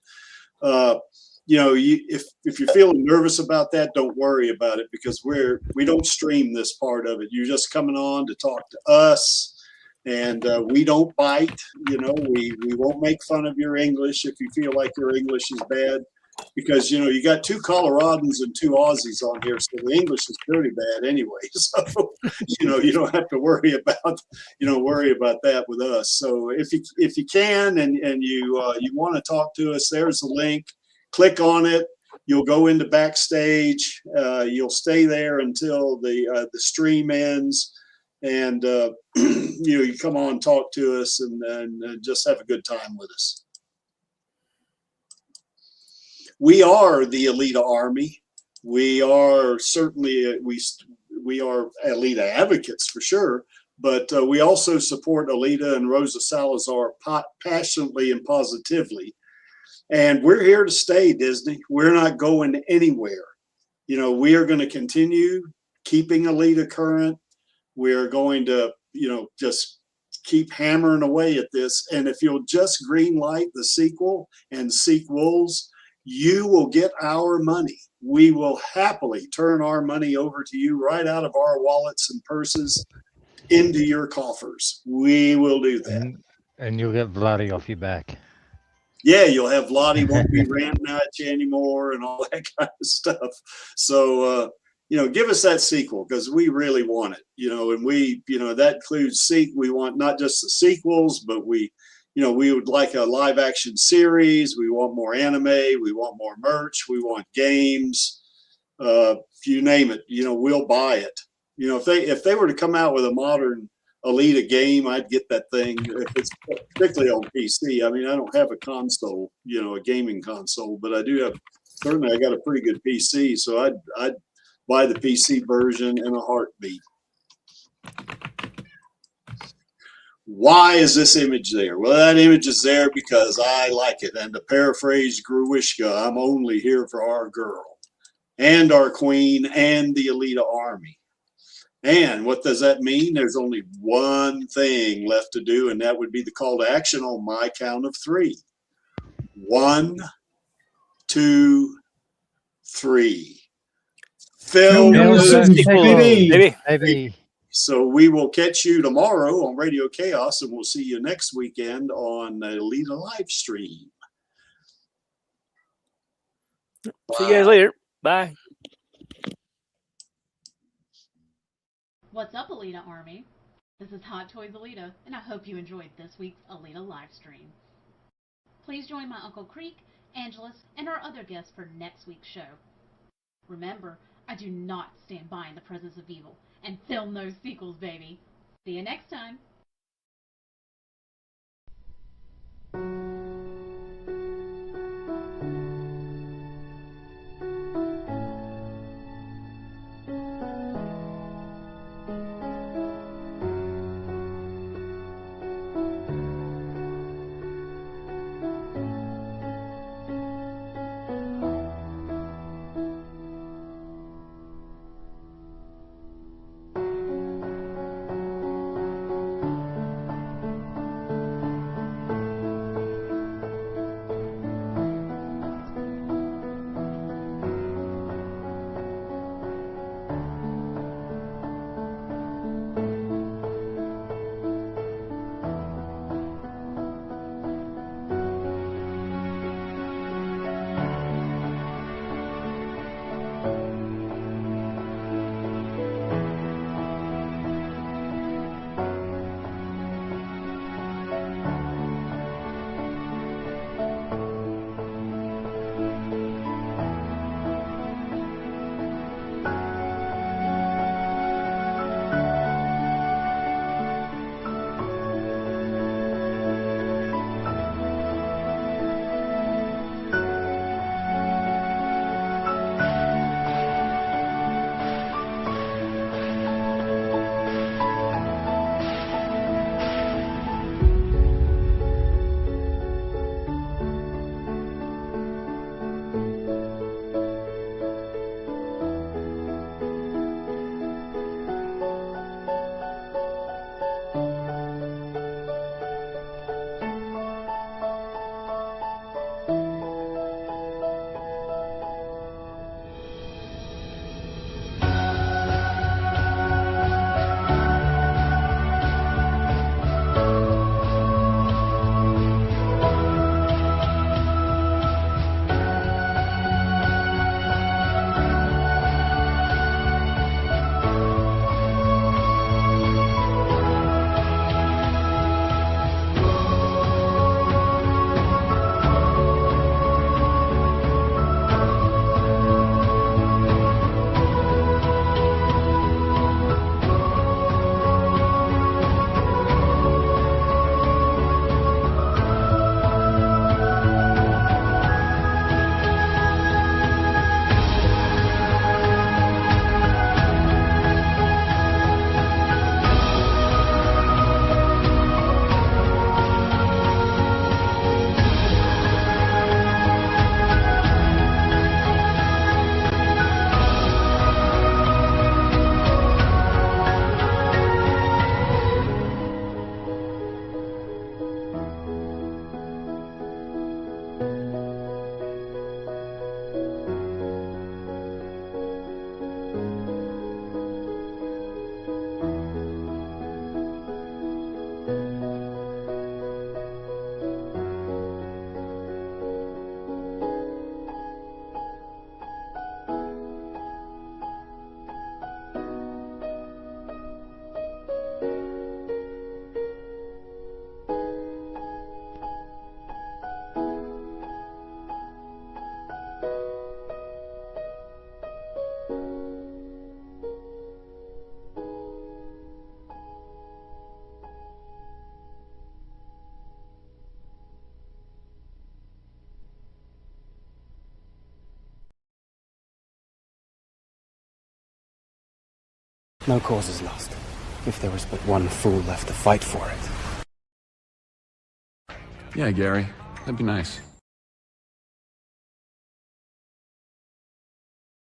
if you're feeling nervous about that, don't worry about it, because we don't stream this part of it. You're just coming on to talk to us, and we don't bite. We won't make fun of your English if you feel like your English is bad. because, you got 2 Coloradans and 2 Aussies on here. So the English is pretty bad anyway. So, you don't have to worry about, that with us. So if you can, and you want to talk to us, there's a link, click on it. You'll go into backstage. You'll stay there until the stream ends. And, you come on, talk to us, and just have a good time with us. We are the Alita Army. We are certainly, we are Alita advocates for sure, but we also support Alita and Rosa Salazar passionately and positively. And we're here to stay, Disney. We're not going anywhere. We are going to continue keeping Alita current. We're going to, just keep hammering away at this. And if you'll just green light the sequel and sequels, you will get our money. We will happily turn our money over to you right out of our wallets and purses into your coffers. We will do that. And you'll get Vladdy off your back. Yeah, you'll have Lottie won't be ranting at you anymore and all that kind of stuff. So, give us that sequel, because we really want it, and we, that includes we want not just the sequels, but we would like a live action series. We want more anime. We want more merch. We want games. You name it, we'll buy it. If they were to come out with a modern Alita game, I'd get that thing. If it's particularly on PC. I mean, I don't have a console, a gaming console, but I do have. Certainly, I got a pretty good PC, so I'd buy the PC version in a heartbeat. Why is this image there? Well, that image is there because I like it. And to paraphrase Gruishka, I'm only here for our girl and our queen and the Alita Army. And what does that mean? There's only one thing left to do, and that would be the call to action on my count of 3. 1, 2, 3. Film Maybe. So we will catch you tomorrow on Radio Chaos, and we'll see you next weekend on Alita Livestream. See you guys later. Bye. What's up, Alita Army? This is Hot Toys Alita, and I hope you enjoyed this week's Alita Livestream. Please join my Uncle Creek, Angelus, and our other guests for next week's show. Remember, I do not stand by in the presence of evil, and film those sequels, baby. See you next time. No cause is lost, if there was but one fool left to fight for it. Yeah, Gary, that'd be nice.